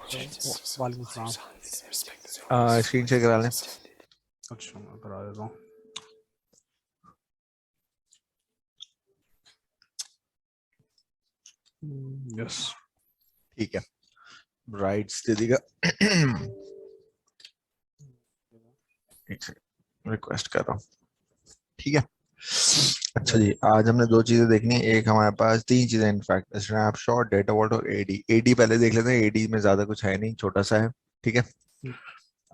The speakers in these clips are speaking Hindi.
वालेकुम सलाम। स्क्रीन शेयर करा लें। अच्छा मैं करा देता हूँ। यस। ठीक है, राइट्स दे देगा। एक सेकंड, रिक्वेस्ट कर रहा हूँ। ठीक है। अच्छा जी, आज हमने दो चीजें देखनी है। एक हमारे पास तीन चीजें इनफैक्ट, स्नैपशॉट, डेटा वॉल्ट और एडी। एडी पहले देख लेते हैं। एडी में ज्यादा कुछ है नहीं, छोटा सा है। ठीक है।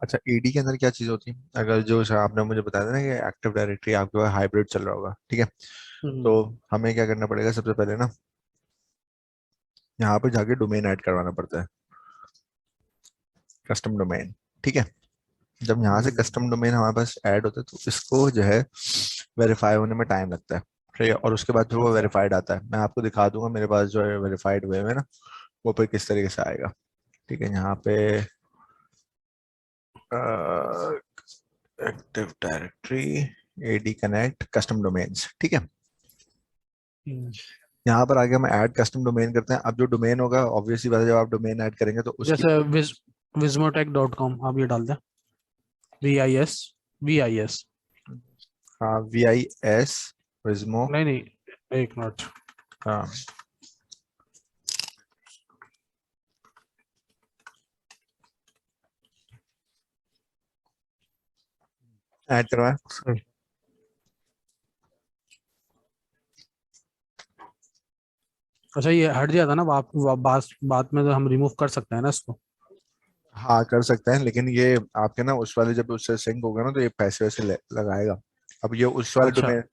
अच्छा, एडी के अंदर क्या चीज होती है? अगर जो सर आपने मुझे बताया था ना कि एक्टिव डायरेक्टरी आपके पास हाइब्रिड चल रहा होगा, ठीक है, तो हमें क्या करना पड़ेगा? सबसे पहले ना यहाँ पे जाके डोमेन ऐड करवाना पड़ता है, कस्टम डोमेन। ठीक है। जब यहाँ से कस्टम डोमेन हमारे पास ऐड होता है तो इसको जो है वेरीफाई होने में टाइम लगता है। ठीक है। और उसके बाद जो वो वेरीफाइड आता है, मैं आपको दिखा दूंगा मेरे पास जो है वेरीफाइड वे में ना, वो फिर किस तरीके से आएगा। ठीक है। यहाँ पे active directory, AD connect, custom domains. ठीक है। यहाँ पर आगे हम ऐड कस्टम डोमेन करते हैं। अब जो डोमेन होगा, ऑब्वियसली बात है, जब आप डोमेन ऐड करेंगे तो उसकी जैसे विजमोटेक.com आप ये डाल दें। VIS VIS। हाँ, VIS, विजमो। नहीं नहीं, एक मिनट। हाँ, ऐड करवाएं। सही। अच्छा ये हट गया था ना, बात में तो हम रिमूव कर सकते हैं ना इसको? हाँ, कर सकते हैं, लेकिन ये आपके ना उस वाले जब उससे सिंक होगा ना तो ये पैसे वैसे लगाएगा। अब ये उस वाले अच्छा, डोमेन।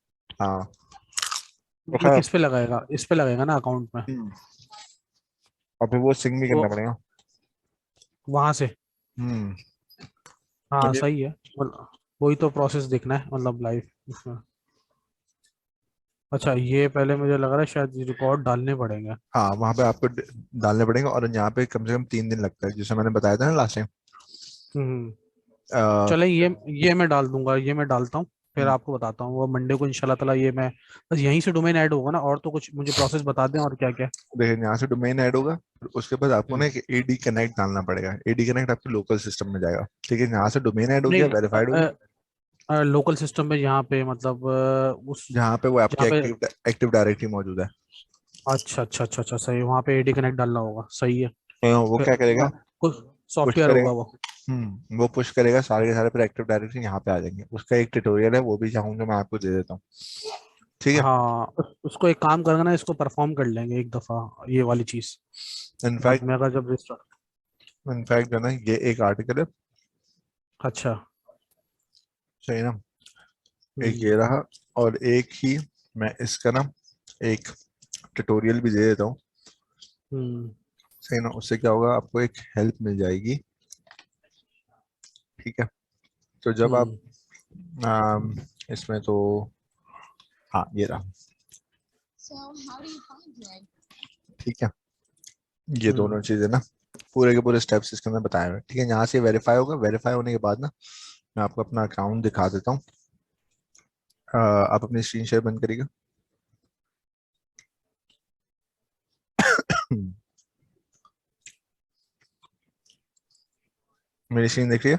हाँ, तो ये खैर। किस पे लगाएगा? इस पे लगेगा ना अकाउंट में? हम्म, और फिर वो सिंक भी वो करना पड़ेगा। वहां से। हम्म। हाँ मुझे। सही है, मतलब वही तो प्रोसेस देखना है, मतलब लाइव उसमें। अच्छा ये पहले मुझे लग रहा है शायद रिकॉर्ड डालने पड़ेंगे। हाँ, वहाँ पे आपको डालने पड़ेंगे, और यहाँ पे कम से कम 3 दिन लगता है, जैसे मैंने बताया था ना लास्ट हम्म। टाइम। चले ये मैं डाल दूंगा, ये मैं डालता हूँ। फिर आपको बताता हूँ वो मंडे को इंशाल्लाह ताला। ये मैं बस यहीं से डोमेन ऐड होगा ना, और तो कुछ मुझे प्रोसेस बता दें और क्या क्या। देखिए, यहाँ से डोमेन ऐड होगा, फिर उसके बाद आपको ना हम्म। एक एडी कनेक्ट डालना पड़ेगा। एडी कनेक्ट आपके लोकल सिस्टम में जाएगा। ठीक है। यहाँ से डोमेन ऐड हो गया, वेरीफाइड हो गया। नहीं, लोकल सिस्टम में यहाँ पे मतलब उस जहाँ पे वो आपकी जहाँ पे। एक्टिव एक्टिव डायरेक्टरी मौजूद है। अच्छा अच्छा अच्छा अच्छा, सही, वहाँ पे AD कनेक्ट डालना होगा, सही है। तो वो फिर क्या करेगा? कुछ पुश सॉफ्टवेयर करेगा। होगा वो। वो पुश करेगा, सारे के सारे फिर एक्टिव डायरेक्टरी यहाँ पे आ जाएंगे। उसका एक ट्यूटोरियल है, वो भी चाहूंगा मैं आपको दे देता हूँ। ठीक है। हाँ उसको एक काम करना ना, इसको परफॉर्म कर लेंगे एक दफा, ये वाली चीज। बाद इनफैक्ट में अगर जब रिस्टार्ट। इनफैक्ट जो है ना, ये एक आर्टिकल है। अच्छा। सही ना? एक हम्म ये रहा, और एक ही मैं इसका ना एक ट्यूटोरियल भी दे देता हूँ। हम्म सही ना? उससे क्या होगा, आपको एक हेल्प मिल जाएगी। ठीक है। तो जब आप हम्म इसमें तो, हाँ ये रहा। ठीक है। ये हम्म दोनों चीजें ना पूरे के पूरे स्टेप्स इसके अंदर बताए हुए हैं। ठीक है। यहाँ से वेरीफाई होगा, वेरीफाई होने के बाद ना मैं आपको अपना अकाउंट दिखा देता हूँ। आप अपनी स्क्रीन शेयर बंद करिएगा। मेरी स्क्रीन देख रही है?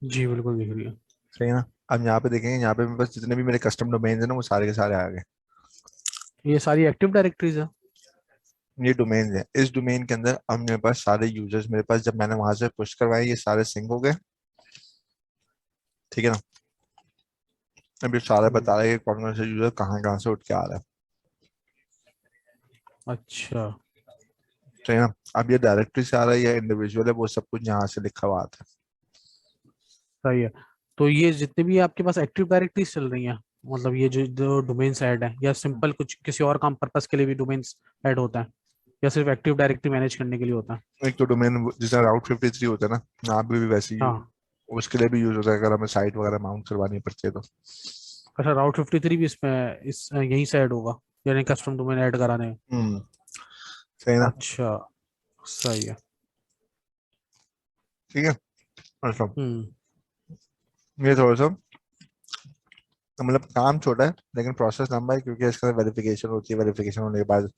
जी बिल्कुल दिख रही है। सही है ना? अब यहाँ पे देखेंगे, यहाँ पे मेरे पास जितने भी मेरे कस्टम डोमेन्स हैं ना, वो सारे के सारे आ गए। ये सारी एक्टिव डायरेक्टरीज है। ये डोमेन्स हैं। इस डोमेन के अंदर अब मेरे पास सारे यूजर्स, मेरे पास जब मैंने वहां से पुश करवाए, ये सारे सिंक हो गए। ठीक है ना? अब ये सारा हम्म, बता रहा है कि कौन कौन सा यूजर कहाँ कहाँ से उठ के आ रहा है। अच्छा सही है ना? अब ये डायरेक्टरी से आ रहा है या इंडिविजुअल है, वो सब कुछ यहाँ से लिखा हुआ आता है। सही है। तो ये जितने भी आपके पास एक्टिव डायरेक्टरीज चल रही हैं, मतलब ये जो डोमेन्स ऐड है, या सिंपल कुछ किसी और काम पर्पस के लिए भी डोमेन्स ऐड होता है, या सिर्फ एक्टिव डायरेक्टरी मैनेज करने के लिए होता है? एक तो डोमेन जैसे राउट 53 होता है ना, यहाँ पे भी वैसे ही हाँ। उसके लिए भी यूज होता है, अगर हमें साइट वगैरह माउंट करवानी पड़ती है तो। अच्छा राउट 53 भी इसमें यहीं से ऐड होगा, यानी कस्टम डोमेन ऐड कराने में? हम्म। सही ना? अच्छा सही है। ठीक है। अच्छा, हम्म ये थोड़ा सा मतलब काम छोटा है, लेकिन प्रोसेस लंबा है, क्योंकि इसका वेरिफिकेशन होती है। वेरिफिकेशन होने के बाद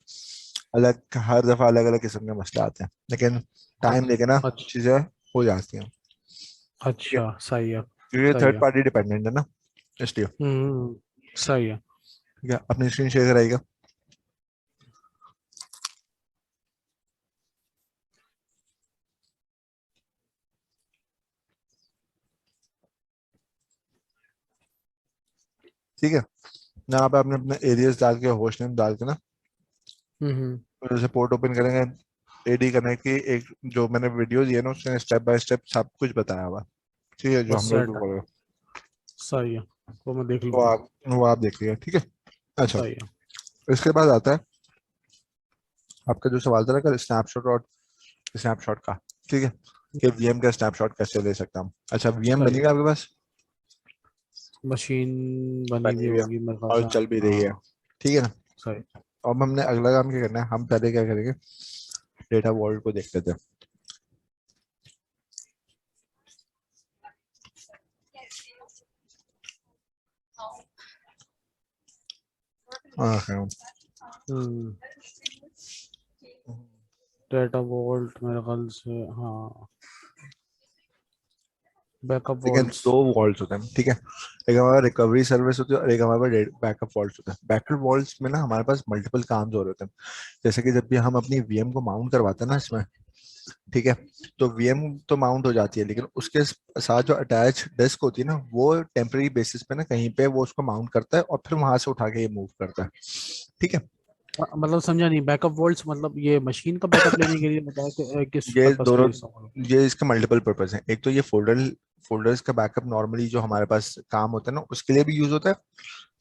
अलग, हर दफा अलग अलग किस्म के मसले आते हैं, लेकिन टाइम अच्छा लेके ना अच्छा। चीजें हो जाती हैं। ठीक है, अच्छा सही है। क्योंकि ये सही थर्ड है। पार्टी डिपेंडेंट है ना, इसलिए। सही है। ठीक है, अपनी स्क्रीन शेयर कराइएगा। ठीक है, यहाँ पे आपने अपने एरियाज डाल के, होस्ट नेम डाल के ना, हम्म। जैसे पोर्ट ओपन करेंगे, एडी कनेक्ट की एक जो मैंने वीडियो दी है ना, उसने स्टेप बाय स्टेप सब कुछ बताया हुआ। ठीक है, जो बस हम लोग भी सेट है। बोल रहे हैं, सही है। वो मैं देख वो लूंगा। आप वो आप देखिए। ठीक है, अच्छा, सही है। इसके बाद आता है आपका जो सवाल था ना कल, स्नैपशॉट और स्नैपशॉट का। ठीक है, कि वीएम का स्नैपशॉट कैसे ले सकता हूँ। अच्छा, वीएम सही बनी है। हुई है आपके पास? मशीन बनी हुई बनी हुई है होगी मेरे ख्याल और से। चल भी रही है। हाँ। ठीक है ना, सही। अब हमने अगला काम क्या करना है, हम पहले क्या करेंगे, डेटा वॉल्ट को देख लेते हैं। हाँ, हम्म। डेटा वोल्ट मेरे ख्याल से, हाँ। बैकअप लेकिन वॉल्ट्स। दो वॉल्ट्स होते हैं। ठीक है, एक हमारा रिकवरी सर्विस होती है और एक हमारे पास बैकअप वॉल्ट्स होता है। बैकअप वॉल्ट्स में ना हमारे पास मल्टीपल काम हो रहे होते हैं। जैसे कि जब भी हम अपनी वीएम को माउंट करवाते हैं ना इसमें, ठीक है, तो वीएम तो माउंट हो जाती है, लेकिन उसके साथ जो अटैच डिस्क होती है ना, वो टेम्पररी बेसिस पे ना कहीं पे वो उसको माउंट करता है और फिर वहां से उठा के ये मूव करता है। ठीक है, मतलब समझा नहीं, बैकअप वोल्ट्स मतलब ये मशीन का बैकअप लेने के लिए बताया कि किस ये पर्पस के दोनों, लिए इस्तेमाल होता ये इसके मल्टीपल पर्पस हैं। एक तो ये फोल्डर्स का बैकअप नॉर्मली जो हमारे पास काम होता है ना, उसके लिए भी यूज होता है।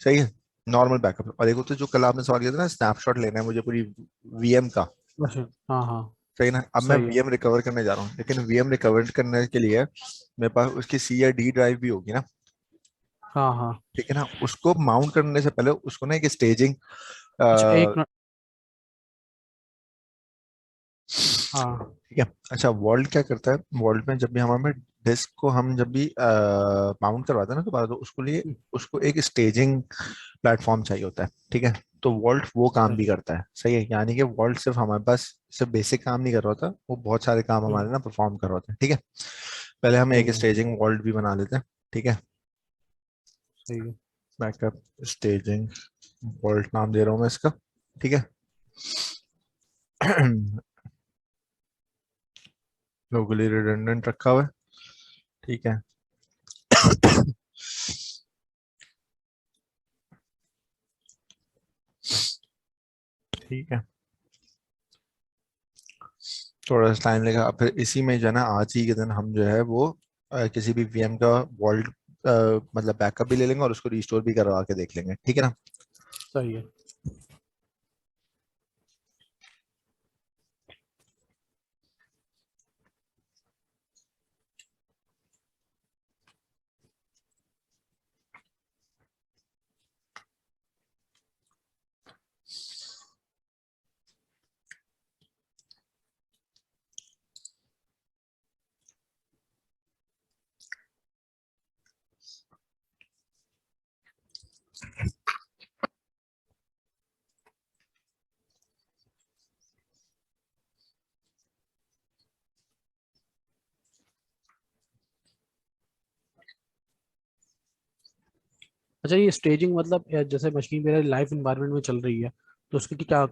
सही है, नॉर्मल बैकअप। और एक होता है जो कल आपने सवाल किया था ना, स्नैपशॉट लेना है मुझे पूरी वीएम का। है? अच्छा। हाँ हाँ। सही ना, अब मैं सही है। वीएम रिकवर करने जा रहा हूँ, लेकिन वीएम रिकवर करने के लिए मेरे पास उसकी सी या डी ड्राइव भी होगी ना। हाँ हाँ। ठीक है ना, उसको माउंट करने से पहले उसको ना एक स्टेजिंग, अच्छा एक मिनट। हाँ। ठीक है। अच्छा, वॉल्ट क्या करता है, वॉल्ट में जब भी हमारे डिस्क को हम जब भी माउंट करवाते हैं ना दोबारा, तो उसको लिए उसको एक स्टेजिंग प्लेटफॉर्म चाहिए होता है। ठीक है, तो वॉल्ट वो काम सही। भी करता है। सही है, यानी कि वॉल्ट सिर्फ हमारे पास सिर्फ बेसिक काम नहीं कर रहा होता, वो बहुत सारे काम हमारे ना परफॉर्म कर रहा होता है। ठीक है, पहले हम एक सही है। स्टेजिंग वॉल्ट भी बना लेते हैं। ठीक है, सही है। बैकअप स्टेजिंग वॉल्ट नाम दे रहा हूँ मैं इसका। ठीक है, लोकली रिडंडेंट रखा हुआ है। ठीक है, ठीक है, थोड़ा सा टाइम लगेगा। फिर इसी में जो है ना, आज ही के दिन हम जो है वो किसी भी वीएम का वॉल्ट मतलब बैकअप भी ले लेंगे और उसको रिस्टोर भी करवा के देख लेंगे। ठीक है ना। सही है। अच्छा ये स्टेजिंग मतलब जैसे मशीन मेरे लाइव इन्वायरमेंट में चल रही है, तो उसकी क्या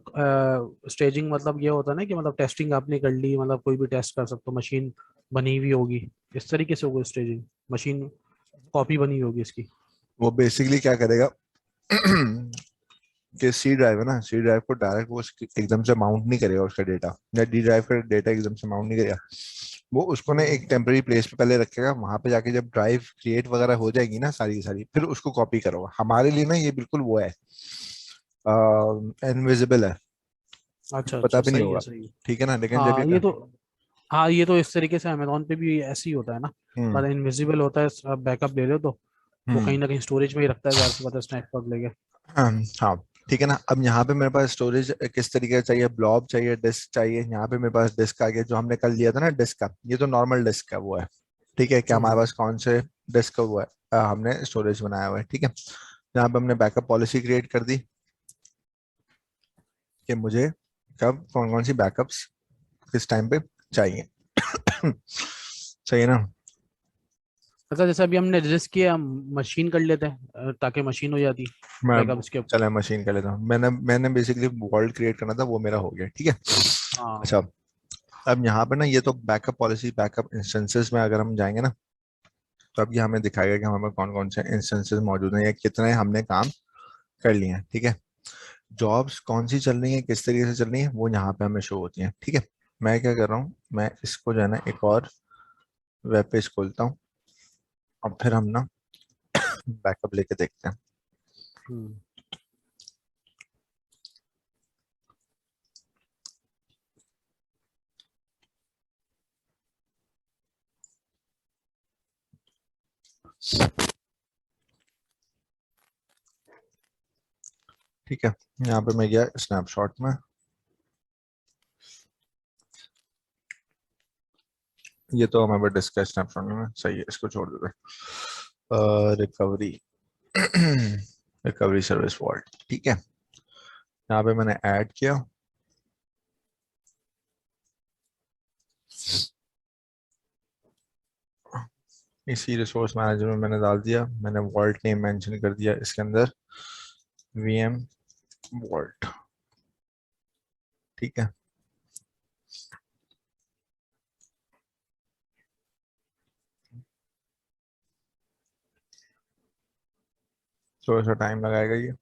स्टेजिंग मतलब ये होता है ना कि मतलब टेस्टिंग आपने कर ली, मतलब कोई भी टेस्ट कर सकते हो, मशीन बनी हुई होगी, इस तरीके से होगी स्टेजिंग, मशीन कॉपी बनी हुई होगी इसकी। वो बेसिकली क्या करेगा कि सी ड्राइव है ना, सी ड्राइव को डायरेक्ट वो एकदम से माउंट नहीं करेगा उसका डेटा, या डी ड्राइव का डेटा एकदम से माउंट नहीं करेगा। वो उसको ना हम्म। एक टेम्पररी प्लेस पे पहले रखेगा, वहां पे जाके जब ड्राइव क्रिएट वगैरह हो जाएगी ना सारी की सारी, फिर उसको कॉपी करोगा। हमारे लिए ना ये बिल्कुल वो है, इनविजिबल है, अच्छा पता अच्छा। भी नहीं सही है होगा। सही है। ठीक है ना, लेकिन जब हाँ ये, ये तो, हाँ ये तो इस तरीके से अमेजोन पे भी ऐसे ही होता है ना, हम्म मतलब इनविजिबल होता है, बैकअप ले लो तो वो हम्म कहीं ना कहीं स्टोरेज में ही रखता है, जाहिर सी बात है, स्नैपशॉट लेके। हाँ हाँ, ठीक है ना। अब यहाँ पे मेरे पास स्टोरेज किस तरीके का चाहिए, ब्लॉब चाहिए, डिस्क चाहिए। यहाँ पे मेरे पास डिस्क आ गया, जो हमने कल लिया था ना डिस्क का, ये तो नॉर्मल डिस्क का वो है। ठीक है, क्या हमारे हम्म। पास कौन से डिस्क का वो है, हमने स्टोरेज बनाया हुआ है। ठीक है, यहाँ पे हमने बैकअप पॉलिसी क्रिएट कर दी कि मुझे कब कौन कौन सी बैकअप्स किस टाइम पे चाहिए। सही है ना। अच्छा जैसे अभी हमने रजिस्ट किया, मशीन कर लेते हैं ताकि मशीन हो जाती मैं बैकअप इसके। चले मशीन कर लेता हूँ। मैंने बेसिकली वर्ल्ड क्रिएट करना था, वो मेरा हो गया, ठीक है। हाँ। अच्छा, अब यहाँ पे ना ये तो बैकअप पॉलिसी बैकअप इंस्टेंसेस में अगर हम जाएंगे ना, तो अब ये हमें दिखाएगा कि हमारे पास कौन कौन से इंस्टेंसेस मौजूद हैं या कितने हमने काम कर लिए हैं, ठीक है। जॉब्स कौन सी चल रही हैं, किस तरीके से चल रही हैं, वो यहाँ पे हमें शो होती हैं, ठीक है। मैं क्या कर रहा हूँ, मैं इसको जो है ना एक और वेब पेज खोलता हूँ, और फिर हम ना बैकअप लेके देखते हैं। हम्म। ठीक है, यहाँ पे मैं गया स्नैपशॉट में। ये तो हमारे पास डिस्क है स्नैपशॉट में, सही है, इसको छोड़ देते हैं। रिकवरी रिकवरी सर्विस वॉल्ट, ठीक है। यहाँ पे मैंने ऐड किया, इसी रिसोर्स मैनेजर में मैंने डाल दिया, मैंने वॉल्ट नेम मेंशन कर दिया इसके अंदर, वीएम वॉल्ट, ठीक है। थोड़ा सा टाइम लगाएगा ये।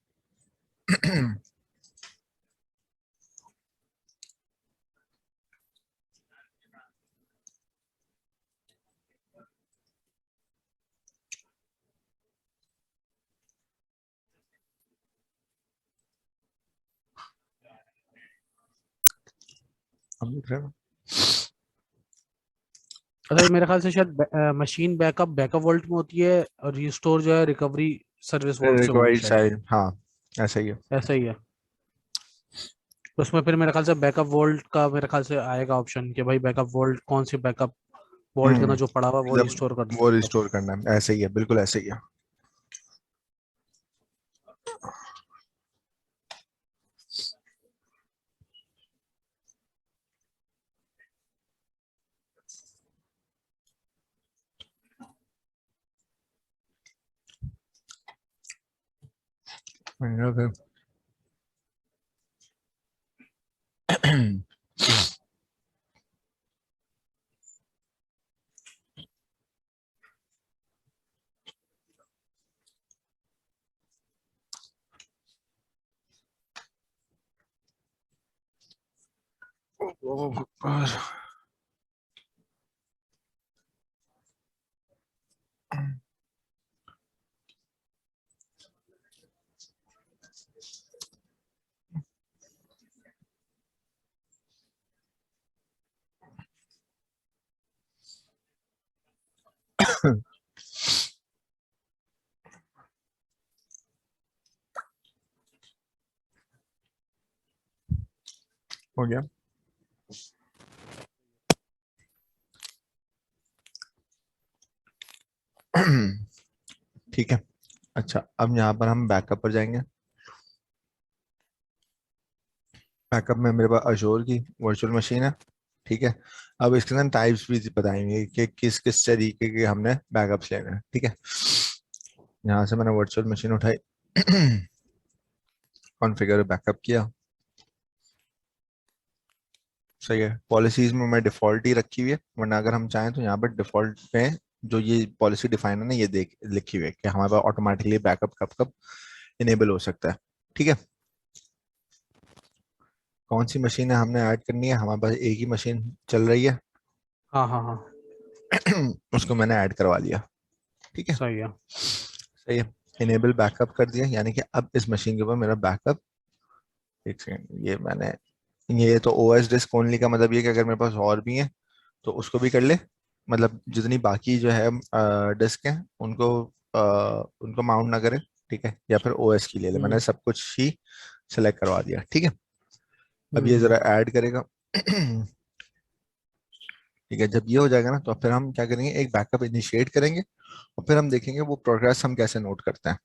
हम देख रहे हैं अच्छा ये मेरे ख्याल से शायद मशीन बैकअप बैकअप वोल्ट में होती है, और रिस्टोर जो है रिकवरी सर्विस वोल्ट से होगी रिक्वायर्ड शायद। साइड, हाँ ऐसा ही है। ऐसा ही है। तो उसमें फिर मेरे ख्याल से बैकअप वोल्ट का मेरे ख्याल से आएगा ऑप्शन कि भाई बैकअप वोल्ट कौन सी बैकअप वोल्ट के अंदर जो पड़ा हुआ है वो मतलब रिस्टोर कर वो दो। रिस्टोर करना है, ऐसे ही है, बिल्कुल ऐसे ही है। फिर हो गया। ठीक है। अच्छा, अब यहाँ पर हम बैकअप पर जाएंगे। बैकअप में मेरे पास अशोर की वर्चुअल मशीन है, ठीक है। अब इसके अंदर टाइप्स भी बताएंगे कि किस किस तरीके के हमने बैकअप्स लेने हैं, ठीक है। यहाँ से मैंने वर्चुअल मशीन उठाई, कॉन्फ़िगर बैकअप किया, सही है। पॉलिसीज में मैं डिफॉल्ट ही रखी हुई है, वरना अगर हम चाहें तो यहाँ पर डिफॉल्ट में जो ये पॉलिसी डिफाइन है ना, ये देख लिखी हुई है कि हमारे पास ऑटोमेटिकली बैकअप कब कब इनेबल हो सकता है, ठीक है। कौन सी मशीन है हमने ऐड करनी है, हमारे पास एक ही मशीन चल रही है। हाँ हाँ हाँ। उसको मैंने ऐड करवा लिया, ठीक है, सही है। सही है। इनेबल बैकअप कर दिया, यानी कि अब इस मशीन के ऊपर मेरा बैकअप, एक सेकेंड, ये मैंने, ये तो ओएस डिस्क ओनली का मतलब ये कि अगर मेरे पास और भी है तो उसको भी कर ले, मतलब जितनी बाकी जो है डिस्क हैं उनको उनको माउंट ना करे, ठीक है, या फिर ओएस की ले ले, मैंने हम्म सब कुछ ही सेलेक्ट करवा दिया, ठीक है। अब ये हम्म। जरा ऐड करेगा। ठीक है, जब ये हो जाएगा ना तो फिर हम क्या करेंगे, एक बैकअप इनिशिएट करेंगे, और फिर हम देखेंगे वो प्रोग्रेस हम कैसे नोट करते हैं।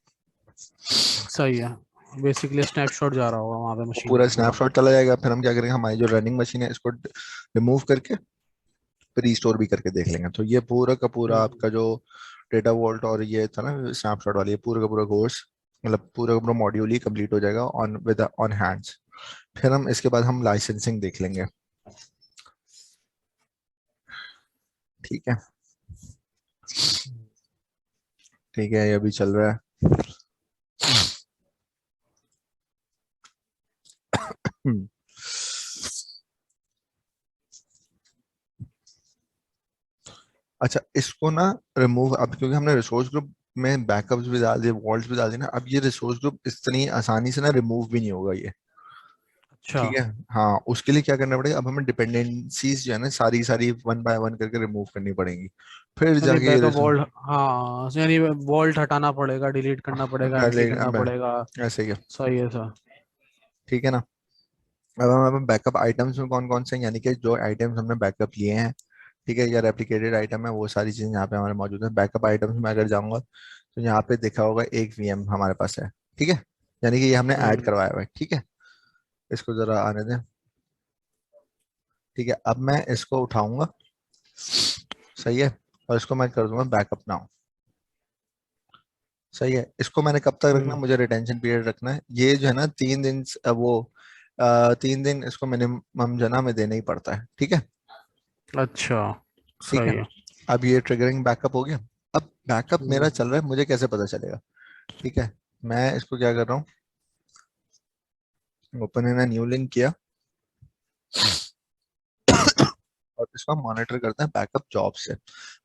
सही है। बेसिकली स्नैपशॉट जा रहा होगा वहां पे वो मशीन पूरा पे पूरा। स्नैपशॉट चला जाएगा, फिर हम क्या करेंगे, हमारी जो रनिंग मशीन है इसको रिमूव करके फिर रिस्टोर भी करके देख लेंगे। तो ये पूरा का पूरा हम्म। आपका जो डेटा वॉल्ट और ये था ना स्नैपशॉट वाली, ये पूरा का पूरा कोर्स, मतलब पूरा का पूरा मॉड्यूल ही कंप्लीट हो जाएगा ऑन विद ऑन हैंड्स। फिर हम इसके बाद हम लाइसेंसिंग देख लेंगे। ठीक है, ठीक है, ये अभी चल रहा है। हम्म। अच्छा, इसको ना रिमूव, अब क्योंकि हमने रिसोर्स ग्रुप में बैकअप्स भी डाल दिए, वॉल्ट्स भी डाल दिए ना, अब ये रिसोर्स ग्रुप इतनी आसानी से ना रिमूव भी नहीं होगा ये। अच्छा। ठीक है। हाँ, उसके लिए क्या करना पड़ेगा, अब हमें डिपेंडेंसीज जो है ना सारी सारी वन बाय वन करके रिमूव करनी पड़ेंगी, फिर यानी जाके ये बैकअप वॉल्ट, हाँ यानी वॉल्ट हटाना पड़ेगा, डिलीट करना पड़ेगा, एंट्री करना मैं पड़ेगा। ऐसे ही है। सही है सर। ठीक है ना। अब हम बैकअप आइटम्स में कौन कौन से हैं, यानी कि जो आइटम्स हमने बैकअप लिए हैं, ठीक है, या रेप्लिकेटेड आइटम है, वो सारी चीजें यहाँ पे हमारे मौजूद है। बैकअप आइटम्स में अगर जाऊंगा तो यहाँ पे देखा होगा एक वीएम हमारे पास है। ठीक है, यानी कि ये हमने ऐड हम्म। करवाया हुआ है। ठीक है, इसको जरा आने दें। ठीक है, अब मैं इसको उठाऊंगा, सही है, और इसको मैं कर दूंगा बैकअप नाउ। सही है, इसको मैंने कब तक रखना है, हम्म। मुझे रिटेंशन पीरियड रखना है, ये जो है ना 3 दिन वो 3 दिन इसको मिनिमम जो है ना हमें देना ही पड़ता है। ठीक है। अच्छा। ठीक है, सही है। अब ये ट्रिगरिंग बैकअप हो गया। अब बैकअप मेरा हम्म। चल रहा है, मुझे कैसे पता चलेगा। ठीक है, मैं इसको क्या कर रहा हूँ, ओपन इन न्यू लिंक किया और इसको हम मॉनिटर करते हैं बैकअप जॉब से।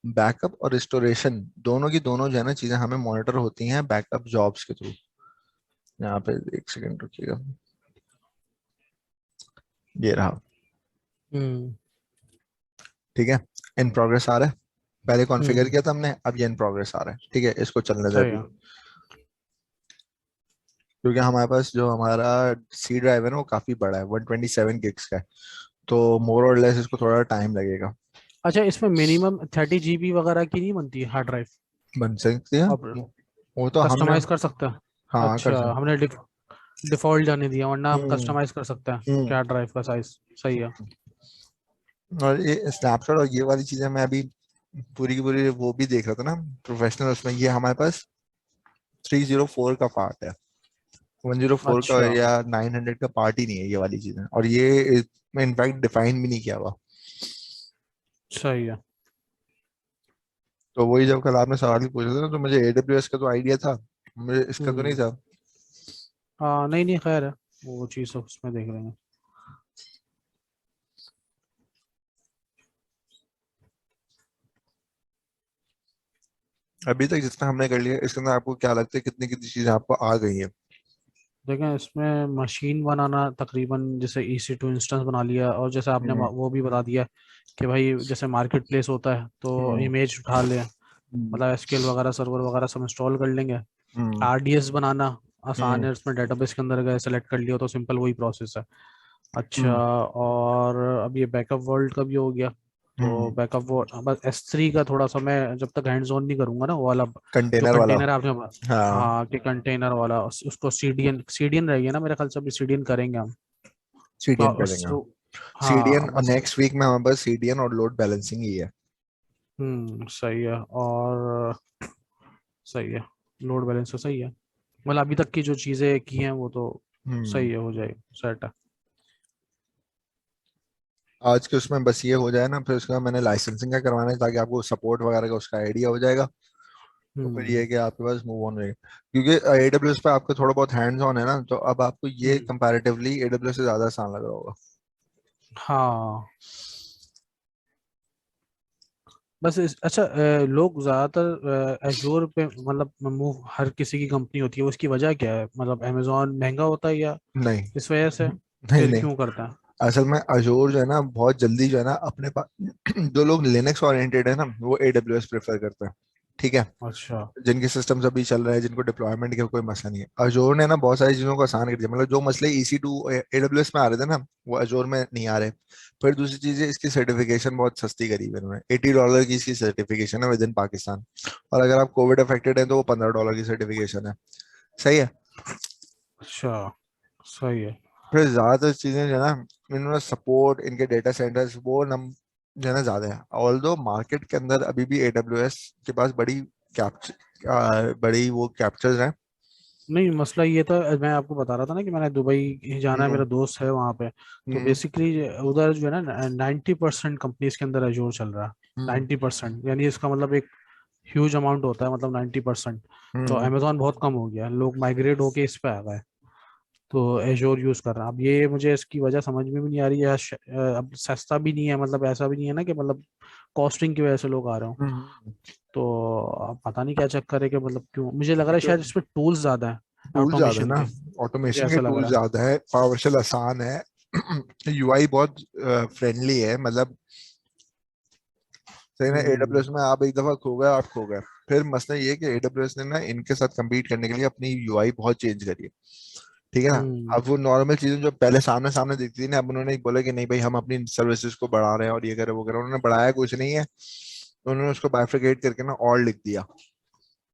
बैकअप और रिस्टोरेशन दोनों की दोनों जो है ना चीजें हमें मॉनिटर होती हैं बैकअप जॉब्स के थ्रू। यहाँ पे एक सेकंड रुकिएगा, ये रहा। हम्म। ठीक है, इन प्रोग्रेस आ रहा है, पहले कॉन्फ़िगर हम्म। किया था हमने, अब ये इन प्रोग्रेस आ रहा है। ठीक है, इसको चलने दे सही अभी, है। क्योंकि हमारे पास जो हमारा सी ड्राइव है ना वो काफी बड़ा है, 127 gigs का है, तो मोर और लेस इसको थोड़ा टाइम लगेगा। अच्छा, इसमें मिनिमम 30 GB वगैरह की नहीं बनती हार्ड ड्राइव? बन सकती है, अब वो तो हमने, कस्टमाइज कर सकते हैं? हाँ कर अच्छा, सकते। हमने डिफॉल्ट जाने दिया, वरना हम हम्म। कस्टमाइज कर सकते हैं हम्म। क्या ड्राइव का साइज। सही है। और ये स्नैपशॉट और ये वाली चीजें मैं अभी पूरी की पूरी वो भी देख रहा था ना प्रोफेशनल, उसमें ये हमारे पास 304 का पार्ट है, 104 का अच्छा। या 900 का पार्ट ही नहीं है ये वाली चीजें, और ये इसमें इनफैक्ट डिफाइन भी नहीं किया हुआ। सही है। तो वही जब कल आपने सवाल भी पूछा था ना, तो मुझे एडब्ल्यूएस का तो आइडिया था, मुझे इसका तो नहीं हम्म। था। हाँ, नहीं नहीं, खैर है, वो चीज़ उसमें देख लेंगे। अभी तक जितना हमने कर लिया इसके अंदर आपको क्या लगता है कितनी कितनी चीजें आपको आ गई है। देखें, इसमें मशीन बनाना तकरीबन, जैसे EC2 इंस्टेंस बना लिया, और जैसे आपने हम्म। वो भी बता दिया कि भाई जैसे मार्केट प्लेस होता है तो हम्म। इमेज उठा ले, हम्म। मतलब SQL वगैरह सर्वर वगैरह सब इंस्टॉल कर लेंगे। हम्म। RDS बनाना आसान हम्म। है, उसमें डेटाबेस के अंदर गए सेलेक्ट कर लिया तो सिंपल वही प्रोसेस है। अच्छा, हम्म। और अब ये बैकअप वर्ल्ड का भी हो गया। तो हम्म। बैकअप वर्ल्ड बस S3 का थोड़ा सा मैं जब तक हैंड्स ऑन नहीं करूंगा ना वो वाला, जो कंटेनर वाला। कंटेनर आपने हाँ, हाँ, कि कंटेनर वाला उसको CDN CDN रहेगी ना, मेरे ख्याल से अभी CDN करेंगे हम। सीडीएन हाँ, करेंगे। सीडीएन हाँ और बस। नेक्स्ट वीक में हमारे पास सीडीएन और लोड बैलेंसिंग ही है। सही है। और सही है, लोड बैलेंस तो सही है, मतलब अभी तक की जो चीज़ें की हैं वो तो हम्म। सही है, हो जाएगी सेट है। आज के उसमें बस ये हो जाए ना, फिर उसका मैंने लाइसेंसिंग का करवाना है ताकि आपको सपोर्ट वगैरह का उसका आइडिया हो जाएगा। तो फिर ये हम्म। है कि आपके पास मूव ऑन रहेगा, क्योंकि एडब्ल्यूएस पे आपको थोड़ा बहुत हैंड्स ऑन है ना, तो अब आपको ये हम्म। कंपैरेटिवली एडब्ल्यूएस से ज्यादा आसान लग रहा होगा। हाँ, बस अच्छा, लोग ज़्यादातर एजोर पे मतलब मूव, हर किसी की कंपनी होती है, उसकी वजह क्या है? मतलब अमेजोन महंगा होता है या नहीं, इस वजह से? नहीं, फिर नहीं, क्यों करता है? असल में अजोर जो है ना बहुत जल्दी जो है ना अपने पास जो लोग लिनक्स ओरिएंटेड है ना वो एडब्ल्यूएस प्रेफर करते हैं। ठीक है, अच्छा। जिनके सिस्टम्स अभी चल रहे हैं, जिनको डिप्लॉयमेंट का कोई मसला नहीं है, अजोर ने ना बहुत सारी चीजों को आसान कर दिया, मतलब जो मसले EC2 एडब्ल्यूएस में आ रहे थे ना वो अजोर में नहीं आ रहे। फिर दूसरी चीज है, इसकी सर्टिफिकेशन बहुत सस्ती करी है इन्होंने, $80 की इसकी सर्टिफिकेशन है विद इन पाकिस्तान, और अगर आप कोविड अफेक्टेड है तो वो $15 की सर्टिफिकेशन है। सही है। अच्छा, सही है। फिर ज्यादातर चीजें जो है ना, इन्होंने सपोर्ट इनके डेटा सेंटर्स वो नम जो है ना ज्यादा है। ऑल्दो मार्केट के अंदर अभी भी AWS के पास बड़ी वो कैप्चर्स हैं। नहीं, मसला ये था, मैं आपको बता रहा था ना कि मैंने दुबई जाना है, हम्म मेरा दोस्त है वहाँ पे। तो हम्म बेसिकली उधर जो है ना 90% कंपनीज के अंदर एजोर चल रहा है। हम्म 90%, यानी इसका मतलब एक ह्यूज अमाउंट होता है, मतलब 90%। तो हम्म अमेजोन बहुत कम हो गया, लोग माइग्रेट होके इस पे आ गए, तो एजोर यूज कर रहे हैं। अब ये मुझे इसकी वजह समझ में भी नहीं आ रही है। अब सस्ता भी नहीं है, मतलब ऐसा भी नहीं है ना कि मतलब कॉस्टिंग की वजह से लोग आ रहे हो। हम्म। तो अब पता नहीं क्या चक्कर है, कि मतलब क्यों, मुझे लग रहा है शायद इसमें टूल्स ज्यादा है टूल ज्यादा है ऑटोमेशन ना, के। मुझे ऑटोमेशन के ऐसा लग टूल रहा है। ज्यादा है, पावरशेल आसान है। UI बहुत फ्रेंडली है, मतलब सही ना। हम्म। AWS में आप एक दफा खो गए, आप खो गए। फिर मसला ये है कि AWS ने ना इनके साथ compete करने के लिए अपनी UI बहुत चेंज करी है, ठीक है ना। हम्म। अब वो नॉर्मल चीजें जो पहले सामने सामने दिखती थी ना, अब उन्होंने बोला कि नहीं भाई हम अपनी सर्विसेज को बढ़ा रहे हैं और ये करे वो करे। उन्होंने बढ़ाया कुछ नहीं है, उन्होंने उसको बाइफरकेट करके ना और लिख दिया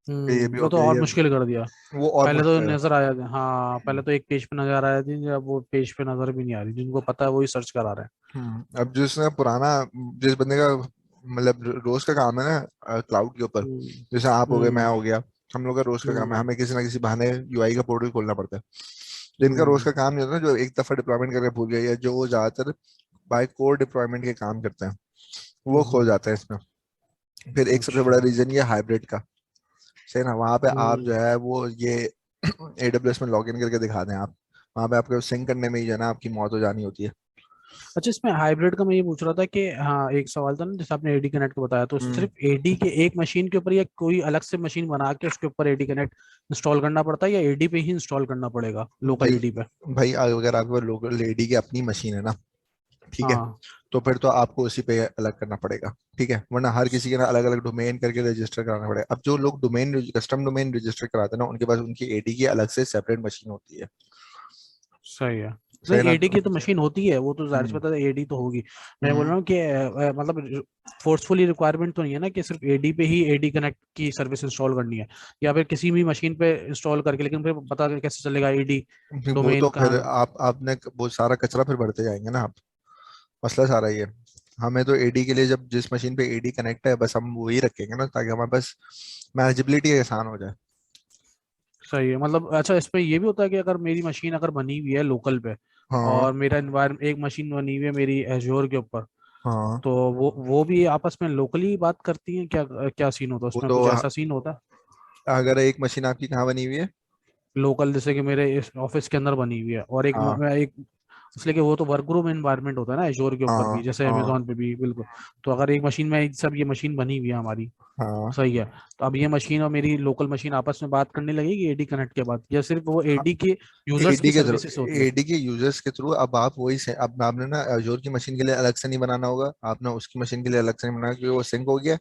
कि ये भी वो हो तो गया और ये, मुश्किल कर दिया। वो और पहले तो मुश्किल है। नजर आया था, हाँ, पहले तो एक पेज पे नजर आ रही थी, अब वो पेज पे नजर भी नहीं आ रही, जिनको पता है वही सर्च करा रहे अब जिसने पुराना, जिस बंदे का मतलब रोज का काम है ना क्लाउड के ऊपर, हैं। जैसे आप हो गए, मैं हम्म। हो गया, हम लोग का रोज का काम है, हम्म। हमें किसी ना किसी बहाने UI का पोर्टल खोलना पड़ता है। जिनका रोज हम्म। का काम नहीं होता ना, जो एक दफा डिप्लॉयमेंट करके भूल गया, या जो वो ज्यादातर बाय कोर डिप्लॉयमेंट के काम करते हैं, वो खो हम्म। जाते हैं इसमें। फिर एक सबसे बड़ा अच्छा। रीजन ये हाइब्रिड का, सही ना। वहां पे आप हम्म। जो है वो ये AWS में लॉग इन करके दिखा दें आप, वहां पे आपको सिंक करने में ही जो है ना आपकी मौत हो जानी होती है। अच्छा, इसमें हाइब्रिड का मैं ये पूछ रहा था कि हाँ, एक सवाल था ना, जैसे आपने एडी कनेक्ट का बताया, तो हम्म। सिर्फ एडी के एक मशीन के ऊपर, या कोई अलग से मशीन बना के उसके ऊपर एडी कनेक्ट इंस्टॉल करना पड़ता है, या एडी पे ही इंस्टॉल करना पड़ेगा, लोकल भाई एडी पे? भाई अगर आपको लोकल लेडी की अपनी मशीन है ना, ठीक है, हाँ। तो फिर तो आपको उसी पे अलग करना पड़ेगा, ठीक है। वरना हर किसी के ना अलग अलग डोमेन करके रजिस्टर कराना पड़ेगा। अब जो लोग डोमेन कस्टम डोमेन रजिस्टर कराते हैं ना, उनके पास उनकी AD की अलग से सेपरेट मशीन होती है, सही है। नहीं, सही ना। एडी की तो मशीन होती है, वो तो जाहिर सी हम्म बात है, एडी तो होगी। मैं बोल हम्म। रहा हूँ कि मतलब फोर्सफुली रिक्वायरमेंट तो नहीं है ना कि सिर्फ एडी पे ही एडी कनेक्ट की सर्विस इंस्टॉल करनी है, या फिर किसी भी मशीन पे इंस्टॉल करके, लेकिन फिर पता कैसे चलेगा एडी वो तो डोमेन फिर कहाँ? आपने वो सारा कचरा फिर बढ़ते जाएंगे ना आप, मसला सारा ये है। हमें तो AD के लिए जब जिस मशीन पे AD कनेक्ट है बस हम वही रखेंगे ना, ताकि हमारे पास मैनेजेबिलिटी आसान हो जाए। सही है। मतलब अच्छा, इस पे ये भी होता है कि अगर मेरी मशीन अगर बनी हुई है लोकल पे, हाँ और मेरा एनवायरमेंट, एक मशीन बनी हुई है मेरी एज्योर के ऊपर, हाँ। तो वो भी आपस में लोकली बात करती हैं क्या? क्या सीन होता है वो उसमें, तो कुछ ऐसा सीन होता है? अगर एक मशीन आपकी कहाँ बनी हुई है। लोकल, जैसे कि मेरे इस ऑफिस के अंदर बनी हुई है, और एक हाँ एक, इसलिए कि वो तो वर्क ग्रुप एनवायरनमेंट होता है ना एजोर के ऊपर भी, हाँ जैसे हाँ अमेजोन पे भी, बिल्कुल। तो अगर एक मशीन में सब ये मशीन बनी हुई है हमारी, हाँ सही है, तो अब ये मशीन और मेरी लोकल मशीन आपस में बात करने लगेगी एडी कनेक्ट के बाद, या सिर्फ वो हाँ। एडी के यूजर्स एडी की के थ्रू, सर्विसेज होती है? AD के यूजर्स के थ्रू। अब आप वही से, अब आपने ना अजोर की मशीन के लिए अलग से नहीं बनाना होगा, आपने उसकी मशीन के लिए अलग से नहीं बनाना, क्योंकि वो सिंक हो गया,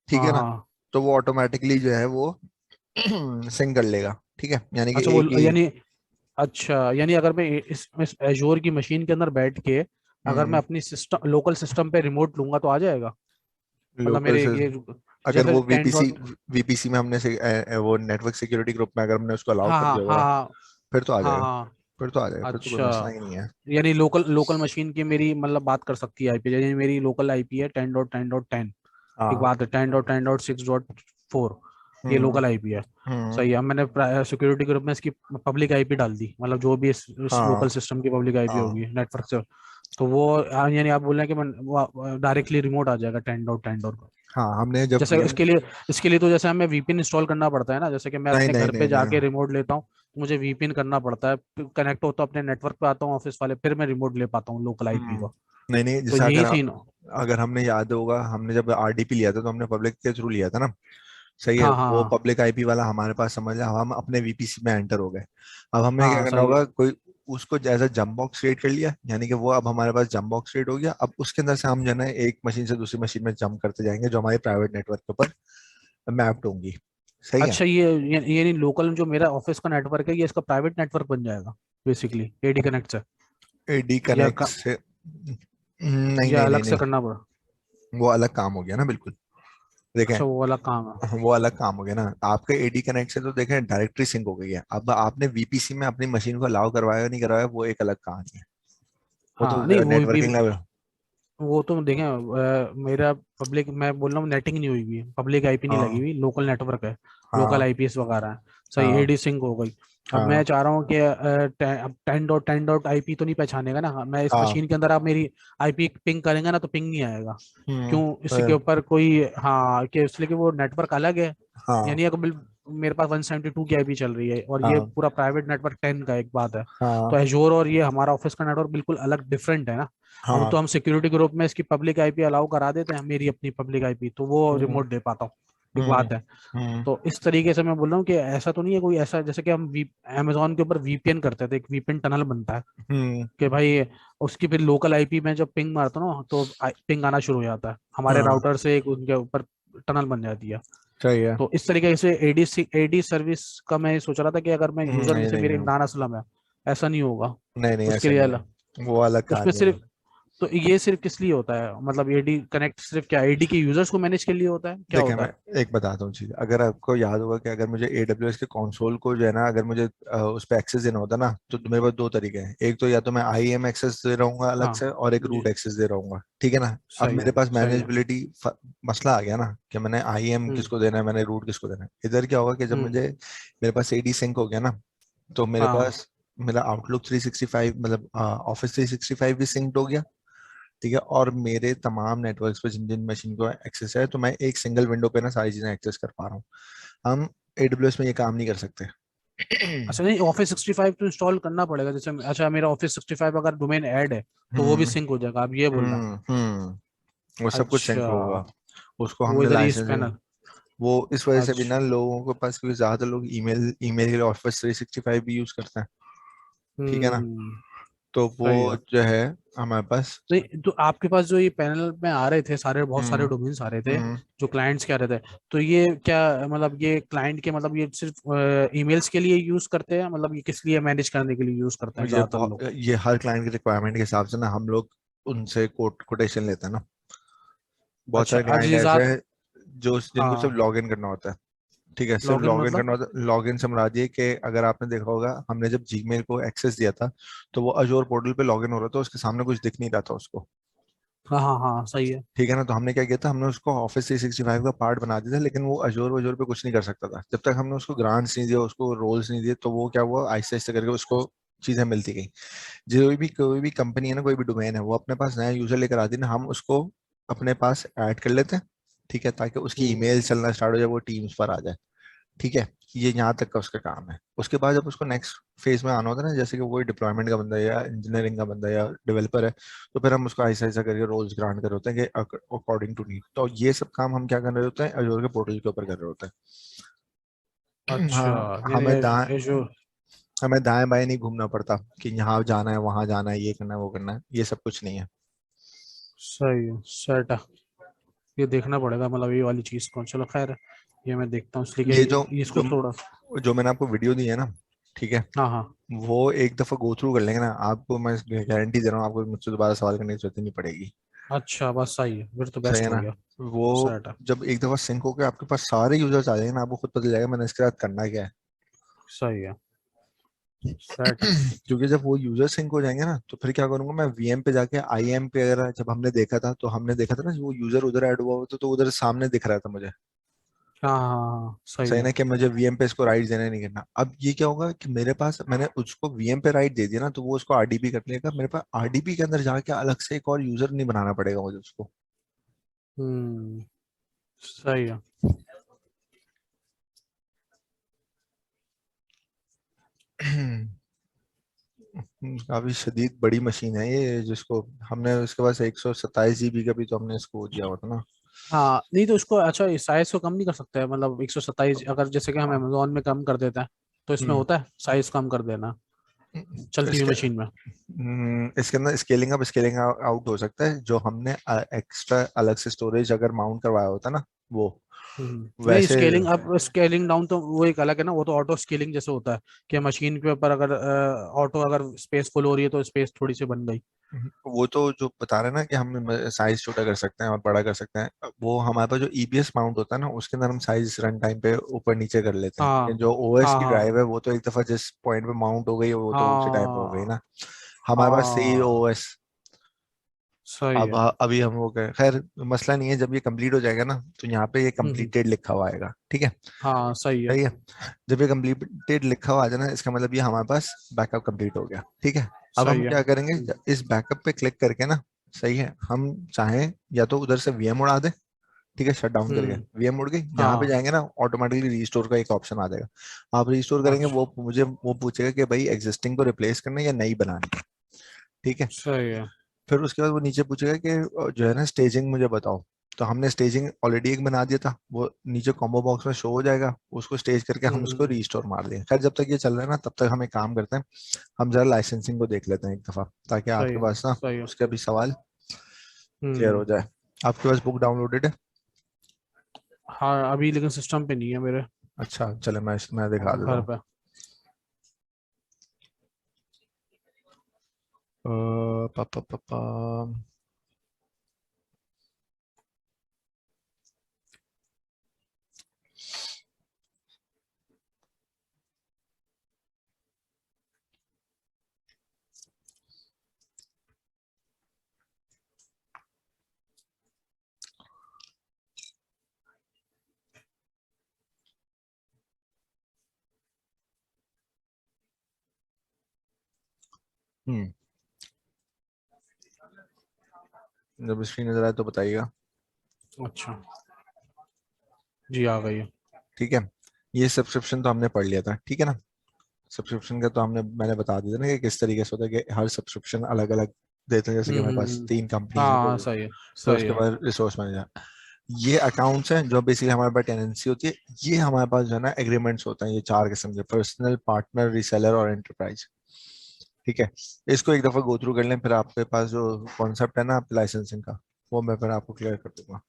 ठीक है हाँ ना। हाँ। तो वो ऑटोमेटिकली जो है वो सिंक कर लेगा, ठीक है, यानी कि अच्छा, वो एक ही। यानी, अच्छा, यानी अगर मैं इस एजोर की मशीन के अंदर बैठ के, अगर मैं अपनी सिस्टम, लोकल सिस्टम पे रिमोट लूंगा तो आ जाएगा? मतलब लोकल मेरे से ये, अगर जैसे वो टेन VPC, डॉट, VPC में हमने वो नेटवर्क सिक्योरिटी ग्रुप में अगर हमने उसको अलाउ हाँ कर हाँ दिया होगा, हाँ फिर तो आ हाँ जाएगा। हाँ। फिर तो आ जाएगा, फिर तो कोई अच्छा, मसला ही नहीं है। यानी लोकल लोकल मशीन की मेरी मतलब बात कर सकती है आईपी, यानी मेरी लोकल आईपी है 10.10.10। एक हाँ। बात है, 10.10.6.4, ये हम्म लोकल आईपी है। हम्म। सही है। अब मैंने सिक्योरिटी ग्रुप में इसकी पब्लिक आईपी डाल दी, मतलब जो भी इस लोकल हाँ सिस्टम की पब्लिक आईपी हाँ होगी नेटवर्क से, तो वो यानी आप बोल रहे हैं कि मैं डायरेक्टली रिमोट आ जाएगा 10.10 का? हाँ। हमने जब जैसे इसके लिए तो जैसे हमें वीपीएन इंस्टॉल करना पड़ता है ना, जैसे कि मैं नहीं अपने नहीं घर पे नहीं नहीं जाके रिमोट लेता हूँ, तो मुझे वीपीएन करना पड़ता है, कनेक्ट होता हूँ अपने नेटवर्क पे, आता हूँ ऑफिस वाले, फिर मैं रिमोट ले पाता हूँ लोकल आईपी हम्म, को। नहीं नहीं, तो जैसे यही अगर सीन। अगर हमने याद होगा, हमने जब RDP लिया था तो हमने पब्लिक के थ्रू लिया था ना, सही है। हाँ वो हाँ पब्लिक IP वाला हमारे पास समझ लिया, हम अपने VPC में एंटर हो गए। अब हमें हाँ क्या हाँ, करना सही है। होगा, कोई उसको जैसा जंप बॉक्स क्रिएट कर लिया, यानी कि वो अब हमारे पास जंप बॉक्स क्रिएट हो गया। अब उसके अंदर से हम जो है ना एक मशीन से दूसरी मशीन में जंप करते जाएंगे, जो हमारे प्राइवेट नेटवर्क के ऊपर मैप्ड होंगी, सही है। अच्छा, ये नहीं, लोकल जो मेरा ऑफिस का नेटवर्क है, ये इसका प्राइवेट नेटवर्क बन जाएगा बेसिकली एडी कनेक्ट से? AD या कनेक्ट से नहीं या नहीं नहीं अलग से नहीं, करना पड़ा? वो अलग काम हो गया ना बिल्कुल। देखें, अच्छा वो वाला काम है। वो अलग काम हो गया ना। आपका एडी कनेक्ट से तो देखें डायरेक्टरी सिंक हो गई है। अब आपने वीपीसी में अपनी मशीन को अलाउ करवाया या नहीं करवाया, वो एक अलग कहानी है। वो तो हाँ नहीं वो भी, नेटवर्किंग लेवल। वो तो देखें मेरा पब्लिक, मैं बोल रहा हूँ नेटिंग नहीं हुई हुई है, पब्लिक आईपी नहीं लगी हाँ हुई, लोकल नेटवर्क है, लोकल हाँ आईपीएस वगैरह है। सही, हाँ एडी सिंक हो गई। अब मैं हाँ चाह रहा हूँ कि अब 10.10 आईपी तो नहीं पहचानेगा ना, मैं इस हाँ। मशीन के अंदर आप मेरी आईपी पिंग करेंगे ना तो पिंग नहीं आएगा। क्यों, इसके तो ऊपर कोई, हाँ कि इसलिए कि वो नेटवर्क अलग है। हाँ यानी अगर मेरे पास 172 की आईपी चल रही है और ये हाँ पूरा प्राइवेट नेटवर्क 10 का एक बात है। तो हाँ एजोर और ये हमारा ऑफिस का नेटवर्क बिल्कुल अलग डिफरेंट है ना। अब तो हाँ। हम सिक्योरिटी ग्रुप में इसकी पब्लिक आईपी अलाउ करा देते हैं, मेरी अपनी पब्लिक आईपी, तो वो हम्म रिमोट दे पाता हूँ। एक हम्म बात है। हम्म तो इस तरीके से मैं बोल रहा हूँ कि ऐसा तो नहीं है कोई ऐसा, जैसे कि हम अमेजोन के ऊपर वीपीएन करते थे, एक वीपीएन टनल बनता है हम्म। कि भाई उसकी फिर लोकल आईपी में जब पिंग मारता हूं ना तो पिंग आना शुरू हो जाता है हमारे हाँ राउटर से, एक उनके ऊपर टनल बन जाती है। सही है। तो इस तरीके से एडी एडी सर्विस का मैं सोच रहा था कि अगर मैं यूजर, नहीं जैसे नहीं मेरे नहीं इमरान असलम है, ऐसा नहीं होगा नहीं नहीं, उसके ऐसा लिए नहीं अलग, है, वो अलग उसमें कहानी है। सिर्फ, तो ये सिर्फ किस लिए होता है, मतलब एडी कनेक्ट सिर्फ क्या एडी के यूजर्स को मैनेज के लिए होता है, क्या देखिए होता मैं है? एक बताता हूँ चीज, अगर आपको याद होगा कि अगर मुझे AWS के कंसोल को जो है ना, अगर मुझे उस पर एक्सेस देना होता ना, तो मेरे पास दो तरीके हैं। एक तो या तो मैं IAM एक्सेस दे रहूंगा अलग हाँ से, और एक जी, रूट एक्सेस दे रहूंगा, ठीक है ना। अब सही मेरे है, पास सही है। मैनेजेबिलिटी मसला आ गया ना, कि मैंने IAM हम्म किसको देना है, मैंने रूट किसको देना है। इधर क्या होगा कि जब हम्म। मुझे मेरे पास AD सिंक हो गया ना, तो मेरे हाँ पास मेरा आउटलुक 365, मतलब ऑफिस 365 भी सिंक्ड हो गया, ठीक है। और मेरे तमाम नेटवर्क्स पे जिन जिन मशीन को एक्सेस है, तो मैं एक सिंगल विंडो पे ना सारी चीजें एक्सेस कर पा रहा हूँ। हम AWS में ये काम नहीं कर सकते। अच्छा, नहीं ऑफिस 65 तो इंस्टॉल करना पड़ेगा, जैसे अच्छा मेरा ऑफिस 65 अगर डोमेन ऐड है तो वो भी हम्म सिंक हो जाएगा, आप ये बोल रहे हैं? वो सब कुछ सिंक अच्छा, होगा। उसको वो हमने इधर ही लाइसेंसिंग, पैनल। वो इस वजह से भी ना अच्छा। लोगों के पास, क्योंकि ज्यादातर लोग ईमेल ईमेल के लिए ऑफिस 365 भी यूज करते हैं, ठीक है ना। हम्म। तो वो सही है। जो है हमारे पास। नहीं तो आपके पास जो ये पैनल में आ रहे थे सारे, बहुत सारे हम्म डोमेन्स आ रहे थे हम्म। जो क्लाइंट्स के आ रहे थे, तो ये क्या, मतलब ये क्लाइंट के, मतलब ये सिर्फ ईमेल्स के लिए यूज करते हैं, मतलब ये किस लिए मैनेज करने के लिए यूज करते हैं ज्यादातर लोग? ये हर क्लाइंट की रिक्वायरमेंट के हिसाब से ना हम लोग उनसे कोटेशन लेते हैं ना। बहुत अच्छा, सारे आज क्लाइंट ये ऐसे हैं जो जिनको सिर्फ हाँ, लॉग इन करना होता है, ठीक है, सिर्फ लॉगिन लॉग इन मतलब? करना होता है। लॉग इन से मुराद ये कि अगर आपने देखा होगा, हमने जब जीमेल को एक्सेस दिया था, तो वो अजोर पोर्टल पे लॉग इन हो रहा था, उसके सामने कुछ दिख नहीं रहा था उसको, हाँ हाँ हाँ, सही है। ठीक है ना। तो हमने क्या किया था, हमने उसको ऑफिस 365 का पार्ट बना दिया था, लेकिन वो अजोर वजोर पे कुछ नहीं कर सकता था जब तक हमने उसको ग्रांट्स नहीं दिया, उसको रोल्स नहीं दिए। तो वो क्या हुआ, आहिस्ते आहिस्ते करके उसको चीजें मिलती गई। कोई भी कंपनी है ना, कोई भी डोमेन है, वो अपने पास नया यूजर लेकर आती है ना, हम उसको अपने पास ऐड कर लेते हैं, ठीक है, ताकि उसकी हम्म। ईमेल चलना स्टार्ट हो जाए, वो टीम्स पर आ जाए, ठीक है। ये यहाँ तक का उसका काम है। उसके बाद जब उसको नेक्स्ट फेज में आना होता है ना, जैसे कि कोई डिप्लॉयमेंट का बंदा है या इंजीनियरिंग का बंदा है या डेवलपर है, तो फिर हम उसको ऐसा ऐसा करके रोल्स ग्रांट कर रहे होते हैं कि अकॉर्डिंग टू नीड। तो ये सब काम हम क्या कर रहे होते हैं, अजोर के पोर्टल के ऊपर कर रहे होते हैं। अच्छा, हाँ, यानी जो, हमें दाएं बाएं नहीं घूमना पड़ता कि यहाँ जाना है वहां जाना है, ये करना है वो करना है, ये सब कुछ नहीं है। सही है, सेट है। ये देखना पड़ेगा, मतलब ये वाली चीज को, चलो खैर, ये मैं देखता हूँ, इसलिए ये कि इसको थोड़ा। जो मैंने आपको वीडियो दी है ना, ठीक है, हाँ हाँ। वो एक दफा गो थ्रू कर लेंगे ना, आपको मैं गारंटी दे रहा हूँ, आपको मुझसे दोबारा सवाल करने की जरूरत ही नहीं पड़ेगी। अच्छा, बस सही है, फिर तो सही है बेस्ट हो ना। गया। वो सेट है। जब एक दफा सिंक होकर आपके पास सारे यूजर्स आ जाएंगे ना, आपको खुद पता चलेगा मैंने इसके साथ करना क्या है। सही है। सेट है। क्योंकि जब वो यूजर सिंक हो जाएंगे ना, तो फिर क्या करूंगा मैं, VM पे जाके IAM पे, अगर जब हमने देखा था तो हमने देखा था ना, वो यूजर उधर ऐड हुआ हुआ था, तो उधर सामने दिख रहा था मुझे, हाँ हाँ हाँ, सही सही है। ना, कि मुझे VM पे इसको राइट देना नहीं करना। अब ये क्या होगा कि मेरे पास, मैंने उसको VM पे राइट दे दिया ना, तो वो उसको RDP कर लेगा, मेरे पास RDP के अंदर जाके अलग से एक और यूजर नहीं बनाना पड़ेगा मुझे उसको। हम्म। सही है। काफी शदीद बड़ी मशीन है ये, जिसको हमने, उसके पास 127 GB का भी तो हमने इसको दिया हुआ था ना। हाँ नहीं तो उसको, अच्छा इस साइज को कम नहीं कर सकते हैं, मतलब 127, अगर जैसे कि हम अमेजोन में कम कर देते हैं तो इसमें हम्म होता है साइज कम कर देना चलती हुई इसके मशीन में? इसके अंदर स्केलिंग अप स्केलिंग आउट हो सकता है, जो हमने एक्स्ट्रा अलग से स्टोरेज अगर माउंट करवाया होता ना, वो नहीं, वैसे स्केलिंग अप स्केलिंग डाउन तो वो एक अलग है ना, वो तो ऑटो स्केलिंग जैसे होता है कि मशीन के ऊपर अगर ऑटो अगर स्पेस फुल हो रही है तो स्पेस थोड़ी सी बन गई। वो तो जो बता रहे हैं ना कि हम साइज छोटा कर सकते हैं और बड़ा कर सकते हैं, वो हमारे पास जो ईबीएस माउंट होता है ना उसके अंदर हम साइज रन टाइम पे ऊपर नीचे कर लेते हैं, लेकिन हाँ जो ओएस हाँ की हाँ ड्राइव है वो तो एक दफा जिस पॉइंट पे माउंट हो गई वो तो उसी टाइम पे हो गई हाँ ना। हमारे पास सही हाँ। ओएस। सही अब है। अभी हम वो कह खैर मसला नहीं है, जब ये कंप्लीट हो जाएगा ना तो यहाँ पे ये हम्म। कंप्लीटेड लिखा हुआ आएगा, ठीक है। हाँ सही है। सही है। जब ये कंप्लीटेड लिखा हुआ आ जाए ना इसका मतलब ये हमारे पास बैकअप कंप्लीट हो गया, ठीक है। अब सही हम है। क्या करेंगे, इस बैकअप पे क्लिक करके ना, सही है, हम चाहें या तो उधर से वीएम उड़ा दें, ठीक है, शट डाउन करके हम्म। वीएम उड़ गई, यहाँ पे हाँ। जाएंगे ना ऑटोमेटिकली रीस्टोर का एक ऑप्शन आ जाएगा। आप रीस्टोर करेंगे अच्छा। वो मुझे वो पूछेगा कि भाई एग्जिस्टिंग को रिप्लेस करना है या नई बनानी है, ठीक है। सही है। फिर उसके बाद वो नीचे पूछेगा कि जो है ना स्टेजिंग मुझे बताओ। तो हमने स्टेजिंग ऑलरेडी एक बना दिया था, वो नीचे कॉम्बो बॉक्स में शो हो जाएगा, उसको स्टेज करके हम उसको हम्म। रीस्टोर मार देंगे। खैर जब तक ये चल रहा है ना तब तक हम एक काम करते हैं, हम जरा लाइसेंसिंग को देख लेते हैं एक दफा, ताकि सही आपके है। पास ना सही है। उसका भी सवाल क्लियर हो हम्म। जाए। आपके पास बुक डाउनलोडेड है? हाँ अभी लेकिन सिस्टम पे नहीं है मेरे। अच्छा चले मैं दिखा देता घर हूँ। पे। अ, पा, पा, पा, पा, हम्म, जब स्क्रीन नजर आए तो बताइएगा। अच्छा। जी आ गई है। ठीक है, ये सब्सक्रिप्शन तो हमने पढ़ लिया था, ठीक है ना। सब्सक्रिप्शन का तो मैंने बता दिया था ना कि किस तरीके से होता है कि हर सब्सक्रिप्शन अलग अलग देते हैं, जैसे कि हमारे पास हम्म। 3 कंपनीज हैं हाँ हाँ तो सही है। फिर सही उसके है। बाद रिसोर्स मैनेजर। ये अकाउंट्स हैं जो बेसिकली हमारे पास टेनेंसी होती है। ये हमारे पास जो है ना एग्रीमेंट्स होते हैं, ये 4 किस्म के, पर्सनल, पार्टनर, रीसेलर और एंटरप्राइज, ठीक है। इसको एक दफा गो थ्रू कर लें, फिर आपके पास जो कॉन्सेप्ट है ना लाइसेंसिंग का, वो मैं फिर आपको क्लियर कर दूंगा।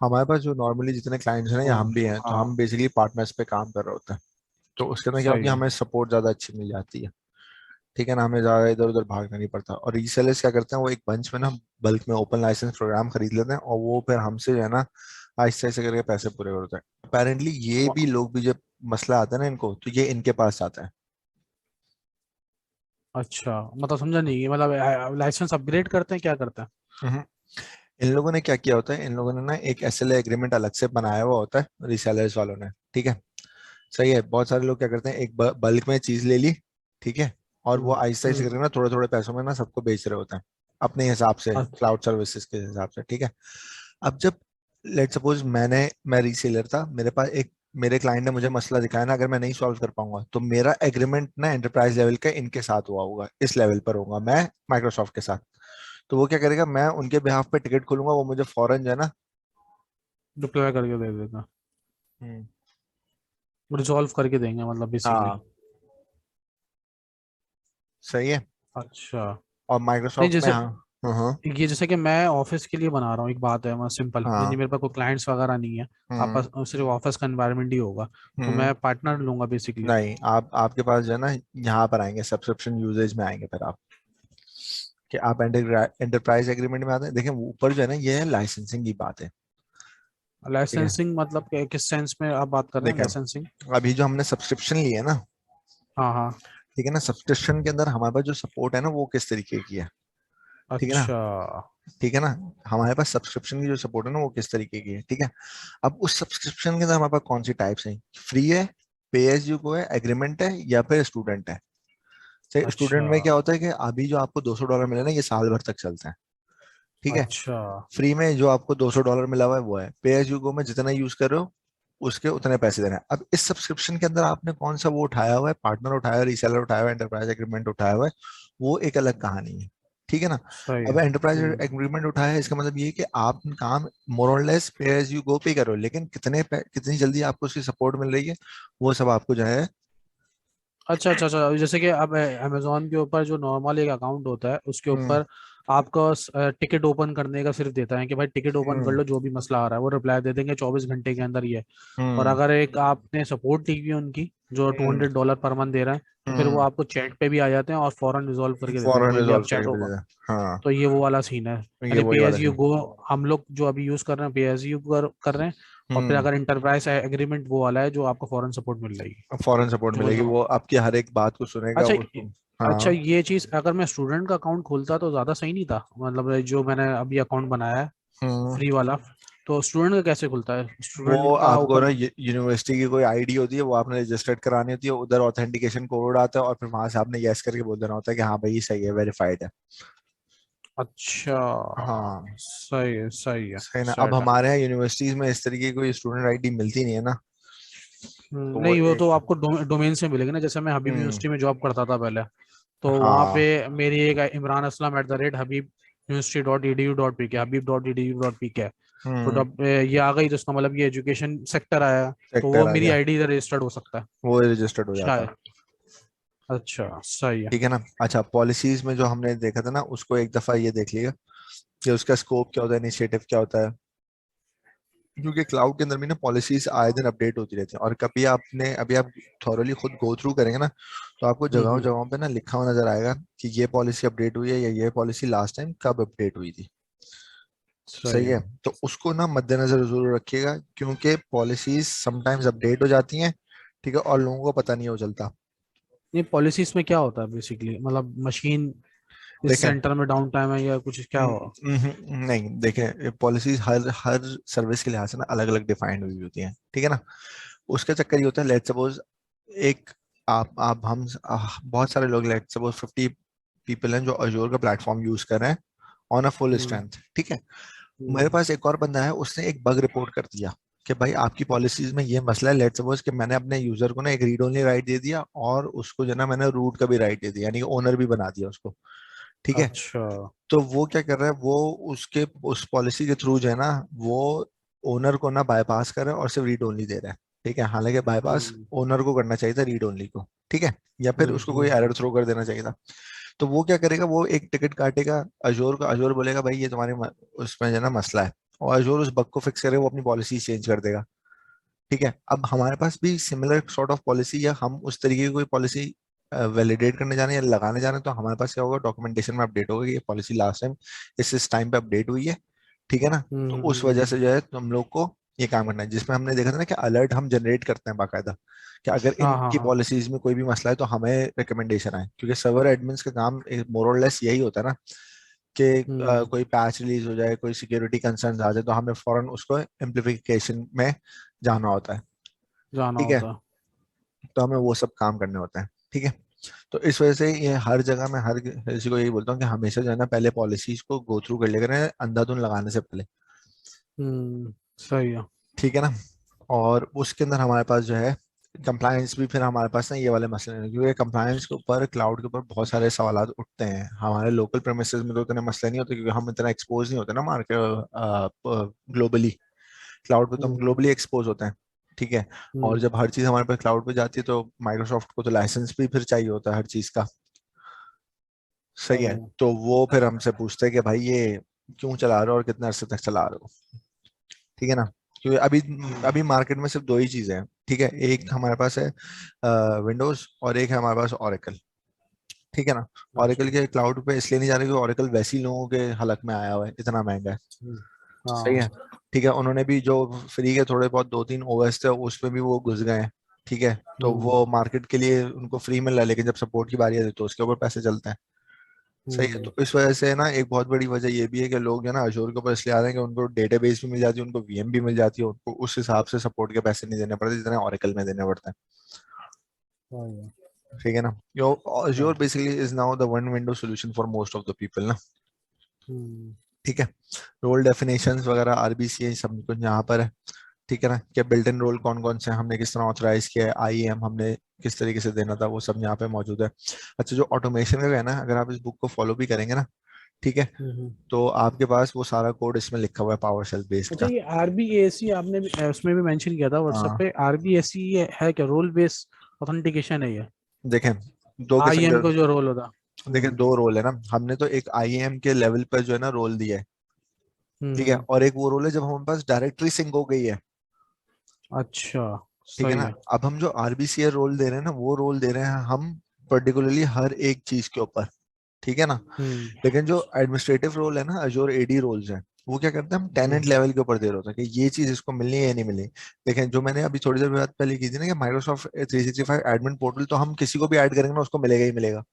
हमारे पास जो नॉर्मली जितने क्लाइंट्स हैं ना या वो हम भी हैं, तो हाँ। हम बेसिकली पार्टनर्स पे काम कर रहे होते हैं। तो उसके अंदर क्या होती सही है, है। हमें सपोर्ट ज्यादा अच्छी मिल जाती है, ठीक है ना, हमें ज्यादा इधर उधर भागना नहीं पड़ता। और रीसेलर्स क्या करते हैं, वो एक बंच में ना बल्क में ओपन लाइसेंस प्रोग्राम खरीद लेते हैं और वो फिर हमसे जो है ना आहिस्ते आहिस्ते करके पैसे पूरे करते हैं। अपेरेंटली ये भी लोग भी जब मसला आता है ना इनको, तो ये इनके पास आता है। अच्छा मतलब समझा नहीं, मतलब लाइसेंस अपग्रेड करते हैं, क्या करते हैं? हम्म। इन लोगों ने क्या किया होता है, इन लोगों ने ना एक एसएलए एग्रीमेंट अलग से बनाया हुआ होता है रीसेलर्स वालों ने, ठीक है। सही है, बहुत सारे लोग क्या करते हैं, एक बल्क में चीज ले ली, ठीक है, और वो हम्म। आहिस्ता आहिस्ता करके ना थोड़े थोड़े पैसों में ना सबको बेच रहे होते हैं अपने हिसाब से, अच्छा। क्लाउड सर्विसेज के हिसाब से, ठीक है। अब जब लेट सपोज मैं रीसेलर था, मेरे पास एक मेरे क्लाइंट ने मुझे मसला दिखाया ना, अगर मैं नहीं सॉल्व कर पाऊंगा तो मेरा एग्रीमेंट ना एंटरप्राइज लेवल का इनके साथ हुआ होगा, इस लेवल पर होगा मैं माइक्रोसॉफ्ट के साथ। तो वो क्या करेगा, मैं उनके बिहाफ पे टिकट खोलूंगा, वो मुझे फौरन जो है ना। डिप्लॉय करके दे देगा। हम्म, रिजॉल्व करके देंगे मतलब बेसिकली। हाँ सही है। अच्छा। और नहीं माइक्रोसॉफ्ट में जैसे हाँ। हाँ हाँ ये जैसे कि मैं ऑफिस के लिए बना रहा हूँ, एक बात है, मैं सिंपल यानी हाँ। मेरे पास कोई क्लाइंट्स वगैरह नहीं है। हम्म आपस सिर्फ ऑफिस का एनवायरनमेंट ही होगा। तो हम्म। मैं पार्टनर लूंगा बेसिकली। नहीं, आप आपके पास जो है ना यहाँ पर आएंगे, सब्सक्रिप्शन यूजेज में आएंगे फिर आप, कि आप एंटरप्राइज एग्रीमेंट में आते हैं, देखें ऊपर जो है ना ये है लाइसेंसिंग की बात है, ठीक है। लाइसेंसिंग मतलब किस सेंस में आप बात कर रहे हैं, देखें लाइसेंसिंग? अभी जो हमने सब्सक्रिप्शन ली है ना, हाँ हाँ। ठीक है ना, सब्सक्रिप्शन के अंदर हमारे पास जो सपोर्ट है ना वो किस तरीके की है, ठीक है ना, अच्छा। ठीक है ना। हमारे पास सब्सक्रिप्शन की जो सपोर्ट है ना वो किस तरीके की है, ठीक है। अब उस सब्सक्रिप्शन के अंदर हमारे पास कौन सी टाइप्स हैं, फ्री है, पे एज यू गो है, एग्रीमेंट है, या फिर स्टूडेंट है। अच्छा। स्टूडेंट में क्या होता है कि अभी जो आपको $200 मिले ना ये साल भर तक चलते हैं, ठीक है। अच्छा। फ्री में जो आपको $200 मिला हुआ है वो है, पे एज यू गो में जितना यूज कर रहे हो उसके उतने पैसे देने हैं। अब इस सब्सक्रिप्शन के अंदर आपने कौन सा वो उठाया हुआ है, पार्टनर उठाया है, रीसेलर उठाया हुआ है, एंटरप्राइज एग्रीमेंट उठाया हुआ है, वो एक अलग कहानी है, ठीक है ना। सही है। अब एंटरप्राइज एग्रीमेंट उठाया है, इसका मतलब ये है कि आप काम मोर और लेस पे एज यू गो पे करो, लेकिन कितनी जल्दी आपको उसकी सपोर्ट मिल रही है, वो सब आपको जो है। अच्छा अच्छा अच्छा, जैसे कि अब अमेजोन के ऊपर जो नॉर्मल एक अकाउंट होता है उसके हम्म ऊपर आपका टिकट ओपन करने का सिर्फ देता है कि भाई टिकट ओपन कर हम्म लो, जो भी मसला आ रहा है वो रिप्लाई दे देंगे 24 घंटे के अंदर ये। और हम्म अगर एक आपने सपोर्ट ली हुई है उनकी जो $200 पर मंथ दे रहा है, तो फिर वो हम्म आपको चैट पे भी आ जाते हैं और फौरन रिजॉल्व करके देते हैं फॉरन कोई भी आप रिजॉल्व चैट करके दे ओपन। दें। हाँ, तो ये वो वाला सीन है, ये यानी वही पे वाला एज यू सीन। गो हम लोग जो अभी यूज कर रहे हैं पे एज यू कर रहे हैं। और फिर हम्म अगर इंटरप्राइज एग्रीमेंट वो वाला है जो आपको फॉरेन सपोर्ट मिल रही है। फॉरेन सपोर्ट समझ मिलेगी, रहा हूँ। वो आपकी हर एक बात को सुनेगा अच्छा उसको। अच्छा, हाँ। ये चीज अगर मैं स्टूडेंट का अकाउंट खोलता तो ज्यादा सही नहीं था, मतलब जो मैंने अभी अकाउंट बनाया है हम्म फ्री वाला। तो स्टूडेंट का कैसे खुलता है, वो स्टूडेंट का आपको ओपन? ना यूनिवर्सिटी की कोई आईडी होती है, वो आपने रजिस्टर्ड करानी होती है, उधर ऑथेंटिकेशन कोड आता है, और फिर वहां से आपने यस करके बोल देना होता है कि हाँ भाई ये सही है, वेरीफाइड है। अच्छा, हाँ, सही है सही है, सही ना। अब सेट है। हमारे यहाँ यूनिवर्सिटीज में इस तरीके की कोई स्टूडेंट आईडी मिलती नहीं है ना, तो वो नहीं वो तो एक। आपको डोमेन से मिलेगी ना, जैसे मैं हबीब हम्म यूनिवर्सिटी में जॉब करता था पहले। तो वहाँ पे हाँ। मेरी एक Imran Aslam @Habib university dot E D U dot P K, Habib dot E D U dot P K. तो हम्म जब ये आ गई तो इसका मतलब ये एजुकेशन सेक्टर आया, तो वो सेक्टर आ मेरी गया, आईडी इधर रजिस्टर्ड हो सकता है वो रजिस्टर्ड हो जाता है। शायद। अच्छा सही है। ठीक है ना। अच्छा, पॉलिसीज में जो हमने देखा था ना, उसको एक दफा ये देख लिया कि उसका स्कोप क्या होता है, इनिशिएटिव क्या होता है, क्योंकि क्लाउड के अंदर भी ना पॉलिसीज आए दिन अपडेट होती रहती हैं, और कभी आपने अभी आप थॉरली खुद गो थ्रू करेंगे ना, तो आपको जगहों हम्म। जगहों पे ना लिखा हुआ नजर आएगा कि ये पॉलिसी अपडेट हुई है, या ये पॉलिसी लास्ट टाइम कब अपडेट हुई थी। सही सही है। है, तो उसको ना मद्देनजर जरूर रखिएगा, क्योंकि पॉलिसीज समटाइम्स अपडेट हो जाती हैं, ठीक है, और लोगों को पता नहीं हो चलता। ये पॉलिसीज में क्या होता है बेसिकली, मतलब मशीन इस देखें, सेंटर में डाउन टाइम है या कुछ क्या हो? नहीं देखें, पॉलिसीज हर हर सर्विस के लिहाज से ना अलग अलग डिफाइंड हुई होती हैं, ठीक है ना। उसका चक्कर ये होता है, लेट सपोज एक आप हम बहुत सारे लोग, लेट सपोज 50 पीपल हैं जो अजूर का प्लेटफॉर्म यूज कर रहे हैं on a full hmm strength, ठीक है। मेरे हम्म पास एक और बंदा है, उसने एक बग रिपोर्ट कर दिया कि भाई आपकी पॉलिसीज में ये मसला है। लेट सपोज कि मैंने अपने यूजर को ना एक रीड ओनली राइट दे दिया, और उसको जो ना मैंने रूट का भी राइट दे दिया, यानी कि ओनर भी बना दिया उसको, ठीक है। अच्छा। तो वो क्या कर रहा है, वो उसके उस पॉलिसी के थ्रू जो है ना, वो ओनर को ना बाईपास कर रहा है और सिर्फ रीड ओनली दे रहा है, ठीक है। हालांकि बाईपास हम्म ओनर को करना चाहिए था, रीड ओनली को, ठीक है, या फिर उसको कोई एरर हम्म। थ्रो कर देना चाहिए था। तो वो क्या करेगा, वो एक टिकट काटेगा अजोर का, अजोर बोलेगा भाई ये तुम्हारे उसमें जो है ना मसला है, और अजोर उस बग को फिक्स करे, वो अपनी पॉलिसी चेंज कर देगा, ठीक है। अब हमारे पास भी सिमिलर सॉर्ट ऑफ पॉलिसी, या हम उस तरीके की कोई पॉलिसी वैलिडेट करने जाने या लगाने जाने, तो हमारे पास क्या होगा, डॉक्यूमेंटेशन में अपडेट होगा कि ये पॉलिसी लास्ट टाइम इस टाइम पे अपडेट हुई है, ठीक है ना। तो उस वजह से जो है तुम लोग को ये काम करना है, जिसमें हमने देखा था ना कि अलर्ट हम जनरेट करते हैं बाकायदा, कि अगर हाँ हाँ इनकी हाँ। पॉलिसीज में कोई भी मसला है तो हमें रिकमेंडेशन आए, क्योंकि सर्वर एडमिन्स का काम मोर और लेस यही होता है ना, कि हम्म। कोई पैच रिलीज हो जाए, कोई सिक्योरिटी कंसर्न आ जाए, तो हमें फौरन उसको इम्प्लीफिकेशन में जाना होता है, जाना ठीक है। होता। तो हमें वो सब काम करने होते हैं, ठीक है। तो इस वजह से ये हर जगह मैं हर किसी को यही बोलता हूँ कि हमेशा जो है ना, पहले पॉलिसीज को गो थ्रू कर लेकर अंधाधुन लगाने से पहले, सही है। ठीक है ना। और उसके अंदर हमारे पास जो है कंप्लायंस भी, फिर हमारे पास ना ये वाले मसले नहीं, क्योंकि कंप्लायंस के ऊपर क्लाउड के ऊपर बहुत सारे सवाल उठते हैं। हमारे लोकल प्रेमिसेस में तो इतने मसले नहीं होते, क्योंकि हम इतना एक्सपोज नहीं होते ना मार्केट ग्लोबली। क्लाउड पे तो हम हम्म ग्लोबली एक्सपोज होते हैं, ठीक है। और हम्म। जब हर चीज हमारे पास क्लाउड पे जाती है, तो माइक्रोसॉफ्ट को तो लाइसेंस भी फिर चाहिए होता है हर चीज का, सही सही है। है। तो वो फिर हमसे पूछते हैं कि भाई ये क्यों चला रहे हो और कितने अरसे तक चला रहे हो, ठीक है ना। क्योंकि अभी हम्म। अभी मार्केट में सिर्फ दो ही चीजें हैं, ठीक है। एक हमारे पास है विंडोज, और एक है हमारे पास ओरेकल, ठीक है ना। ओरेकल अच्छा। के क्लाउड पे इसलिए नहीं जा रहे क्योंकि ओरेकल वैसे ही लोगों के हलक में आया हुआ है, इतना महंगा है, हम्म, सही है। हाँ। ठीक है, उन्होंने भी जो फ्री के थोड़े बहुत दो तीन ओएस थे उसमें भी वो घुस गए हैं, ठीक है। तो हम्म वो मार्केट के लिए उनको फ्री मिल रहा है, लेकिन जब सपोर्ट की बारी आती है तो उसके ऊपर पैसे चलते हैं, सही है। हम्म। तो इस वजह से ना एक बहुत बड़ी वजह ये भी है कि लोग जो है ना अजोर के ऊपर इसलिए आ रहे हैं कि उनको डेटाबेस भी मिल जाती है, उनको वीएम भी मिल जाती है, उनको उस हिसाब से सपोर्ट के पैसे नहीं देने पड़ते जितने ओरेकल में देने पड़ते हैं, सही है। ठीक है ना। यो सही। Azure basically is now the one window solution for most of the people ना, हम्म। ठीक है। रोल डेफिनेशंस वगैरह आरबीसी सब कुछ यहाँ पर है, ठीक है ना, क्या बिल्ट इन रोल कौन कौन से हैं, हमने किस तरह ऑथराइज किया है, आईएम हमने किस तरीके से देना था, वो सब यहाँ पे मौजूद है। अच्छा, जो ऑटोमेशन का है ना, अगर आप इस बुक को फॉलो भी करेंगे ना, ठीक है, हम्म। तो आपके पास वो सारा कोड इसमें लिखा हुआ है पावर शेल बेस्ड अच्छा, का। ये आरबीएसी आपने उसमें भी मेंशन किया था व्हाट्सएप हाँ पे, आरबीएसी ये है क्या, रोल बेस ऑथेंटिकेशन है ये, देखें, दो किस्म आईएम के, को जो रोल होता। देखिए दो रोल है ना, हमने तो एक आईएम के लेवल पर जो है ना रोल दिया है, ठीक है, हम्म। और एक वो रोल है जब हमारे पास डायरेक्टरी सिंक हो गई है, अच्छा, ठीक है सही ना। है। अब हम जो आरबीसीए रोल दे रहे हैं ना, वो रोल दे रहे हैं हम पर्टिकुलरली हर एक चीज के ऊपर, ठीक है ना। हम्म। लेकिन जो एडमिनिस्ट्रेटिव रोल है ना, अजोर एडी रोल्स हैं, वो क्या करते हैं, हम टेनेंट हम्म। लेवल के ऊपर दे रहे होते हैं कि ये चीज इसको मिलनी है या नहीं मिलनी। लेकिन जो मैंने अभी थोड़ी देर बाद पहले की थी ना, कि माइक्रोसॉफ्ट 365 एडमिन पोर्टल, तो हम किसी को भी ऐड करेंगे ना, उसको मिलेगा ही मिलेगा,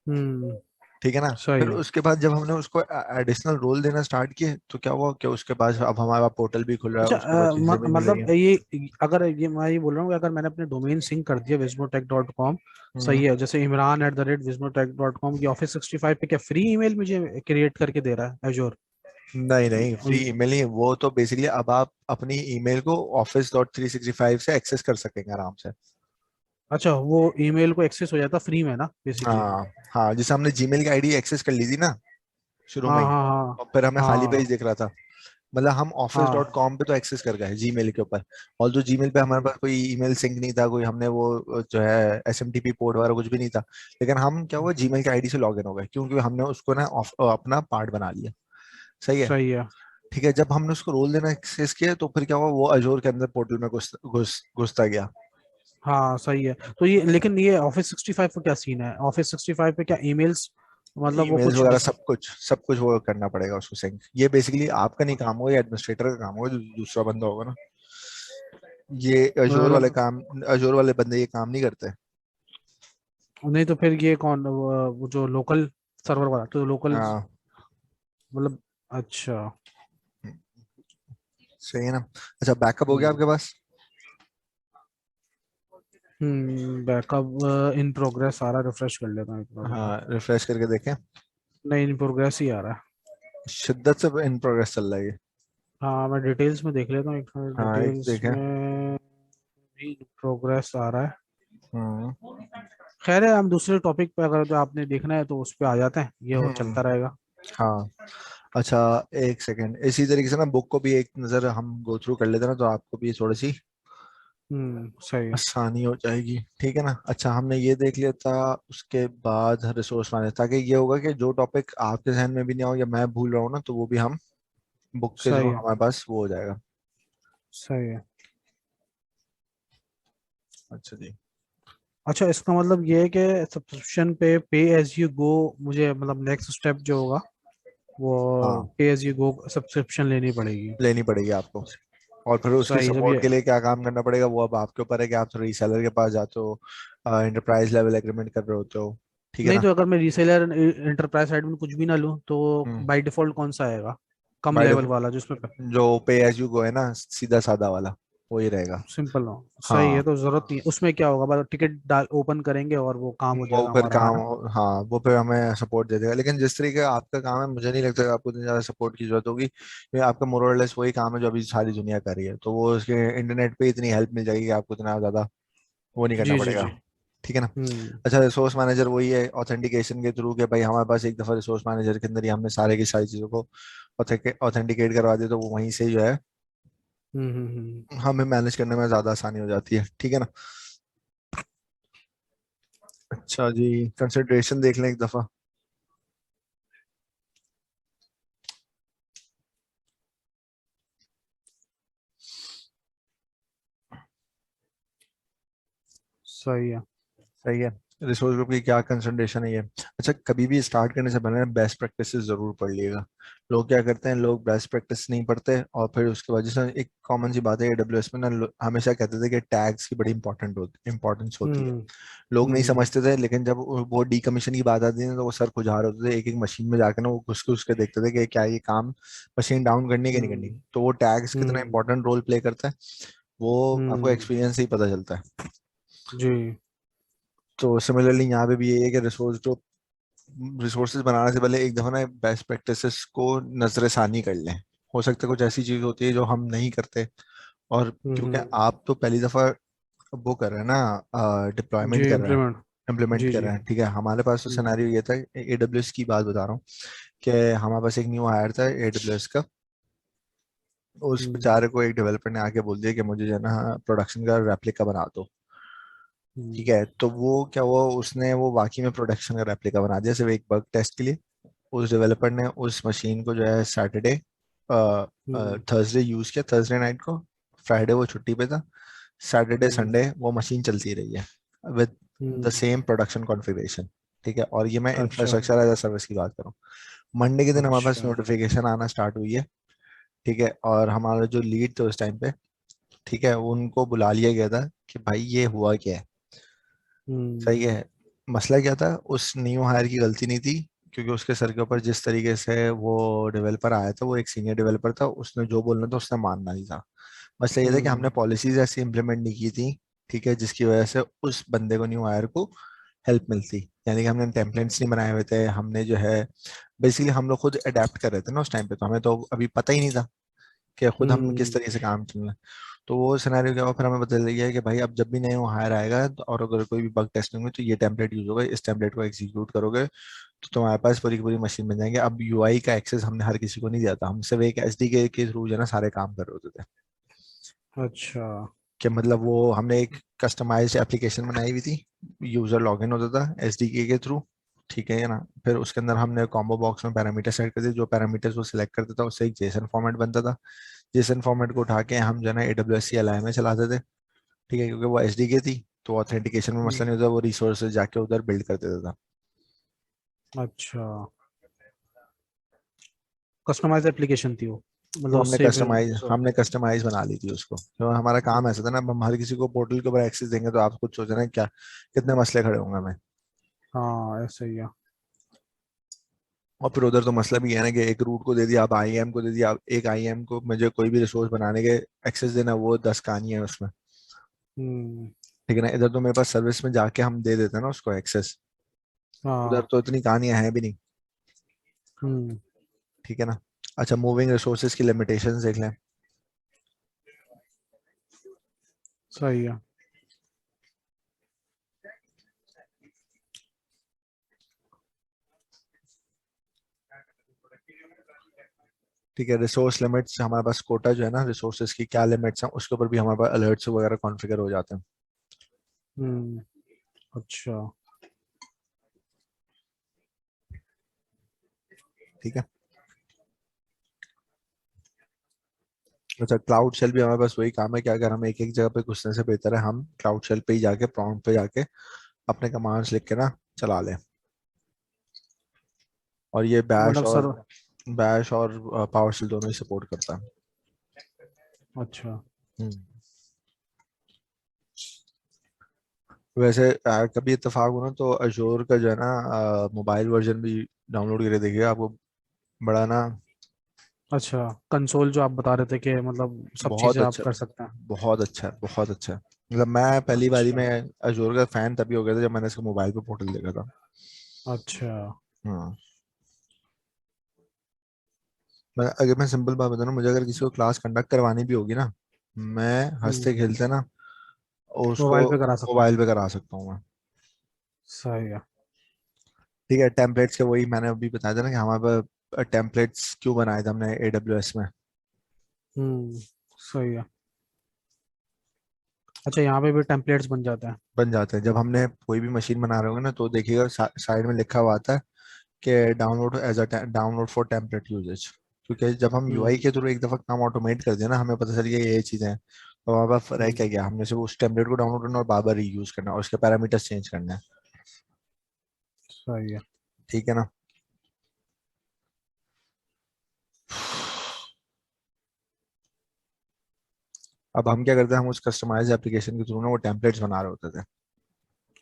हम्म। ठीक है ना। सही फिर है। उसके बाद जब हमने उसको एडिशनल रोल देना स्टार्ट किए, तो क्या हुआ, कि उसके बाद अब हमारे पास पोर्टल भी खुल रहा है, अच्छा, उसके बाद चीजें भी मिल रही मतलब हैं। ये अगर ये मैं ये बोल रहा हूँ कि अगर मैंने अपने डोमेन सिंक कर दिया vismotech.com, हम्म। सही है, जैसे imran@vismotech.com, की ऑफिस 65 पे क्या फ्री ईमेल मुझे क्रिएट करके दे रहा है एजोर? नहीं नहीं, फ्री ईमेल नहीं, वो तो बेसिकली अब आप अपनी ईमेल को office.365 से एक्सेस कर सकेंगे आराम से। अच्छा, वो ईमेल को एक्सेस हो जाता फ्री में ना बेसिकली? हाँ हाँ, जैसे हमने जीमेल की आईडी एक्सेस कर ली थी ना शुरू में हाँ ही, हाँ और फिर हमें खाली पेज हाँ दिख रहा था, मतलब हम ऑफिस डॉट हाँ कॉम पे तो एक्सेस कर गए जीमेल के ऊपर। और जो जीमेल पे हमारे हाँ। पास कोई ईमेल सिंक नहीं था, कोई हमने वो जो है एसएमटीपी पोर्ट वगैरह कुछ भी नहीं था, लेकिन हम क्या हुआ, हम्म। जीमेल की आईडी से लॉग इन हो गए, क्योंकि हमने उसको ना अपना पार्ट बना लिया। सही है, सही है। ठीक है। जब हमने उसको रोल देना एक्सेस किया, तो फिर क्या हुआ, वो अजोर के अंदर पोर्टल में घुसता गया। हाँ सही है। तो ये, लेकिन ये ऑफिस 65 का क्या सीन है, ऑफिस 65 पे क्या ईमेल्स, मतलब वो ईमेल्स कुछ वगैरह सब कुछ वो करना पड़ेगा उसको सिंक। ये बेसिकली आपका नहीं काम होगा, ये एडमिनिस्ट्रेटर का काम होगा, जो दूसरा बंदा होगा ना, ये अजोर वाले मतलब काम, अजोर वाले बंदे ये काम नहीं करते। नहीं तो फिर ये कौन, वो जो लोकल सर्वर वाला, तो लोकल हाँ मतलब। अच्छा। सही है ना। अच्छा, बैकअप हो गया हम्म। आपके पास? बैकअप इन प्रोग्रेस आ रहा है, रिफ्रेश कर लेता हूँ एक बार, रुको। हाँ रिफ्रेश करके देखें। नहीं, इन प्रोग्रेस ही आ रहा है। शिद्दत से इन प्रोग्रेस चल रहा है ये। हाँ, मैं डिटेल्स में देख लेता हूँ एक मिनट, हाँ एक डिटेल्स देखें। में भी प्रोग्रेस आ रहा है। हम्म खैर है, हम दूसरे टॉपिक पे अगर जो आपने देखना है तो उस पे आ जाते हैं, ये वो हम्म। चलता रहेगा। हाँ अच्छा, एक सेकंड, इसी तरीके से ना बुक को भी एक नज़र हम गो थ्रू कर लेते हैं ना, तो आपको भी थोड़ी सी सही है। आसानी हो जाएगी, ठीक है ना। अच्छा, हमने ये देख लिया था, उसके बाद रिसोर्स मैनेज, ताकि ये होगा कि जो टॉपिक आपके जहन में भी नहीं हो या मैं भूल रहा हूँ ना, तो वो भी हम बुक के सही थ्रू है। हमारे पास वो हो जाएगा। सही है। अच्छा जी। अच्छा, इसका मतलब ये है कि सब्सक्रिप्शन पे एज यू गो, मुझे मतलब नेक्स्ट स्टेप जो होगा वो हाँ पे एज यू गो सब्सक्रिप्शन लेनी पड़ेगी। लेनी पड़ेगी आपको, और फिर उसके सही, जब सपोर्ट ये, के लिए क्या काम करना पड़ेगा, वो अब आपके ऊपर है कि आप रीसेलर के पास जाते हो, एंटरप्राइज लेवल एग्रीमेंट कर रहे होते हो, ठीक है नहीं ना। तो अगर मैं रीसेलर इंटरप्राइज साइड में कुछ भी ना लूँ तो हम्म। बाय डिफॉल्ट कौन सा आएगा, कम बाय लेवल वाला जिसमें जो पे एज यू गो है ना, सीधा सादा वाला, वो ही रहेगा। सिंपल हो? सही है, हाँ, तो जरूरत नहीं है उसमें, क्या होगा बस टिकट डाल ओपन करेंगे और वो काम हो वो जाएगा फिर हमारा, है काम, ना? हाँ वो फिर हमें सपोर्ट दे देगा, लेकिन जिस तरीके का आपका काम है, मुझे नहीं लगता कि आपको इतनी ज्यादा सपोर्ट की जरूरत होगी, क्योंकि आपका मोरलेस वही काम है जो अभी सारी दुनिया कर रही है, तो वो उसके इंटरनेट पे इतनी हेल्प मिल जाएगी कि आपको इतना ज्यादा वो नहीं करना जी जी पड़ेगा, जी। ठीक है ना। हम्म। अच्छा, रिसोर्स मैनेजर वही है ऑथेंटिकेशन के थ्रू, के भाई हमारे पास एक दफा रिसोर्स मैनेजर के अंदर ही हमने सारे की सारी चीजों को ऑथेंटिकेट करवा दिया, तो वो वहीं से जो है हमें मैनेज करने में ज्यादा आसानी हो जाती है, ठीक है ना। अच्छा जी, कंसिडरेशन देख लें एक दफा। सही है। सही है, रिसोर्स ग्रुप की क्या कंसंट्रेशन है ये। अच्छा, कभी भी स्टार्ट करने से पहले बेस्ट प्रैक्टिसेस जरूर पढ़ लिएगा। लोग क्या करते हैं, लोग बेस्ट प्रैक्टिस नहीं पढ़ते, और फिर उसके बाद जैसे एक कॉमन सी बात है एडब्ल्यूएस में ना, हमेशा कहते थे कि टैग्स की बड़ी इंपॉर्टेंस होती है। हम्म। लोग नहीं हम्म। समझते थे, लेकिन जब वो डीकमीशन की बात आती है, तो वो सर खुजा रहे होते थे एक एक मशीन में जाकर ना, वो घुस घुस के देखते थे कि क्या ये काम मशीन डाउन करनी है कि नहीं करनी, हम्म। तो वो टैग्स कितना हम्म। इंपॉर्टेंट रोल प्ले करता है, वो आपको हम्म। एक्सपीरियंस से ही पता चलता है। जी। तो सिमिलरली यहाँ पे भी यही है कि रिसोर्सेज बनाने से पहले एक दफा ना बेस्ट प्रैक्टिसेस को नजरसानी कर लें। हो सकता है कुछ ऐसी चीज होती है जो हम नहीं करते, और क्योंकि आप तो पहली दफा वो कर रहे हैं ना, जी डिप्लॉयमेंट कर रहे हैं, इम्प्लीमेंट। इम्प्लीमेंट जी कर जी। रहे हैं, ठीक है। हमारे पास तो सिनेरियो ये था, एडब्ल्यूएस की बात बता रहा हूँ, कि हमारे पास एक न्यू हायर था एडब्ल्यूएस का। उस हम्म बेचारे को एक डेवलपर ने आके बोल दिया कि मुझे जो है ना प्रोडक्शन का रेप्लिका बना दो, ठीक हम्म है। तो वो क्या हुआ, उसने वो वाकई में प्रोडक्शन का रेप्लिका बना दिया सिर्फ एक बग टेस्ट के लिए। उस डेवलपर ने उस मशीन को जो है सैटरडे हम्म थर्सडे यूज किया, थर्सडे नाइट को। फ्राइडे वो छुट्टी पे था। सैटरडे हम्म संडे वो मशीन चलती रही है with the hmm, same production configuration, ठीक है। और ये मैं अच्छा इंफ्रास्ट्रक्चर एज अ सर्विस की बात कर रहा हूँ। मंडे के दिन हमारे पास अच्छा। नोटिफिकेशन आना स्टार्ट हुई है, ठीक है। और हमारा जो लीड थे उस टाइम पे, ठीक है, उनको बुला लिया गया था कि भाई ये हुआ क्या है। हम्म सही है। मसला क्या था, उस न्यू हायर की गलती नहीं थी, क्योंकि उसके सर के ऊपर जिस तरीके से वो डेवलपर आया था, वो एक सीनियर डेवलपर था, उसने जो बोलना था उसने मानना ही था। मसला ये था कि हम्म हमने पॉलिसीज ऐसी इंप्लीमेंट नहीं की थी, ठीक है, जिसकी वजह से उस बंदे को, न्यू हायर को, हेल्प मिलती। यानी कि हमने टेम्पलेट्स नहीं बनाए हुए थे, हमने जो है बेसिकली हम लोग खुद अडेप्ट कर रहे थे ना उस टाइम पे, तो हमें तो अभी पता ही नहीं था कि खुद हम किस हम्म, तरीके से काम चलना है। तो वो सिनेरियो क्या हुआ, फिर हमें पता चल गया कि भाई अब जब भी नया हायर आएगा और अगर कोई भी बग टेस्टिंग में, तो ये टेम्पलेट यूज होगा, इस टेम्पलेट को एग्जीक्यूट करोगे तो तुम्हारे पास पूरी की पूरी मशीन बन जाएंगे। अब यूआई का एक्सेस हमने हर किसी को नहीं दिया था, हम सिर्फ एक एसडीके के थ्रू जो है ना सारे काम कर रहे होते थे। अच्छा। कि मतलब वो हमने एक कस्टमाइज्ड एप्लीकेशन बनाई हुई थी, यूजर लॉगिन होता था एसडीके के थ्रू, ठीक है ना। फिर उसके अंदर हमने कॉम्बो बॉक्स में पैरामीटर सेट कर दिए, जो पैरामीटर्स वो सिलेक्ट करता था उससे एक जेसन फॉर्मेट बनता था। जेसन फॉर्मेट को उठा के हम जो है ना एडब्ल्यूएस CLI में चलाते थे, ठीक है, क्योंकि वो एसडीके थी तो ऑथेंटिकेशन में मसला हम्म, नहीं होता, वो रिसोर्सेज जाके उधर बिल्ड कर देता था। अच्छा, कस्टमाइज एप्लीकेशन थी वो, तो मतलब उससे फिर हमने कस्टमाइज बना ली थी उसको, तो हमारा काम ऐसा हम्म, था ना, अब हम हर किसी को पोर्टल के ऊपर एक्सेस देंगे तो आप खुद सोचना क्या कितने मसले खड़े होंगे हमें। हाँ ऐसा ही है। और फिर उधर तो मसला भी है ना कि एक रूट को दे दिया, आप आईएम को दे दिया, आप एक आईएम को मुझे कोई भी रिसोर्स बनाने के एक्सेस देना, वो 10 कहानी है उसमें, हम्म, ठीक है ना। इधर तो मेरे पास सर्विस में जाके हम दे देते हैं ना उसको एक्सेस, उधर हाँ। तो इतनी कहानियां हैं भी नहीं, हम्म, ठीक है ना। अच्छा, मूविंग रिसोर्सेज की लिमिटेशंस देख लें। सही है। ठीक है, रिसोर्स लिमिट्स हमारे पास, कोटा जो है ना रिसोर्सेज की क्या लिमिट्स हैं उसके ऊपर भी हमारे पास अलर्ट्स वगैरह कॉन्फ़िगर हो जाते हैं, हम्म, अच्छा। ठीक है। अच्छा, क्लाउड शेल भी हमारे पास वही काम है कि अगर हम एक एक जगह पे घुसने से बेहतर है हम क्लाउड शेल पे ही जाके, प्रॉम्प्ट पे जाके अपने कमांड्स लिख के ना चला लें। और ये मतलब सर। बैश और पावर शेल दोनों ही सपोर्ट करता है। अच्छा। हम्म। वैसे कभी इत्तेफाक हो ना तो अजोर का जो है ना मोबाइल वर्जन भी डाउनलोड करके देखिएगा, आपको बड़ा ना अच्छा, कंसोल जो आप बता रहे थे कि मतलब सब बहुत चीजें आप अच्छा, कर सकते हैं। बहुत अच्छा है, बहुत अच्छा है। मतलब मैं पहली बारी अच्छा में अजोर का फैन तभी हो गया था जब मैंने इसको मोबाइल पे पोर्टल देखा था। अच्छा। हम्म। अगर मैं सिंपल बात बताऊँ ना, मुझे अगर किसी को क्लास कंडक्ट करवानी भी होगी ना, मैं हम्म, हंसते खेलते ना उसको मोबाइल पे करा सकते हैं। मोबाइल पे करा सकता हूँ मैं। सही है। ठीक है, टेम्पलेट्स के वही मैंने अभी बताया था ना कि हमारे पास टेम्पलेट्स क्यों बनाए थे हमने एडब्ल्यूएस में। हम्म, सही है। अच्छा, यहाँ पे भी टेम्पलेट्स बन जाते हैं। बन जाते हैं जब हमने कोई भी मशीन बना रहे होंगे ना, तो देखिएगा साइड में लिखा हुआ आता है कि download as a download for template usages. क्योंकि जब हम यूआई हम्म, के थ्रू एक दफा काम ऑटोमेट कर दिया ना, हमें पता चल गया ये चीजें हैं, तो हमारे पास रह क्या हम्म, गया, हमने सिर्फ उस टेम्पलेट को डाउनलोड करना और बार बार रीयूज करना और उसके पैरामीटर्स चेंज करना है, सही है। ठीक है ना। अब हम क्या करते हैं, हम उस कस्टमाइज एप्लीकेशन के थ्रू ना वो टेम्पलेट्स बना रहे होते थे।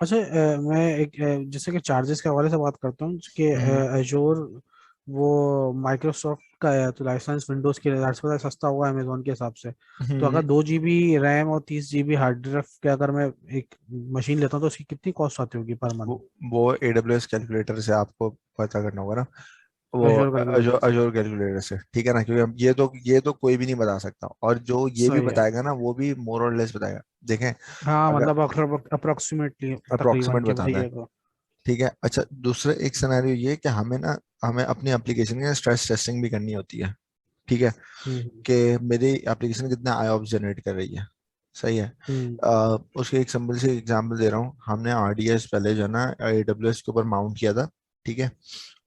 अच्छा, मैं एक जैसे कि चार्जेस के हवाले से बात करता हूँ कि हम्म एजोर वो माइक्रोसॉफ्ट का है, तो लाइसेंस विंडोज के लिए सस्ता होगा अमेजोन के हिसाब से। तो हम्म। अगर 2 GB रैम और 30 GB हार्ड ड्राइव के अगर मैं एक मशीन लेता हूँ तो उसकी कितनी कॉस्ट आती होगी पर मंथ? वो वो AWS कैलकुलेटर से आपको पता करना होगा ना। वो एश्योर कैलकुलेटर से। अजोर कैलकुलेटर से, ठीक है ना, क्योंकि हम ये तो कोई भी नहीं बता सकता, और जो ये भी सही है। बताएगा ना वो भी मोर और लेस बताएगा। देखें, हाँ अगर मतलब अप्रोक्सीमेटली तकरीबन अप्रोक्सीमेट के भाई बताता है, ये तो। ठीक है। अच्छा, दूसरा एक सिनेरियो ये कि हमें अपनी एप्लीकेशन की स्ट्रेस टेस्टिंग भी करनी होती है, ठीक है, हम्म कि मेरी एप्लीकेशन कितने आईऑप्स जनरेट कर रही है, सही है। हम्म उसके एक सिंपल से एग्जांपल दे रहा हूँ, हमने आरडीएस पहले जो है ना AWS के ऊपर माउंट किया था, ठीक है,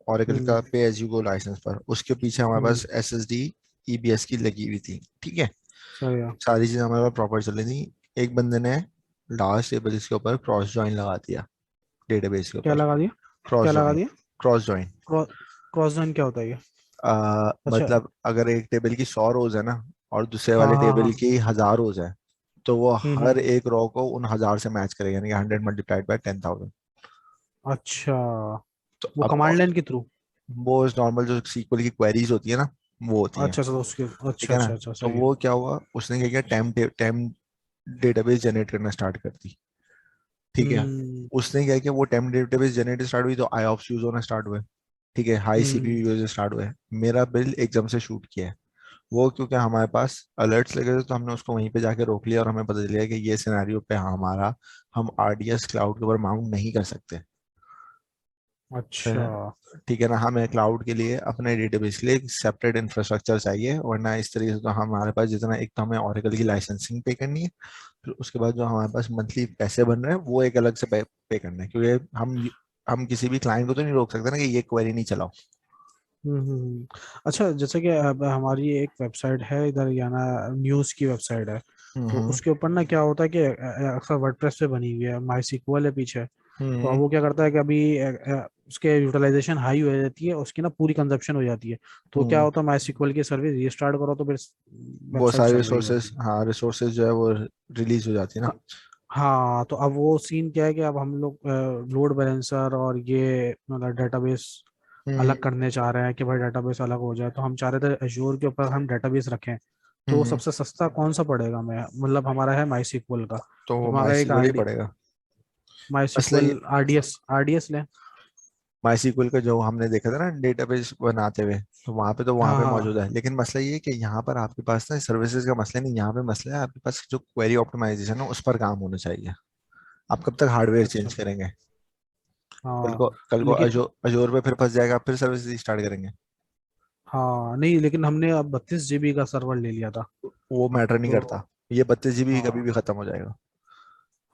Oracle का हम्म पे एज यू गो लाइसेंस पर, उसके पीछे हमारे हम्म। पास SSD EBS की लगी हुई थी, ठीक है, सही है। सारी चीजें हमारे पास प्रॉपर चल रही थी। एक बंदे ने लास्ट टेबल इसके ऊपर क्रॉस ज्वाइन लगा दिया, डेटाबेस के क्या ऊपर, लगा दिया? क्रॉस क्या लगा ज्वाइन, दिया? Cross join. क्रॉस जॉइन क्या होता है ये? अच्छा। मतलब अगर एक टेबल की 100 रोज है ना, और दूसरे हाँ वाले हाँ टेबल हाँ। की 1000 रोज है, तो वो हर हम्म। एक रो को उन 1000 से मैच करेगा, यानी 100 मल्टीप्लाइड बाय 10,000। अच्छा, तो वो अब कमांड लाइन के थ्रू? वो नॉर्मल जो सीक्वल की क्वेरीज होती है ना, वो होती हैं, अच्छा अच्छा, तो उसके ठीक अच्छा है ना। अच्छा अच्छा, तो सही है। वो क्या हुआ, उसने क्या किया, टाइम डेटाबेस जनरेट करना स्टार्ट कर दी, ठीक है। हम्म उसने क्या किया, वो टाइम डेटाबेस जनरेट स्टार्ट हुई तो आईऑप्स यूज होना स्टार्ट हुए, ठीक है, हाई हम्म सीपीयू यूज स्टार्ट हुए। मेरा बिल एकदम से शूट किया है वो, क्योंकि हमारे पास अलर्ट्स लगे थे, तो हमने उसको वहीं पे जाके रोक लिया, और हमें पता चल गया कि ये सिनेरियो पे हम आरडीएस क्लाउड के ऊपर माउंट नहीं कर सकते, अच्छा। फिर ठीक है ना, हमें क्लाउड के लिए अपने डेटाबेस के लिए एक सेपरेट इंफ्रास्ट्रक्चर चाहिए, वरना इस तरीके से तो हमारे पास जितना, एक तो हमें ओरेकल की लाइसेंसिंग पे करनी है, फिर उसके बाद जो हमारे पास मंथली पैसे बन रहे हैं वो एक अलग से पे करना है, क्योंकि हम किसी भी क्लाइंट को तो नहीं रोक सकते ना कि ये क्वेरी नहीं चलाओ। अच्छा, जैसे कि अब हमारी एक वेबसाइट है इधर, या ना न्यूज़ की वेबसाइट है। तो हम्म उसके ऊपर ना क्या होता है कि अक्सर वर्डप्रेस पे बनी हुई है, माई सीक्वल है पीछे। तो अब हम्म वो क्या करता है कि अभी उसके यूटिलाइजेशन हाई हो जाती है, उसकी ना पूरी कंजप्शन हो जाती है। तो क्या हम्म। होता है, माई सीक्वल की सर्विस रिस्टार्ट करो तो फिर वो वेबसाइट सारी चल रही रिसोर्सेज, होती है। हाँ रिसोर्सेज जो है वो रिलीज हो जाती है ना। हाँ। हाँ, तो अब वो सीन क्या है कि अब हम लोग लोड बैलेंसर और ये मतलब डेटाबेस अलग हम्म करने चाह रहे हैं कि भाई डेटाबेस अलग हो जाए। तो हम चाह रहे थे एश्योर के ऊपर हम डेटाबेस रखें। तो वो हम्म। सबसे सस्ता कौन सा पड़ेगा? मैं मतलब हमारा है माई सीक्वल का। तो तो वो हमारा एक माई ही आरडी पड़ेगा। माई मसला सीक्वल ये, आरडीएस आरडीएस लें। माई का जो हमने देखा था ना डेटाबेस बनाते हुए, तो वहां हाँ पे मौजूद हाँ। है, लेकिन मसला ये है कि यहाँ पर आपके पास ना सर्विसेज का मसला नहीं, यहाँ पे मसला है आपके पास जो क्वेरी ऑप्टिमाइजेशन है उस पर काम होना चाहिए। आप कब तक हार्डवेयर अच्छा। चेंज करेंगे? हाँ कल को लेकिन अजोर पे फिर फंस जाएगा, फिर सर्विस स्टार्ट करेंगे। हाँ नहीं, लेकिन हमने अब 32 GB का सर्वर ले लिया था। वो मैटर नहीं तो करता, ये 32 GB कभी हाँ भी खत्म हो जाएगा।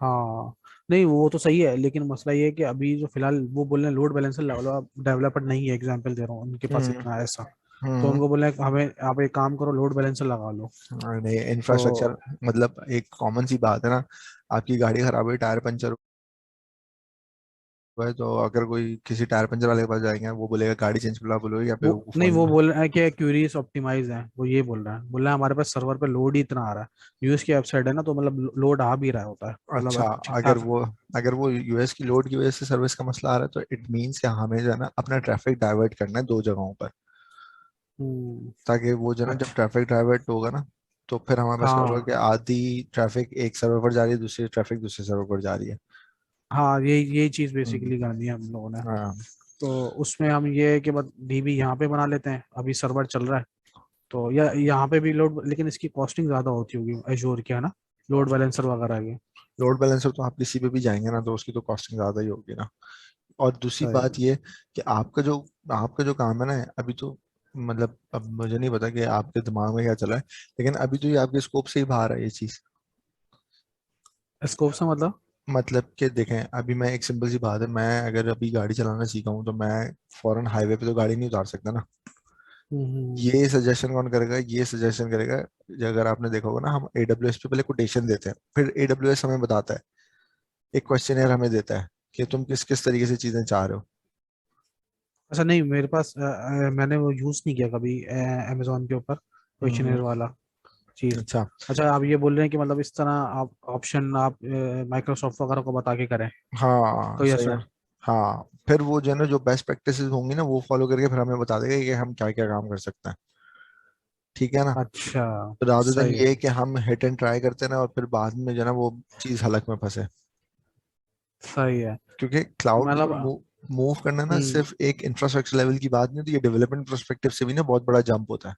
हाँ, नहीं वो तो सही है, लेकिन मसला ये है कि अभी जो फिलहाल वो बोल रहे हैं लोड बैलेंसर लगा लो। आप डेवलपर नहीं है, एग्जांपल दे रहा हूँ, उनके पास हम्म इतना है ऐसा। तो हम्म। उनको बोले हमें आप एक काम करो, लोड बैलेंसर लगा लो। नहीं, इंफ्रास्ट्रक्चर, तो मतलब एक कॉमन सी बात है ना, आपकी गाड़ी खराब हुई, टायर पंचर हुआ है, तो अगर कोई किसी टायर पंचर वाले के पास जाएंगे, वो बोलेगा गाड़ी चेंज करा, बोलो या वो बेवकूफ नहीं, वो बोल। बोल रहे हैं कि क्यूरीज ऑप्टिमाइज है, वो ये बोल रहा है हमारे पास सर्वर पे लोड ही इतना आ रहा है। यूएस की वेबसाइट है ना, तो मतलब लोड आ भी रहा होता है, अच्छा, मतलब ठीक अगर ठाक। वो अगर वो यूएस की लोड की वजह से सर्विस का मसला आ रहा है, तो इट मीन्स कि हमें जो है ना अपना ट्रैफिक डाइवर्ट करना है दो जगहों पर, हम्म। ताकि वो जो है ना जब अच्छा। ट्रैफिक डाइवर्ट होगा ना, तो फिर हमारे पास क्या होगा कि हाँ आधी ट्रैफिक एक सर्वर पर जा रही है, दूसरी ट्रैफिक दूसरे सर्वर पर जा रही है। हाँ, यही चीज हम्म, बेसिकली करनी है हम लोगों ने। हाँ। तो उसमें हम ये है कि बस डीबी यहाँ पे बना लेते हैं, अभी सर्वर चल रहा है। तो या यहाँ पे भी लोड, लेकिन इसकी कॉस्टिंग ज्यादा होती होगी एश्योर की, है ना? लोड बैलेंसर वगैरह की। लोड बैलेंसर तो आप किसी पे भी जाएंगे ना, तो उसकी तो कॉस्टिंग ज्यादा ही होगी ना। और दूसरी सही बात है। ये कि आपका जो काम है ना, अभी तो मतलब अब मुझे नहीं पता कि आपके दिमाग में क्या चला है, लेकिन अभी तो ये आपके स्कोप से ही बाहर है ये चीज। स्कोप से मतलब? मतलब कि देखें, अभी मैं एक सिंपल सी बात है, मैं अगर अभी गाड़ी चलाना सीखा हूँ, तो मैं फौरन हाईवे पे तो गाड़ी नहीं उतार सकता ना। हम्म। ये सजेशन कौन करेगा, ये सजेशन करेगा, अगर आपने देखा होगा ना, हम AWS पे पहले कोटेशन देते हैं, फिर AWS हमें बताता है, एक क्वेश्चनर हमें देता है कि तुम किस किस तरीके से चीजें चाह रहे हो। अच्छा नहीं, मेरे पास मैंने वो यूज नहीं किया कभी अमेजोन के ऊपर क्वेश्चनर हम्म। वाला चीज। अच्छा। अच्छा, आप ये बोल रहे हैं कि मतलब इस तरह आप ऑप्शन आप माइक्रोसॉफ्ट वगैरह को बता के करें? हाँ तो यस सही है। सर। हाँ, फिर वो जो है ना, जो बेस्ट प्रैक्टिसेस होंगी ना, वो फॉलो करके फिर हमें बता देगा कि हम क्या क्या काम कर सकते हैं, ठीक है ना। अच्छा। तो रादर देन सही है। ये कि हम हिट एंड ट्राई करते ना, और फिर बाद में जो है ना वो चीज हलक में फंसे, सही है। क्योंकि तो क्लाउड के ऊपर मतलब मूव मूव करना ना हम्म। सिर्फ एक इंफ्रास्ट्रक्चर लेवल की बात नहीं होती, ये डेवलपमेंट पर्सपेक्टिव से भी ना बहुत बड़ा जंप होता है।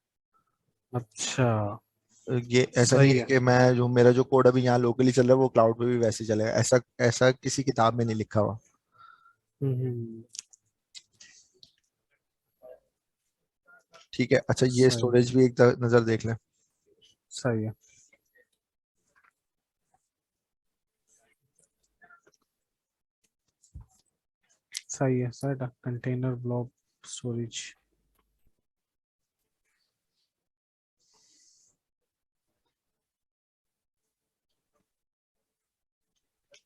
अच्छा। ये ऐसा नहीं सही है है। कि मैं जो मेरा जो कोड अभी यहाँ लोकली चल रहा है वो क्लाउड पे भी वैसे चलेगा, ऐसा ऐसा किसी किताब में नहीं लिखा हुआ। हम्म। ठीक है, अच्छा ये सही है। स्टोरेज भी एक नजर देख लें। सही है। सही है सर। Container block storage.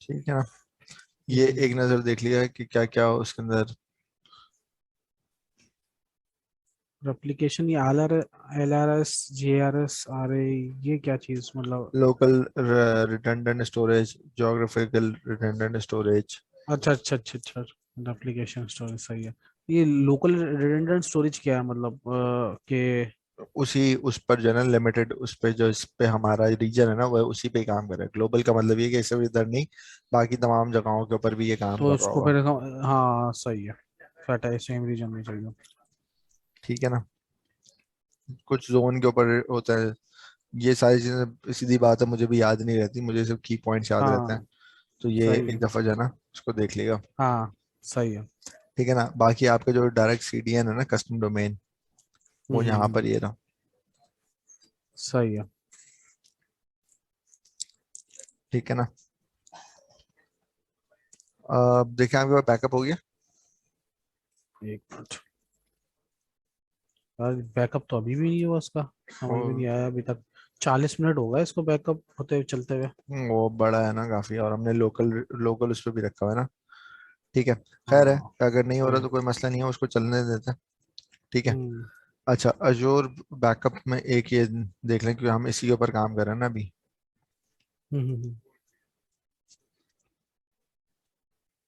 ठीक है ना, ये एक नजर देख लिया है कि क्या क्या उसके अंदर। रेप्लिकेशन, ये LRS JRS RA, ये क्या चीज मतलब? Local redundant storage, geographical redundant storage. अच्छा अच्छा अच्छा अच्छा। रेप्लिकेशन स्टोरेज, सही है। ये लोकल रिडंडेंट स्टोरेज क्या है मतलब के? उसी उस पर जो है ना लिमिटेड उस पे, जो इस पे हमारा रीजन है ना वह उसी पे ही काम कर रहा है। ग्लोबल का मतलब ये कि इसे इधर नहीं, बाकी तमाम जगहों के ऊपर भी ये काम तो कर रहा उसको होगा। फिर हाँ सही है। फटा है, सेम रीजन में चाहिए। ठीक है ना, कुछ जोन के ऊपर होता है। ये सारी चीजें सीधी बात है, मुझे भी याद नहीं रहती, मुझे सिर्फ की पॉइंट्स याद रहते हैं। हाँ तो ये सही एक है। दफा जो है ना उसको देख लेगा। हाँ सही है। ठीक है ना, बाकी आपका जो डायरेक्ट सीडीएन है ना, कस्टम डोमेन, वो यहाँ पर हम्म। ये रहा। सही है। ठीक है ना, अब देखें आपके पास बैकअप हो गया। एक मिनट। यार बैकअप तो अभी भी नहीं हुआ उसका। समझ में वो नहीं आया अभी तक। 40 मिनट हो गए इसको बैकअप होते हुए, चलते हुए। वो बड़ा है ना काफी, और हमने लोकल लोकल उस पर भी रखा हुआ है ना। ठीक है, खैर है, हाँ अगर नहीं हो सही रहा है। तो कोई मसला नहीं है, उसको चलने देते हैं। ठीक है। हम्म अच्छा, अजूर बैकअप में एक ये देख लें, क्योंकि हम इसी के ऊपर काम कर रहे हैं ना अभी। हम्म।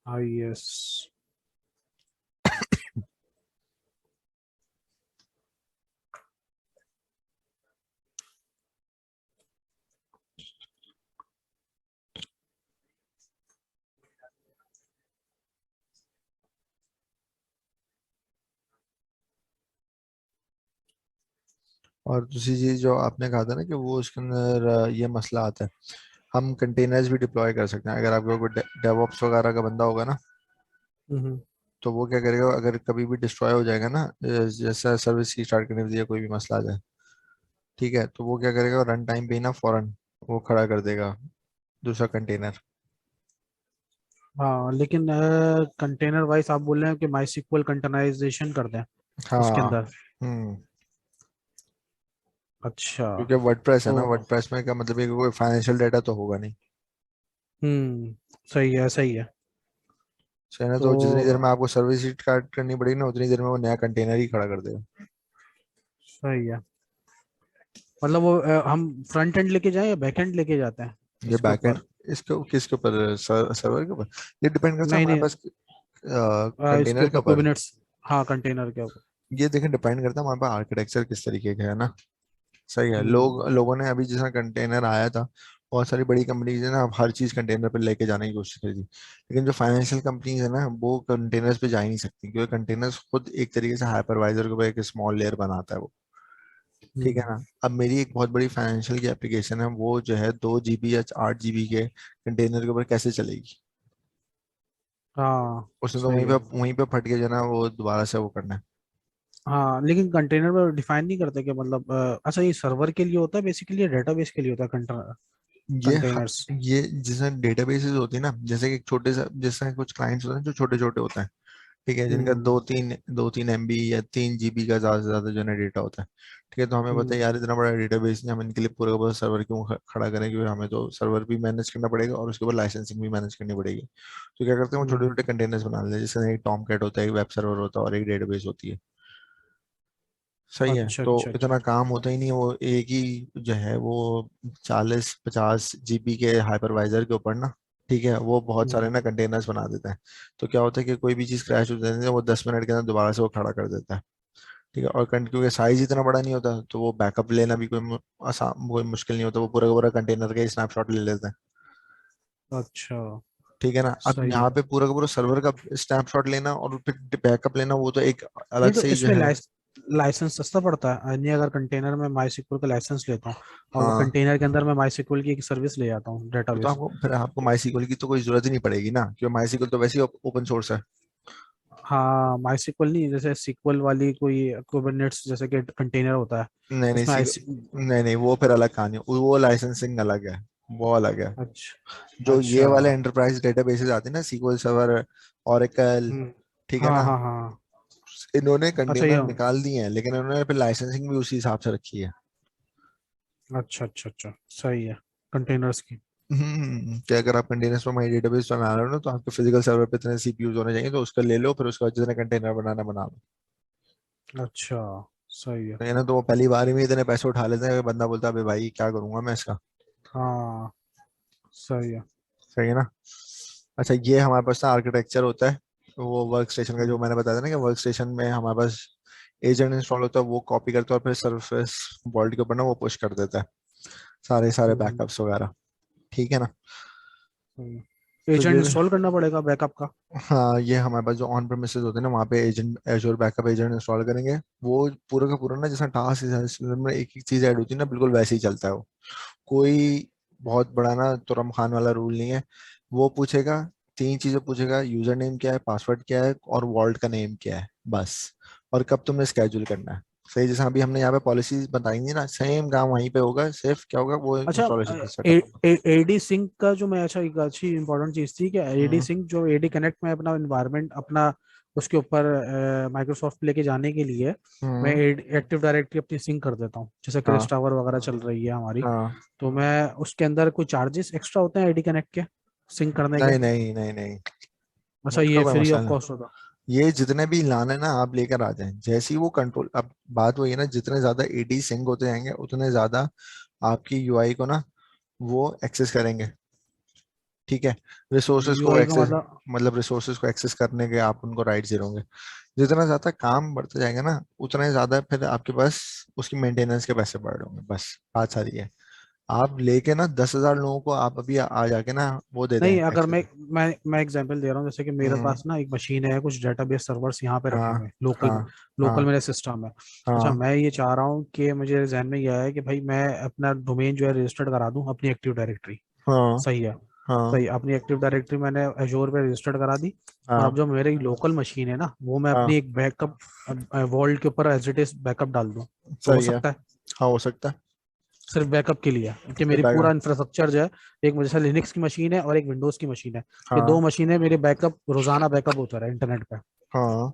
हाँ यस। और दूसरी चीज जो आपने कहा था ना कि वो उसके अंदर ये मसला आता है, हम कंटेनर्स भी डिप्लॉय कर सकते हैं। अगर आपके कोई डेवऑप्स वगैरह का बंदा होगा ना, हम्म। तो वो क्या करेगा, अगर कभी भी डिस्ट्रॉय हो जाएगा ना, जैसा सर्विस की स्टार्ट करने के लिए कोई भी मसला आ जाए, ठीक है, तो वो क्या करेगा, रन टाइम पे ही ना फौरन वो खड़ा कर देगा दूसरा कंटेनर। हाँ लेकिन कंटेनर वाइज आप बोल रहे हैं कि माई सिक्वल कंटेनराइजेशन कर दें उसके हाँ। अंदर? हम्म। अच्छा। क्योंकि वर्डप्रेस है तो ना, वर्डप्रेस में का मतलब है कि कोई फाइनेंशियल डाटा तो होगा नहीं। सही है सही है। सही है ना, तो तो जितनी देर में आपको सर्विस स्टार्ट करनी पड़ेगी ना, उतनी देर में वो नया कंटेनर ही खड़ा कर देगा। सही है। मतलब वो हम फ्रंट एंड लेके जाएं या बैक एंड लेके जाते हैं ये इसके बैकएंड, ऊपर? इसके किसके ऊपर, सर्वर के ऊपर। ये डिपेंड करता है नहीं हमारे नहीं, पास इसके कंटेनर के ऊपर ऊपर। कुबेनेट्स। हाँ कंटेनर के ऊपर। ये देखें, डिपेंड करता है हमारे पास आर्किटेक्चर किस तरीके का है ना। सही है, हम्म लोगों ने अभी जैसा कंटेनर आया था, बहुत सारी बड़ी कंपनीज है ना, अब हर चीज कंटेनर पे लेके जाने की कोशिश करी थी। लेकिन जो फाइनेंशियल कंपनीज है ना, वो कंटेनर्स पे जा ही नहीं सकती, क्योंकि कंटेनर्स खुद एक तरीके से हाइपरवाइजर के ऊपर एक स्मॉल लेयर बनाता है वो। ठीक है हम्म। ना, अब मेरी एक बहुत बड़ी फाइनेंशियल की एप्लीकेशन है, वो जो है 2 GB या 8 GB के कंटेनर के ऊपर कैसे चलेगी। हाँ उसने तो सही है। वहीं पे फट के जो है ना वो दोबारा से वो करना है। हाँ लेकिन कंटेनर में डिफाइन नहीं करते कि मतलब अच्छा ये सर्वर के लिए होता है बेसिकली, डेटाबेस के लिए होता है ये कंटेनर्स? ये जैसे डेटाबेसेस होती है ना, जैसे कि एक छोटे सा, जैसे कुछ क्लाइंट्स होते हैं जो छोटे छोटे होते हैं, ठीक है, जिनका हम्म दो तीन MB या 3 GB का ज्यादा से ज्यादा जो है डेटा होता है। ठीक है, तो हमें पता है हम्म यार इतना बड़ा डेटाबेस नहीं, हम इनके लिए पूरा का पूरा सर्वर क्यों खड़ा करें, क्योंकि हमें तो सर्वर भी मैनेज करना पड़ेगा और उसके ऊपर लाइसेंसिंग भी मैनेज करनी पड़ेगी। तो क्या करते हैं, वो छोटे हम्म। छोटे कंटेनर्स बना लेते हैं, जैसे एक टॉम कैट होता है, एक वेब सर्वर होता है और एक डेटाबेस होती है। सही है, अच्छा तो अच्छा अच्छा। इतना काम होता ही नहीं है, वो एक ही जो है वो 40-50 GB के हाइपरवाइजर के ऊपर ना, ठीक है, वो बहुत सारे हम्म। ना कंटेनर्स बना देता है। तो क्या होता है कि कोई भी चीज़ क्रैश हो जाती है, वो 10 मिनट के अंदर दोबारा से वो खड़ा कर देता है। ठीक है, और क्योंकि साइज इतना बड़ा नहीं होता, तो वो बैकअप लेना भी कोई आसान, कोई मुश्किल नहीं होता, वो पूरा का पूरा कंटेनर का ही स्नैपशॉट ले लेता है। अच्छा। ठीक है ना। अब सही यहाँ है। पे पूरा का पूरा सर्वर का स्नैपशॉट लेना और फिर बैकअप लेना, वो तो एक अलग नहीं तो से ही जो इसमें है। लाइसेंस सस्ता पड़ता है नहीं, अगर कंटेनर में माई सिक्वल का लाइसेंस लेता हूँ और हाँ, कंटेनर के अंदर मैं माई सिक्वल की एक सर्विस ले जाता हूँ, तो डेटाबेस। आपको फिर आपको माई की तो कोई जरूरत ही नहीं पड़ेगी ना, क्योंकि माई तो वैसे ही ओपन सोर्स है। हाँ माई सिक्वल नहीं, जैसे सिक्वल वाली कोई कुबरनेट्स जैसे कि कंटेनर होता है, नहीं नहीं उसमें सी, ऐसी। नहीं नहीं, वो फिर अलग कहानी है, वो लाइसेंसिंग अलग है, वो अलग है। अच्छा जो ये अच्छा। वाले एंटरप्राइज डेटाबेसेस आते हैं ना, सीक्वल सर्वर, ओरेकल, हम्म। ठीक है हाँ ना, हाँ हाँ। इन्होंने अच्छा कंटेनर ये। निकाल दिए हैं, लेकिन इन्होंने फिर लाइसेंसिंग भी उसी हिसाब से रखी है। अच्छा अच्छा अच्छा, सही है। कंटेनर्स की। कि अगर आप कंटेनर्स पर माई डेटाबेस बना रहे हो ना, तो आपके फिजिकल सर्वर पे इतने सीपीयूज होने चाहिए, तो उसका ले लो, फिर उसके बाद जितने कंटेनर बनाना बना लो। अच्छा सही है। तो ये ना, तो वो पहली बार ही में इतने पैसे उठा लेते हैं कि बंदा बोलता है, अबे भाई क्या करूंगा मैं इसका। हाँ सही है। सही है ना। अच्छा, ये हमारे पास ना आर्किटेक्चर होता है, वो वर्क स्टेशन का, जो हम्म मैंने बताया था ना कि वर्क स्टेशन में हमारे पास एजेंट इंस्टॉल होता है, वो कॉपी करता है और फिर सर्फेस वॉल्ट के ऊपर ना वो पुश कर देता है सारे सारे हम्म। बैकअप्स वगैरह। ठीक है ना। तो एजेंट ये, इंस्टॉल करना पड़ेगा बैकअप का? हाँ, ये हमारे पास जो ऑन प्रेमिसेस होते हैं ना, वहाँ पे एजेंट, एजोर बैकअप एजेंट इंस्टॉल करेंगे। वो पूरा का पूरा ना, जैसा टास्क में एक एक चीज ऐड होती है ना, बिल्कुल वैसे ही चलता है वो। कोई बहुत बड़ा ना तुरम खान वाला रूल नहीं है। वो पूछेगा, तीन चीजें पूछेगा: यूजर नेम क्या है, पासवर्ड क्या है, और वॉल्ट का नेम क्या है, बस। और कब तुमने स्केड्यूल करना है। सही, जैसा अभी हमने यहाँ पे पॉलिसीज बताएंगे ना, सेम काम वहीं पे होगा, सिर्फ क्या होगा, वो अच्छा इंस्टॉलेशन का सेटअप होगा। एडी सिंक का जो मैं, अच्छा एक अच्छी इंपॉर्टेंट चीज थी कि एडी हम्म सिंक जो एडी कनेक्ट में अपना इन्वायरमेंट अपना उसके ऊपर माइक्रोसॉफ्ट लेके जाने के लिए मैं हम्म। एक्टिव डायरेक्टरी अपनी सिंक कर देता हूँ, जैसे क्रिस हाँ टावर वगैरह चल रही है हमारी। हाँ। तो मैं उसके अंदर कोई चार्जेस एक्स्ट्रा होते हैं एडी कनेक्ट के सिंक करने के? नहीं नहीं नहीं नहीं, अच्छा उसका ये कोई फ्री मसला ऑफ नहीं। कॉस्ट होता? ये जितने भी लाने ना, आप लेकर आ जाएं, जैसे ही वो कंट्रोल, अब बात वही है ना, जितने ज्यादा एडी सिंक होते जाएंगे, उतने ज्यादा आपकी यूआई को ना वो एक्सेस करेंगे। ठीक है। रिसोर्सेज को यूआई का एक्सेस, मतलब? मतलब रिसोर्सेज को एक्सेस करने के आप उनको राइट दे होंगे। जितना ज्यादा काम बढ़ता जाएगा ना, उतना ही ज्यादा फिर आपके पास उसकी मेंटेनेंस के पैसे बढ़ रहे होंगे, बस बात सारी है। आप लेके ना 10,000 लोगों को आप अभी आ जाके ना वो दे दें नहीं अगर एक्सेस। मैं एग्जांपल दे रहा हूँ, जैसे कि मेरे हम्म। पास ना एक मशीन है, कुछ डेटाबेस सर्वर्स यहाँ पे रखे हाँ हुए हैं लोकल, हाँ लोकल हाँ मेरे सिस्टम है। अच्छा हाँ मैं ये चाह रहा हूँ कि मुझे जहन में यह है कि भाई मैं अपना डोमेन जो है रजिस्टर्ड करा दूं अपनी एक्टिव डायरेक्टरी। हाँ सही है। हाँ सही, अपनी एक्टिव डायरेक्टरी मैंने एजोर पे रजिस्टर्ड करा दी। और अब हाँ जो मेरी लोकल मशीन है ना, वो मैं हाँ। अपनी एक बैकअप वॉल्ट के ऊपर एज इट इज बैकअप डाल दूं, तो हो सही है। सकता है? हाँ, हो सकता है। सिर्फ बैकअप के लिए कि फिर मेरी बैकअप। पूरा इंफ्रास्ट्रक्चर जो है, एक जैसे लिनक्स की मशीन है और एक विंडोज की मशीन है, ये दो हाँ मशीनें मेरे बैकअप रोजाना बैकअप होता रहा इंटरनेट पे, हाँ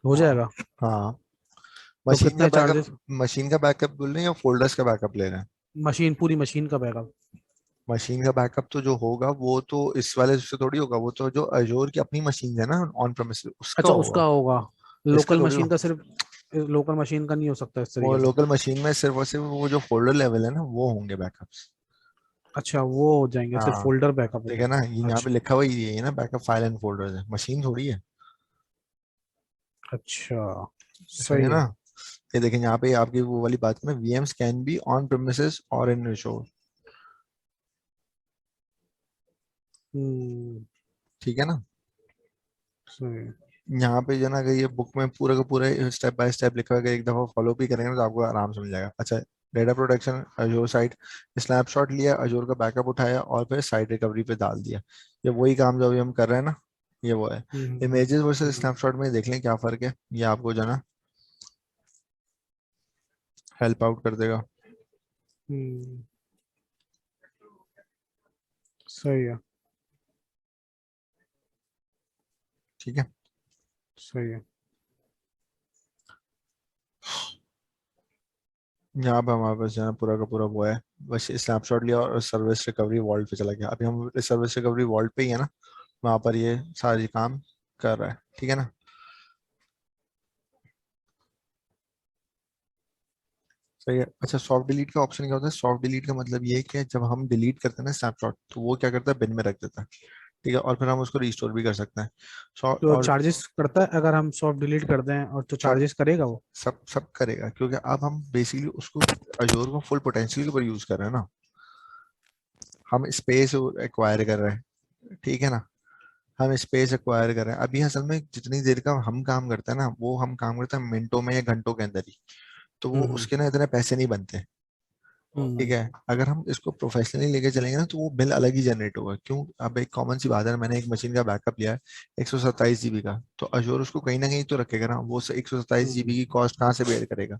हो जाएगा? हाँ। तो मशीन का कितने बैकअप, चार्जेस? मशीन का बैकअप बोल रहे हैं या फोल्डर्स का बैकअप ले रहे हैं? मशीन, पूरी मशीन का बैकअप? मशीन का बैकअप तो जो होगा वो तो इस वाले से थोड़ी होगा, वो तो जो अजोर की अपनी मशीन है ना ऑन प्रेमिस, उसका अच्छा उसका होगा। होगा। इसका लोकल थोड़ी मशीन हो। का सिर्फ, लोकल मशीन का नहीं हो सकता इस वो तरीके से? लोकल मशीन में सिर्फ और सिर्फ वो जो फोल्डर लेवल है ना, वो होंगे बैकअप्स। अच्छा वो हो जाएंगे, सिर्फ हाँ, फोल्डर बैकअप ठीक है होगा? ना, ये यहाँ पे अच्छा लिखा हुआ ही है ना, बैकअप फाइल एंड फोल्डर्स है, मशीन थोड़ी है। अच्छा सही है सही ना। है। ये देखें यहाँ पे आपकी वो वाली बात है ना, VMs can be on premises और इन रिसोर्स। हम्म। ठीक है ना। सही है। यहाँ पे जो है ना, अगर ये बुक में पूरा का पूरा स्टेप बाय स्टेप लिखा हुआ है, अगर एक दफा फॉलो भी करेंगे ना, तो आपको आराम से मिल जाएगा। अच्छा, डेटा प्रोटेक्शन, अजोर साइट, स्नैपशॉट लिया, अजोर का बैकअप उठाया और फिर साइट रिकवरी पे डाल दिया। ये वही काम जो अभी हम कर रहे हैं ना, ये वो है। इमेजेस वर्सेस हम्म। स्नैपशॉट में देख लें क्या फर्क है, ये आपको जो है ना हेल्प आउट कर देगा। हम्म। सही है। ठीक है। सही है। यहाँ पे हमारे पास जो है पूरा का पूरा वो है, बस स्नैपशॉट लिया और सर्विस रिकवरी वॉल्ट पे चला गया। अभी हम सर्विस रिकवरी वॉल्ट पे ही है ना, वहां पर ये सारी काम कर रहा है। ठीक है ना। सही है। अच्छा, सॉफ्ट डिलीट का ऑप्शन क्या होता है? सॉफ्ट डिलीट का मतलब ये है कि जब हम डिलीट करते हैं ना स्नैपशॉट, तो वो क्या करता है, बिन में रख देता है। ठीक है, और फिर हम उसको रिस्टोर भी कर सकते हैं। तो और चार्जेस करता है अगर हम सॉफ्ट डिलीट कर दें, और तो सब चार्जेस करेगा वो? सब सब करेगा, क्योंकि अब हम बेसिकली उसको अजोर को फुल पोटेंशियल के ऊपर यूज कर रहे हैं ना। हम स्पेस एक्वायर कर रहे हैं, ठीक है ना, हम स्पेस एक्वायर कर रहे हैं। अभी असल में जितनी देर का हम काम करते हैं ना, वो हम काम करते हैं मिनटों में या घंटों के अंदर ही, तो वो हम्म उसके ना इतने पैसे नहीं बनते। ठीक हम्म है, अगर हम इसको प्रोफेशनली लेके चलेंगे ना, तो वो बिल अलग ही जनरेट होगा। क्यों? अब एक कॉमन सी बात है, मैंने एक मशीन का बैकअप लिया है 127 GB का, तो अश्योर उसको कहीं ना कहीं तो रखेगा ना, वो 127 GB हम्म की कॉस्ट कहाँ से बेयर करेगा?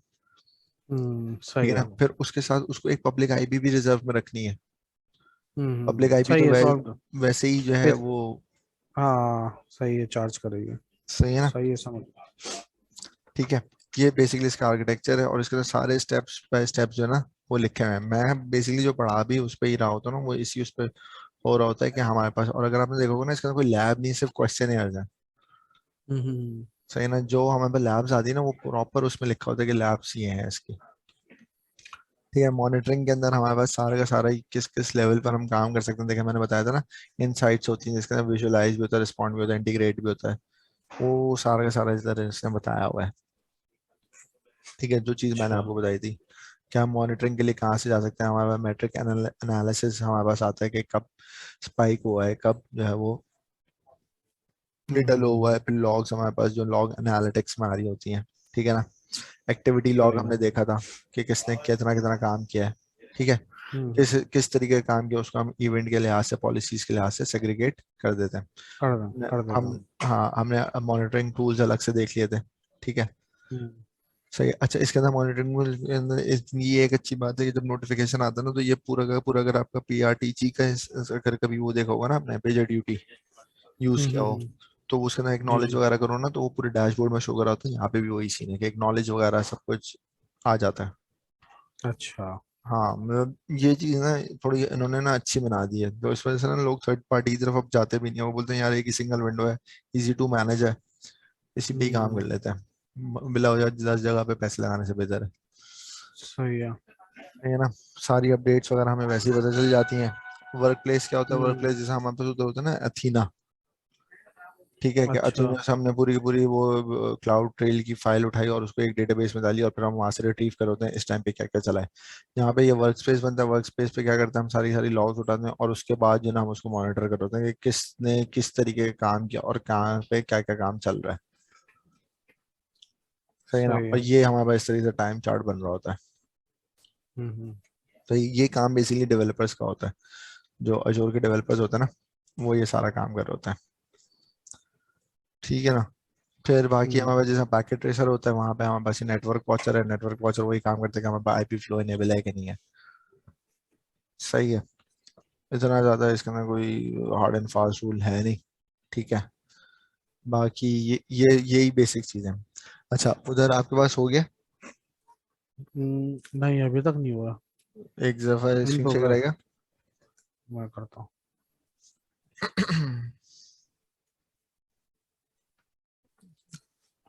ठीक सही है ना, है। फिर उसके साथ उसको एक पब्लिक आईपी भी रिजर्व में रखनी है। पब्लिक आईपी सही तो है सॉल्व। वैसे ही जो है फिर वो, हाँ सही है, चार्ज करेगी। सही है ना। सही है, समझ। ठीक है, ये बेसिकली इसका आर्किटेक्चर है, और इसके अंदर सारे स्टेप्स बाय स्टेप्स जो है ना वो लिखे हुए हैं। मैं बेसिकली जो पढ़ा भी उस पर ही रहा होता हूँ ना, वो इसी उस पर हो रहा होता है कि हमारे पास। और अगर आपने देखोगे ना, इसके अंदर कोई लैब नहीं, सिर्फ क्वेश्चन एयर्स है। हम्म सही है ना, जो हमारे पास लैब्स आती है ना, वो प्रॉपर उसमें लिखा होता है कि लैब्स ये हैं इसकी। ठीक है, मॉनिटरिंग के अंदर हमारे पास सारा का सारा ही किस किस लेवल पर हम काम कर सकते हैं। देखिए मैंने बताया था ना, इनसाइट्स होती हैं जिसके अंदर विजुअलाइज भी होता है, रिस्पॉन्ड भी होता है, इंटीग्रेट भी होता है, वो सारा का सारा इस तरह इसने बताया हुआ है। ठीक है, जो चीज़ मैंने अच्छा। आपको बताई थी कि हम मॉनिटरिंग के लिए कहाँ से जा सकते हैं, हमारे पास मैट्रिक एनालिसिस हमारे पास आता है कि कब स्पाइक हुआ है, कब जो है वो डेटा लो हुआ हम्म। है। फिर लॉग्स हमारे पास जो लॉग एनालिटिक्स में आ रही होती हैं। ठीक है ना, एक्टिविटी लॉग सही है। हमने देखा था कि किसने कितना कितना काम किया है। ठीक है, हम्म। किस किस तरीके का काम किया, उसको हम इवेंट के लिहाज से, पॉलिसीज के लिहाज से सेग्रीगेट कर देते हैं। कर देता हम, हूँ। हाँ, हमने मॉनिटरिंग टूल्स अलग से देख लिए थे। ठीक है, हम्म। सही है। अच्छा, इसके अंदर मॉनिटरिंग के अंदर ये एक अच्छी बात है कि जब नोटिफिकेशन आता है ना, तो ये पूरा का पूरा, अगर आपका पीआरटीजी का अगर कभी वो देखा होगा ना आपने, पेजर ड्यूटी यूज किया हो, हम्म। तो उसके अंदर जी एक्नॉलेज जी। वगैरह करो ना, तो वो पूरे डैशबोर्ड में शो करा होता है। यहाँ पे भी वही सीन है कि एक्नॉलेज वगैरह सब कुछ आ जाता है। अच्छा। हाँ, मतलब ये चीज ना थोड़ी इन्होंने ना अच्छी बना दी है, तो इस वजह से ना लोग थर्ड पार्टी की तरफ अब जाते भी नहीं है। वो बोलते हैं यार एक ही सिंगल विंडो है, इजी टू मैनेज है, इसी पे ही काम कर हम्म। लेते हैं, बिला वजह 10 जगह पे पैसे लगाने से बेहतर है। सही है। है ना, सारी अपडेट्स वगैरह हमें वैसे ही पता चल जाती हैं। वर्क प्लेस क्या होता है? वर्क हम्म। प्लेस जैसे हमारे पास उधर होता है ना अथीना। ठीक है, कि अच्छा। अथीना से हमने पूरी की पूरी वो क्लाउड ट्रेल की फाइल उठाई और उसको एक डेटाबेस में डाली, और फिर हम वहां से रिट्रीव कर होते हैं इस टाइम पे क्या क्या चला है। यहाँ पे ये वर्क स्पेस बनता है, वर्क स्पेस पे क्या करते हैं, हम सारी सारी लॉग्स उठाते हैं, और उसके बाद जो ना हम उसको मॉनिटर कर होते हैं कि किसने किस तरीके का काम किया और कहाँ पे क्या क्या काम चल रहा है। सही है ना, सही और है। ये हमारे पास इस तरीके से टाइम चार्ट बन रहा होता है। हम्म। तो ये काम बेसिकली डेवलपर्स का होता है, जो अजोर के डेवलपर्स होते हैं ना, वो ये सारा काम कर रहे होते हैं। ठीक है ना, फिर बाकी हमारे हम्म। पास जैसा पैकेट ट्रेसर होता है, वहां पे हमारे पास नेटवर्क वॉचर है। नेटवर्क वॉचर वही काम करते हैं कि हमारे पास आईपी फ्लो इनेबल है कि नहीं है। सही है, इतना ज्यादा इसके अंदर कोई हार्ड एंड फास्ट रूल है नहीं। ठीक है, बाकी ये यही बेसिक चीजें हैं। अच्छा, उधर आपके पास हो गया? नहीं अभी तक नहीं हुआ। एक दफा प्रिंट स्क्रीन हो शेयर गया। करेगा? मैं करता हूँ।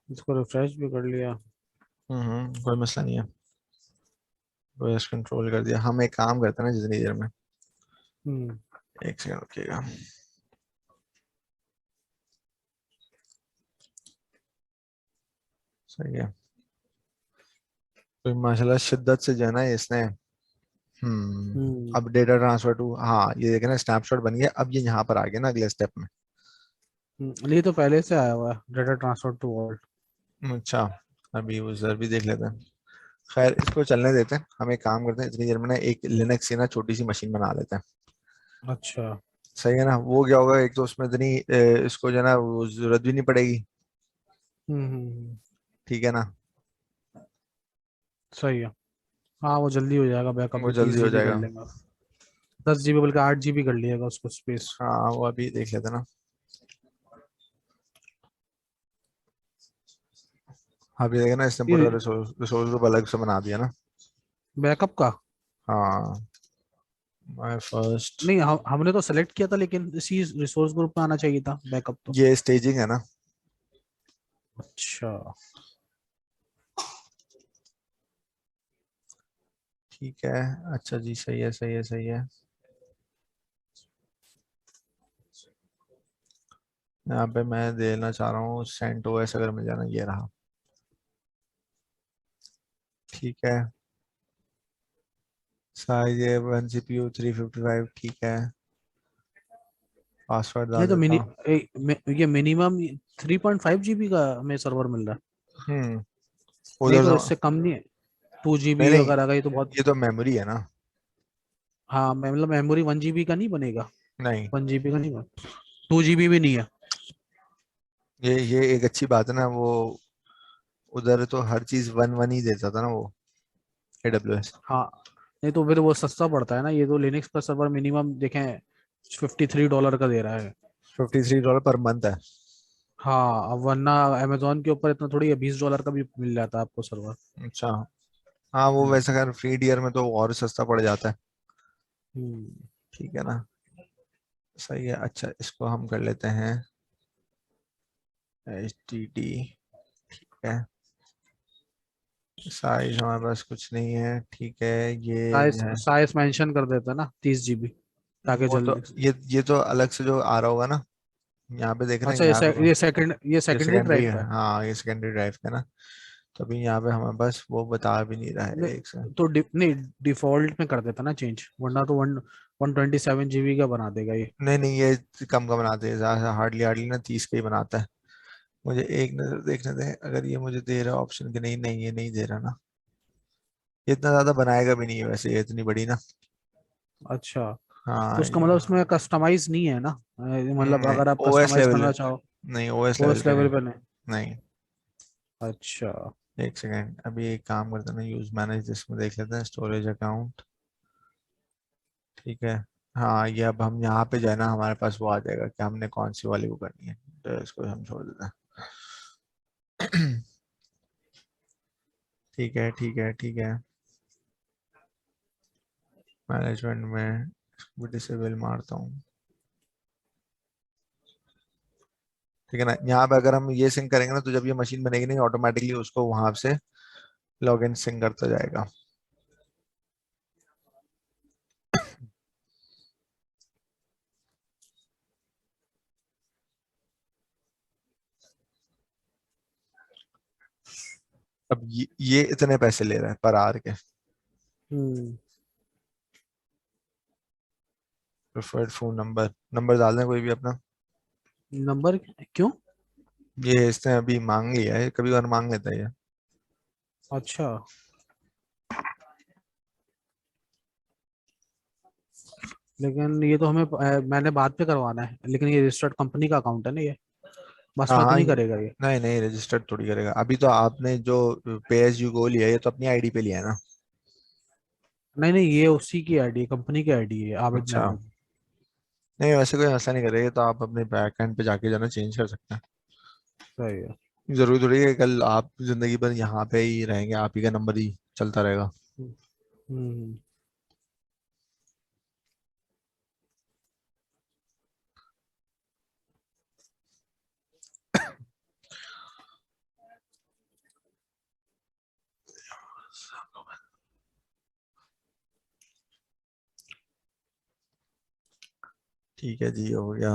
इसको रिफ्रेश भी कर लिया। कोई मसला नहीं है, वॉइस कंट्रोल कर दिया। हम एक काम करते हैं ना जितनी देर में, हम्म। एक सेकंड रुकिएगा। सही है, तो माशाल्लाह शिद्दत से जो है ना इसने, हम्म। अब डेटा ट्रांसफर टू, हाँ ये देखे ना, स्नैपशॉट बन गया। अब ये यहाँ पर आ गया ना अगले स्टेप में। ये तो पहले से आया हुआ है, डाटा ट्रांसफर टू वॉल्ट। अच्छा, अभी यूजर भी देख लेते हैं। खैर, इसको चलने देते हैं। हम एक काम करते हैं, इतनी देर में ना एक लिनक्स की ना छोटी सी मशीन बना लेते हैं। अच्छा। सही है ना, वो क्या होगा, एक तो उसमें इतनी इसको जो है ना वो जरूरत भी नहीं पड़ेगी। हम्म। ठीक है ना, सही है। हाँ वो जल्दी हो जाएगा, बैकअप वो भी जल्दी तीस हो जीबी कर जाएगा। लेंगे। 10 जीबी बल्कि 8 जीबी कर लिएगा उसको स्पेस। हाँ, वो अभी देख लेते हैं ना। अभी देखे ना, इसने पूरा ये रिसोर्स रिसोर्स ग्रुप अलग से बना दिया ना। बैकअप का। हाँ, माय फर्स्ट, नहीं हमने तो सेलेक्ट किया था, लेकिन इसी रिसोर्स ग्रुप में आना चाहिए था बैकअप तो। ये स्टेजिंग है ना। अच्छा। ठीक है, अच्छा जी, सही है सही है सही है। यहाँ पे मैं देना चाह रहा हूँ सेंट ओएस, अगर मिल जाना, ये रहा। ठीक है, साइज है 1 CPU 355। ठीक है, पासवर्ड ये डाल तो देता हूँ। ये मिनिमम 3.5 GB का हमें सर्वर मिल रहा हम्म। है, नहीं उधर तो से इससे कम नहीं है। टू नहीं जीबी नहीं, वगैरह का ये तो बहुत। ये तो मेमोरी है ना। हाँ मतलब मेमोरी 1 GB का नहीं बनेगा। नहीं, 1 GB का नहीं बनेगा, 2 GB भी नहीं है। ये एक अच्छी बात है ना वो, उधर तो हर चीज वन वन ही देता था ना वो, AWS। हाँ नहीं तो फिर वो सस्ता पड़ता है ना, ये तो लिनक्स का सर्वर मिनिमम देखें $53 का दे रहा है। $53 पर मंथ है। हाँ अब वरना अमेजोन के ऊपर इतना थोड़ी है, $20 का भी मिल जाता है आपको सर्वर। अच्छा। हाँ वो हम्म। वैसे अगर फ्री टियर में तो और सस्ता पड़ जाता है। हम्म। ठीक है ना। सही है। अच्छा इसको हम कर लेते हैं HDD। ठीक है। साइज हमारे पास कुछ नहीं है, ठीक है। ये साइज जो है, साइज मेंशन कर देता है ना 30 GB, ताकि वो तो जल्दी। ये तो अलग से जो आ रहा होगा ना, यहाँ पे देख रहे हैं अच्छा यहाँ पे ये ये सेकेंडरी सेकेंडरी ड्राइव है, का है। हाँ ये सेकेंडरी ड्राइव का ना। तो अभी यहाँ पे हमारे पास वो बता भी नहीं रहा है एक से। नहीं तो नहीं डिफॉल्ट में कर देता ना चेंज, वरना तो 127 GB का बना देगा ये। नहीं नहीं, ये कम का बनाते हैं ज्यादा, हार्डली हार्डली ना 30 का ही बनाता है। मुझे एक नजर देखने दें, अगर ये मुझे दे रहा ऑप्शन कि नहीं नहीं ये नहीं दे रहा ना। ये इतना ज्यादा बनाएगा भी नहीं है वैसे, ये इतनी बड़ी ना। अच्छा तो हाँ उसका मतलब ये उसमें कस्टमाइज नहीं है ना, मतलब नहीं, अगर आप OS कस्टमाइज लेवल, करना चाहो। नहीं OS लेवल ओएस पे नहीं। लेवल पे नहीं। नहीं। अच्छा। एक सेकेंड, अभी एक काम करते हैं ना, यूज मैनेज दिस में देख लेते हैं, स्टोरेज अकाउंट। ठीक है। हाँ ये अब हम यहाँ पे जाए ना, हमारे पास वो आ जाएगा कि हमने कौन सी वाली वो करनी है, तो इसको हम छोड़ देते हैं। ठीक है ठीक है ठीक है। मैनेजमेंट में इसको डिसेबल मारता हूँ। ठीक है ना, यहाँ पे अगर हम ये सिंक करेंगे ना, तो जब ये मशीन बनेगी नहीं, ऑटोमेटिकली उसको वहां से लॉग इन सिंक करता जाएगा। अब ये इतने पैसे ले रहा है पर आर के। हम्म। प्रेफर्ड फोन नंबर, नंबर डाल दें कोई भी अपना। नंबर क्यों? ये इसने अभी मांग लिया है, कभी बार मांग लेता है ये। अच्छा लेकिन ये तो हमें मैंने बाद पे करवाना है, लेकिन ये रजिस्टर्ड कंपनी का अकाउंट है ना ये, बस हाँ में तो हाँ नहीं करेगा ये। नहीं नहीं, रजिस्टर्ड थोड़ी करेगा, अभी तो आपने जो पे एज यू गो लिया है, ये तो अपनी आईडी पे लिया है ना। नहीं नहीं ये उसी की आईडी, कंपनी की आईडी है, आबिद अच्छा। महमूद। नहीं वैसे कोई ऐसा नहीं करेगा, तो आप अपने बैक एंड पे जाके जो है ना चेंज कर सकते हैं। सही है। जरूरी थोड़ी है कि कल आप जिंदगी भर यहाँ पे ही रहेंगे, आप ही का नंबर ही चलता रहेगा। हम्म। हम्म। ठीक है जी, हो गया।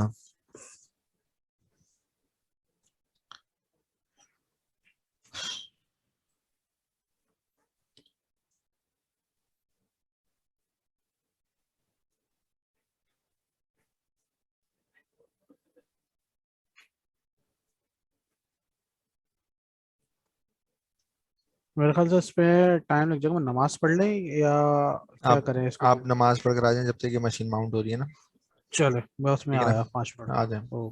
मेरे ख्याल से इस पे टाइम लग जाएगा, नमाज पढ़ लें या क्या आप करें इसको आप तो। नमाज पढ़ कर आ जाएं, जब तक ये मशीन माउंट हो रही है ना। चले मैं उसमें ठीक है आया 5 मिनट ना, आ में। जाए। ओ।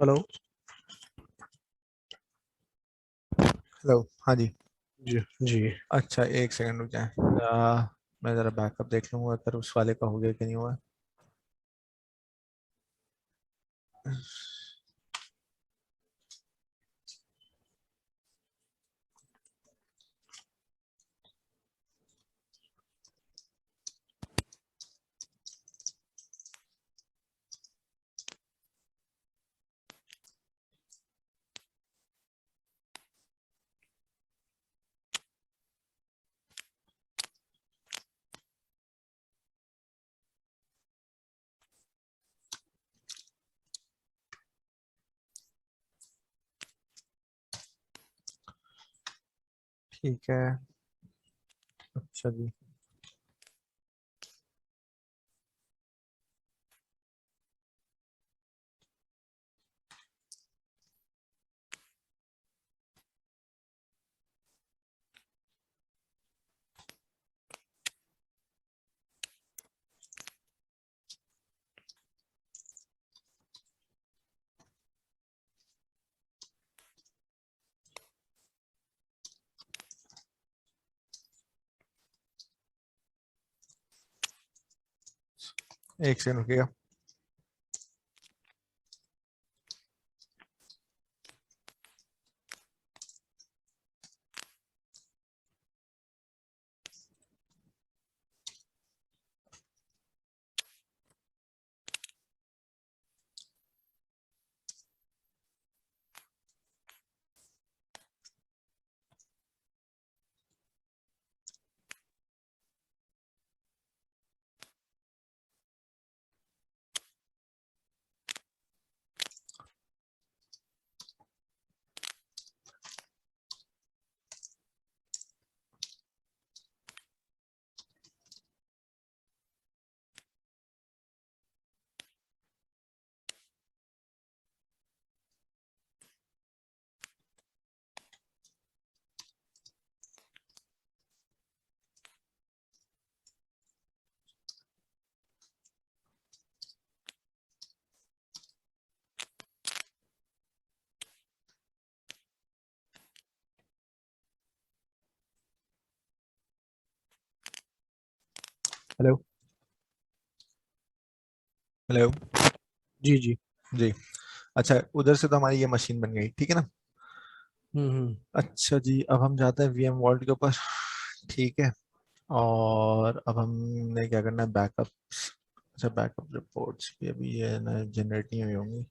हेलो। हेलो, हाँ जी। जी जी। अच्छा, एक सेकंड रुक जाए। मैं जरा बैकअप देख लूंगा अगर उस वाले का हो गया कि नहीं हुआ। ठीक है। अच्छा जी। एक सेकंड रुकिएगा। हेलो। हेलो। जी जी। जी। अच्छा, उधर से तो हमारी ये मशीन बन गई, ठीक है ना। हम्म। अच्छा जी, अब हम जाते हैं वीएम वॉल्ट के ऊपर। ठीक है। और अब हमने क्या करना है, बैकअप। अच्छा, बैकअप रिपोर्ट्स भी अभी ये ना जनरेट नहीं हुई होंगी,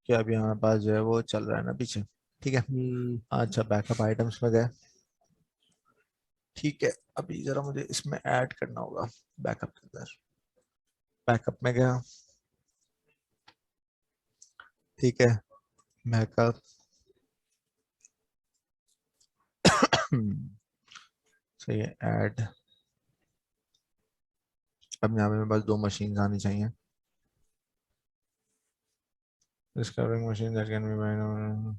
क्या अभी हमारे पास जो है वो चल रहा है ना पीछे। ठीक है। हम्म। अच्छा, बैकअप आइटम्स में गए। ठीक है। अभी जरा मुझे इसमें ऐड करना होगा बैकअप के अंदर। बैकअप में गया। ठीक है। बैकअप। सही है, ऐड। अब यहाँ पे मेरे पास दो मशीन आनी चाहिए। Discovering machine that can be.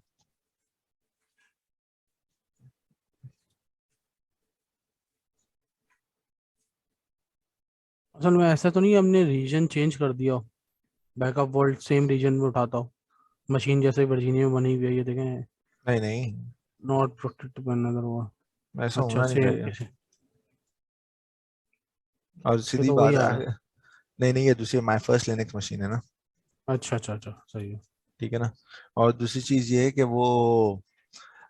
असल में ऐसा तो नहीं, हमने रीजन चेंज कर दिया, बैकअप वोल्ट सेम रीजन में उठाता हूँ। मशीन जैसे वर्जीनिया में बनी हुई है, ये देखें। नहीं नहीं, नॉट प्रोटेक्टेड अगर हुआ। ऐसा अच्छा, होना नहीं सेम चाहिए। इसे। और ये सीधी तो वही बात आ है। रहा है। नहीं नहीं, ये दूसरी माई फर्स्ट लिनक्स मशीन है ना। अच्छा अच्छा अच्छा, सही है। ठीक है ना। और दूसरी चीज ये है कि वो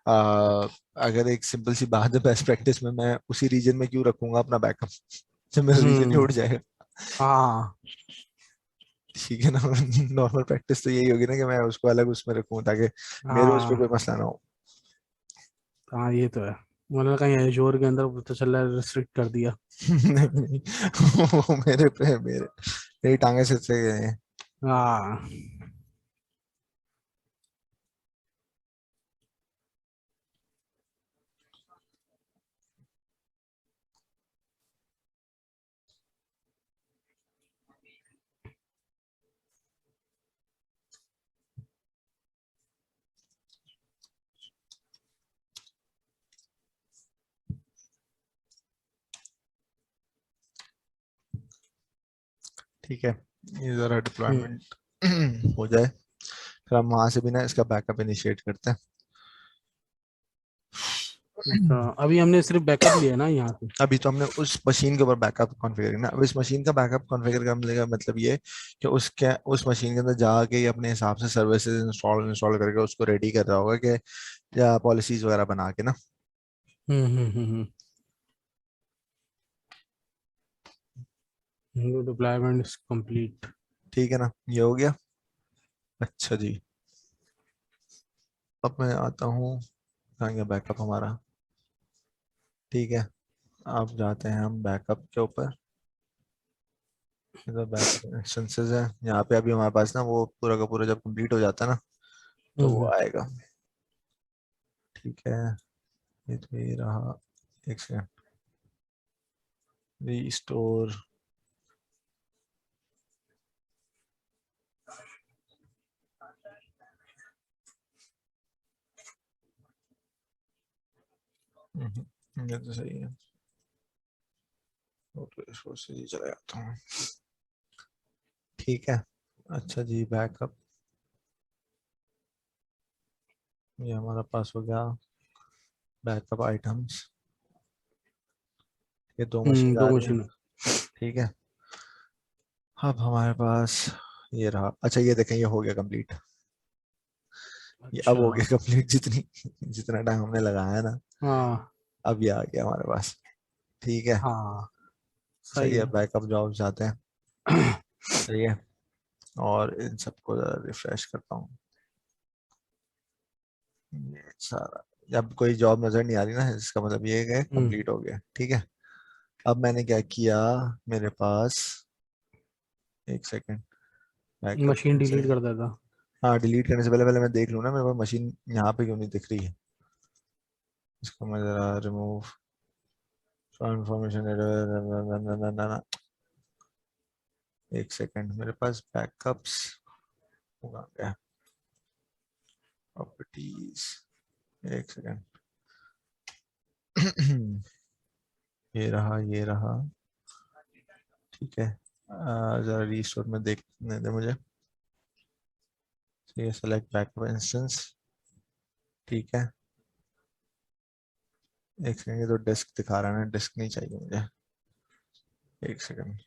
आ, अगर एक सिंपल सी बात है, बेस्ट प्रैक्टिस में मैं उसी रीजन में क्यों रखूंगा अपना बैकअप जब मेरा रीजन ही हम्म। उड़ जाएगा। हाँ ठीक है ना। नॉर्मल प्रैक्टिस तो यही होगी ना कि मैं उसको अलग उसमें रखूं ताकि मेरे उस पर कोई हाँ मसला ना हो। हाँ, ये तो है। मतलब कहीं एजोर के अंदर पता चल रहा है रिस्ट्रिक्ट कर दिया। नहीं नहीं, वो मेरे पे मेरी टांगे से गए हैं। हाँ ठीक है। ये जरा हम्म डिप्लॉयमेंट हो जाए। फिर हम वहां से भी ना इसका बैकअप इनिशिएट करते अच्छा, हैं। अभी हमने सिर्फ बैकअप लिया है ना यहाँ से। अभी तो हमने उस मशीन के ऊपर बैकअप कॉन्फ़िगर करना। अब इस मशीन का बैकअप कॉन्फ़िगर करने का मतलब ये कि उसके उस मशीन के अंदर जाके ये अपने हिसाब से सर्विसेज इंस्टॉल इंस्टॉल करके उसको रेडी कर रहा होगा कि या पॉलिसीज वगैरह बना के ना। Deployment is complete. ठीक है ना, ये हो गया। अच्छा जी, अब मैं आता हूँ, कहाँ गया बैकअप हमारा। ठीक है, अब जाते हैं हम बैकअप के ऊपर। इधर बैकअप इंस्टेंसेस है, यहाँ पे अभी हमारे पास ना वो पूरा का पूरा जब कंप्लीट हो जाता है ना तो वो आएगा। ठीक है, ये तो ये रहा। एक सेकंड, रीस्टोर। ये तो सही है, फोटो से ही चला जाता हूँ। ठीक है, अच्छा जी, बैकअप ये हमारा पास हो गया। बैकअप आइटम्स, ये दो मशीन आ दो रही है। मशीन। ठीक है, अब हमारे पास ये रहा। अच्छा ये देखें, ये हो गया कंप्लीट। ये अब अच्छा। हो गया कंप्लीट, जितनी जितना टाइम हमने लगाया ना, हाँ अब ये आ गया हमारे पास। ठीक है, हाँ, सही सही है, है। बैकअप जॉब जाते हैं। सही है, और इन सबको रिफ्रेश करता हूँ। ये सारा, जब कोई जॉब नजर नहीं आ रही ना, इसका मतलब ये है हम्म कंप्लीट हो गया। ठीक है, अब मैंने क्या किया, मेरे पास, एक सेकंड, बैकअप मशीन से, डिलीट कर देता। हाँ डिलीट करने से पहले पहले मैं देख लूँ ना मेरे पास मशीन यहाँ पे क्यों नहीं दिख रही है। इसको मैं जरा रिमूव ट्रांसफॉर्मेशन। एक सेकंड, मेरे पास बैकअप्स होगा क्या, प्रॉपर्टीज, एक सेकंड। ये रहा, ये रहा। ठीक है, जरा रीस्टोर में देखने दे मुझे। ये सेलेक्ट बैकअप इंस्टेंस। ठीक है, एक सेकंड, ये तो डिस्क दिखा रहा है ना, डिस्क नहीं चाहिए मुझे। एक सेकंड,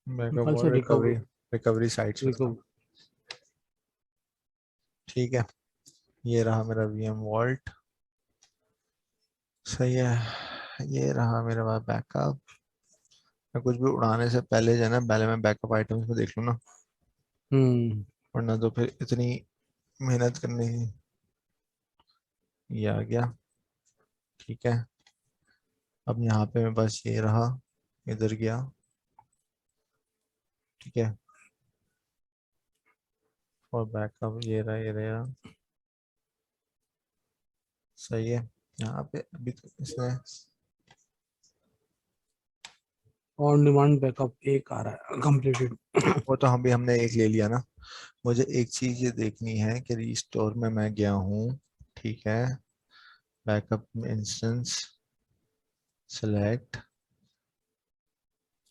बैकअप कल से और रिकवरी, रिकवरी साइट्स पे था। रिकवर। ठीक है, ये रहा मेरा वीएम वॉल्ट। सही है, ये रहा मेरे पास बैकअप। मैं कुछ भी उड़ाने से पहले जो है ना, पहले मैं बैकअप आइटम्स में देख लूँ ना, हम्म वरना तो फिर इतनी मेहनत करनी। ये आ गया। ठीक है, अब यहाँ पे मेरे पास ये रहा, इधर गया। ठीक है, और बैकअप ये रहा, ये रहा। सही है, यहाँ पे अभी तो इसने, ऑन डिमांड बैकअप एक आ रहा है कंप्लीटेड। वो तो हम भी हमने एक ले लिया ना। मुझे एक चीज ये देखनी है कि रिस्टोर में मैं गया हूँ। ठीक है, बैकअप इंस्टेंस, सेलेक्ट,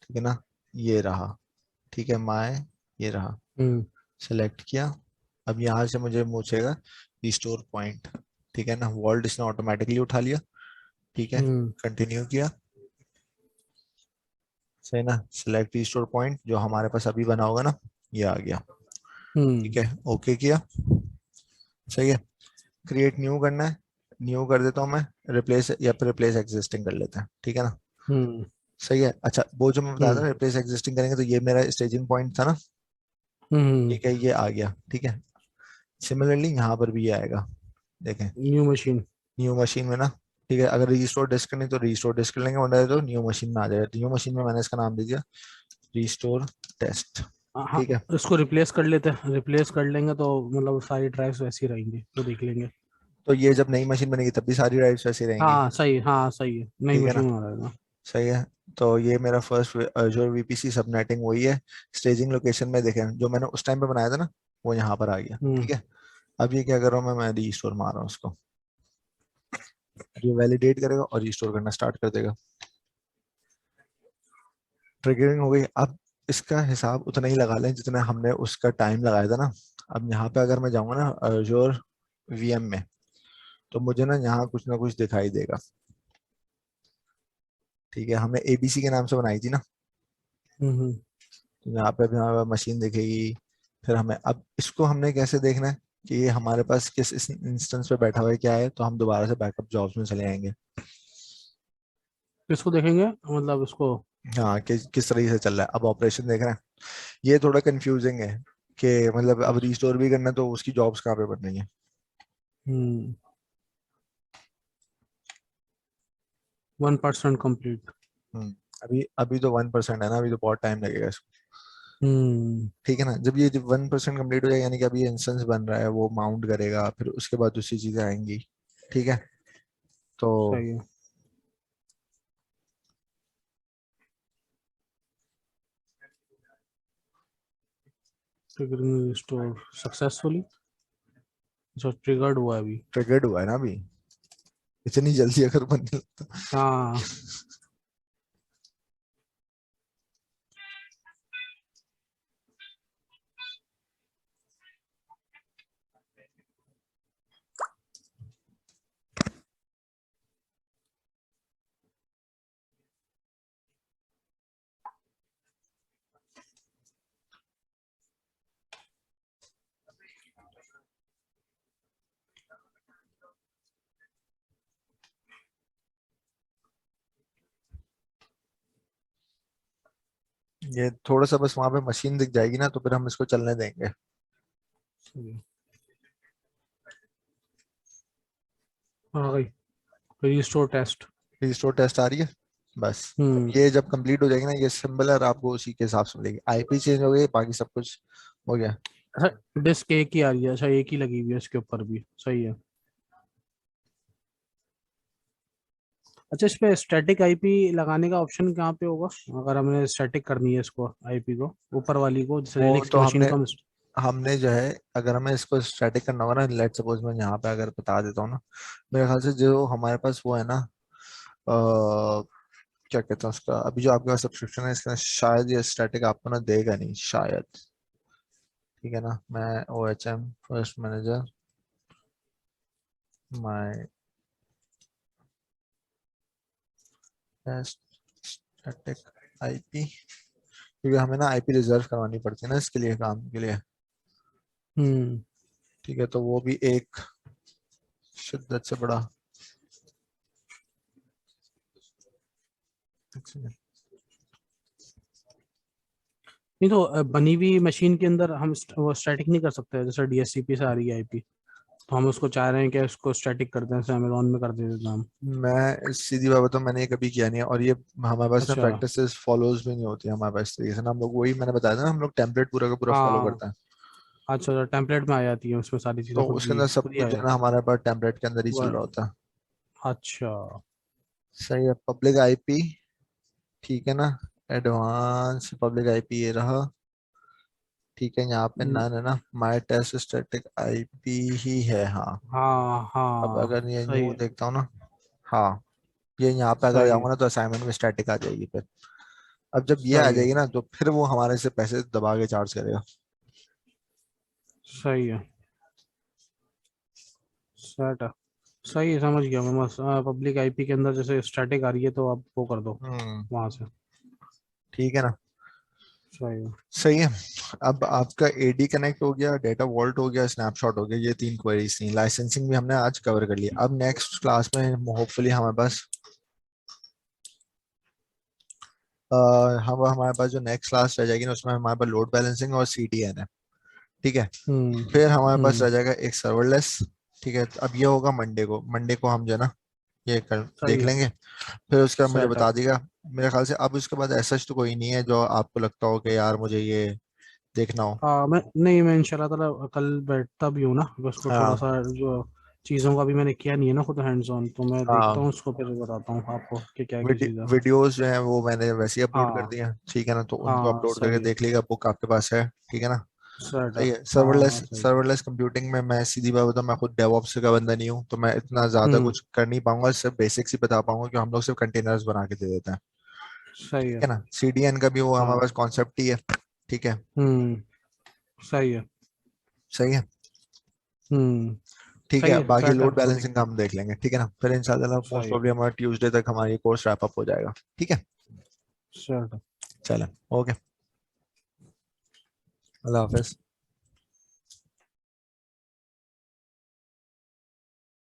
ठीक है ना, ये रहा। ठीक है, माय, ये रहा, हम्म सेलेक्ट किया। अब यहाँ से मुझे पूछेगा रिस्टोर पॉइंट। ठीक है ना, वर्ल्ड इसने ऑटोमेटिकली उठा लिया। ठीक है, हम्म कंटिन्यू किया। सही ना, सिलेक्ट रिस्टोर पॉइंट जो हमारे पास अभी बना होगा ना, ये आ गया। ठीक हम्म है, ओके किया। सही है, क्रिएट न्यू करना है, न्यू कर देता हूँ मैं। रिप्लेस या फिर रिप्लेस एग्जिस्टिंग कर लेते हैं। ठीक है ना, हम्म सही है। अच्छा, वो जो मैं बताया था हम्म रिप्लेस एग्जिस्टिंग करेंगे, तो ये मेरा स्टेजिंग पॉइंट था ना। हम्म। ठीक है, ये आ गया। ठीक है, सिमिलरली यहाँ पर भी ये आएगा, देखें, न्यू मशीन। न्यू मशीन में ना। ठीक है, अगर रिस्टोर डिस्क करनी तो रिस्टोर डिस्क कर लेंगे, वरना तो न्यू मशीन में आ जाएगा। न्यू मशीन में मैंने इसका नाम दे दिया रिस्टोर टेस्ट। हाँ, ठीक है, इसको रिप्लेस कर लेते हैं, रिप्लेस कर लेंगे तो मतलब सारी ड्राइव्स वैसी रहेंगी, वो देख लेंगे। तो ये जब नई मशीन बनेगी तब भी सारी ड्राइव्स वैसी रहेंगी। हाँ सही, हाँ सही है, नई ठीक है ना, मशीन में आ रहेगा। सही है। तो ये मेरा फर्स्ट जो वीपीसी सबनेटिंग वही है। स्टेजिंग लोकेशन में देखें, जो मैंने उस टाइम पे बनाया था ना, वो यहाँ पर आ गया। हम्म ठीक है, अब ये क्या कर रहा हूँ मैं रीस्टोर मार रहा हूँ उसको, ये वैलिडेट करेगा और रीस्टोर करना स्टार्ट कर देगा। ट्रिगरिंग हो गई। अब इसका हिसाब उतना ही लगा लें जितना हमने उसका टाइम लगाया था ना। अब यहाँ पे अगर मैं जाऊंगा ना Azure VM में, तो मुझे ना कुछ दिखाई देगा। ठीक है, हमने ABC के नाम से बनाई थी ना, हम्म। तो यहाँ पे भी हमारे मशीन दिखेगी। फिर हमें अब इसको हमने कैसे देखना है कि ये हमारे पास किस इंस्टेंस पे बैठा हुआ है, क्या है, तो हम दोबारा से बैकअप जॉब्स में चले आएंगे। किसको देखेंगे, मतलब इसको? हाँ, किस तरीके से चल रहा है अब ऑपरेशन देख रहे हैं। ये थोड़ा कंफ्यूजिंग है कि मतलब अब अच्छा। रिस्टोर भी करना है तो उसकी जॉब्स कहाँ पे बन रही हैं। हम्म। 1% कंप्लीट। हम्म, अभी अभी तो 1% है ना, अभी तो बहुत टाइम लगेगा इसको। हम्म। ठीक है ना, जब ये 1% कंप्लीट हो जाएगा, यानी कि अभी ये इंस्टेंस बन रहा है, वो माउंट करेगा, फिर उसके बाद दूसरी चीजें आएंगी। ठीक है, तो सही है। Triggering restore successfully. जो ट्रिगर्ड हुआ है अभी। ट्रिगर्ड हुआ है ना अभी, इतनी जल्दी अगर बनने लगता। हाँ। ये थोड़ा सा बस वहां पे मशीन दिख जाएगी ना, तो फिर हम इसको चलने देंगे। सही है। हाँ भाई। Restore test. रिस्टोर टेस्ट आ रही है बस। अब हम्म। ये जब कंप्लीट हो जाएगी ना, ये सिंबल है, आपको उसी के हिसाब से मिलेगी। IP चेंज हो गई, बाकी सब कुछ हो गया। अच्छा, डिस्क एक ही आ रही है, अच्छा एक ही लगी हुई है इसके ऊपर भी, सही है। अच्छा, इस पे स्टैटिक आईपी लगाने का ऑप्शन कहाँ पे होगा? अगर हमने स्टैटिक करनी है इसको आईपी को, ऊपर वाली को, जैसे वो लिनक्स तो की मशीन हमने को हम। हमने जो है, अगर हमें इसको स्टैटिक करना होगा ना, लेट सपोज मैं यहाँ पे अगर बता देता हूँ ना, मेरे ख्याल से जो हमारे पास वो है ना, क्या कहते हैं उसका, अभी जो आपके पास सब्सक्रिप्शन है इसका, शायद ये स्टैटिक आपको ना देगा नहीं शायद। ठीक है ना, मैं OHM first manager my static IP, क्योंकि हमें ना IP रिजर्व करवानी पड़ती है ना इसके लिए, काम के लिए। हम्म। ठीक है, तो वो भी एक शिद्दत से बड़ा। एक सेकंड। नहीं तो बनी हुई मशीन के अंदर हम वो स्टैटिक नहीं कर सकते, जैसे डीएससीपी से आ रही है आईपी, तो हम उसको चाह रहे हैं कि उसको स्टैटिक कर दें, जैसे अमेजोन में कर देते थे हम। मैं सीधी बात बताऊं, मैंने ये कभी किया नहीं है, और ये हमारे पास ना अच्छा। प्रैक्टिसेस फॉलोज भी नहीं होती हमारे पास इस तरीके से ना। हम लोग वही मैंने बताया था ना, हम लोग टेम्पलेट पूरा का पूरा फॉलो हाँ। करते हैं। अच्छा अच्छा, टेम्पलेट में आ जाती है उसमें सारी चीज़ें, तो उसके अंदर सब खुद ही कुछ आ जो है ना जाती हमारे पास टेम्पलेट के अंदर ही चल है। रहा होता है। अच्छा। सही है, पब्लिक IP। ठीक है ना, एडवांस पब्लिक IP ये रहा। ठीक है, यहाँ पे हम्म। नन है ना, माई टेस्ट स्टैटिक IP ही है, हाँ। हाँ अब हाँ, अगर ये सही न्यू है। देखता हूँ ना, हाँ, ये यहाँ पे अगर सही है। जाऊंगा ना तो असाइनमेंट में स्टैटिक आ जाएगी फिर। अब जब ये आ सही है। जाएगी ना, तो फिर वो हमारे से पैसे दबा के चार्ज करेगा। सही है। सेट है। सही है, समझ गया मैं, बस पब्लिक आईपी के अंदर जैसे स्टैटिक आ रही है तो आप वो कर दो हम्म। वहां से। ठीक है ना, सही है। सही है। अब आपका AD कनेक्ट हो गया, डेटा वॉल्ट हो गया, स्नैपशॉट हो गया, ये 3 क्वेरीज थी। लाइसेंसिंग भी हमने आज कवर कर लिया। अब नेक्स्ट क्लास में होपफुली हमारे पास अ, हम हमारे पास जो नेक्स्ट क्लास रह जाएगी ना, उसमें हमारे पास लोड बैलेंसिंग और CDN है। ठीक है, हम्म। फिर हमारे पास हम्म। रह जाएगा एक सर्वरलेस। ठीक है, अब ये होगा मंडे को हम जो है ना ये कर सही देख है। लेंगे। फिर उसके बाद मुझे सेट है। बता देगा। मेरे ख्याल से अब उसके बाद ऐसा तो कोई नहीं है जो आपको लगता हो कि यार मुझे ये देखना हो। हाँ, मैं नहीं, मैं इंशाल्लाह ताला कल बैठता भी हूँ ना, उसको थोड़ा हाँ सा जो चीज़ों का भी मैंने किया नहीं है ना खुद हैंड्स ऑन, तो मैं देखता हाँ, हूँ उसको, फिर बताता हूँ आपको कि क्या क्या चीज़ है। वीडियोस जो है वो मैंने वैसे ही अपलोड कर हाँ। दिए हैं। ठीक है ना, तो उनको हाँ अपलोड करके सही है। देख लीजिएगा, बुक आपके पास है। ठीक है ना, सेट सही है। है। हाँ सर्वरलेस सही है। सर्वरलेस कंप्यूटिंग में मैं सीधी बात बताऊं, मैं खुद डेवऑप्स का बंदा नहीं हूँ, तो मैं इतना ज्यादा हम्म। कुछ कर नहीं पाऊंगा, सिर्फ बेसिक्स ही बता पाऊंगा कि हम लोग सिर्फ कंटेनर्स बना के दे देते हैं। सही ठीक है। है ना, सीडीएन का भी वो हमारे हाँ। पास कॉन्सेप्ट ही है। ठीक है। हम्म। सही है। सही है। हम्म। ठीक सही है, है, बाकी सेट है, लोड कोई बैलेंसिंग दिक्कत का नहीं। हम देख लेंगे, ठीक है ना, फिर इंशाल्लाह मोस्ट सही है। प्रॉब्ली हमारा ट्यूसडे तक हमारी कोर्स रैप अप हो जाएगा। ठीक है। सेट है। चलो। ओके। अल्लाह हाफिज।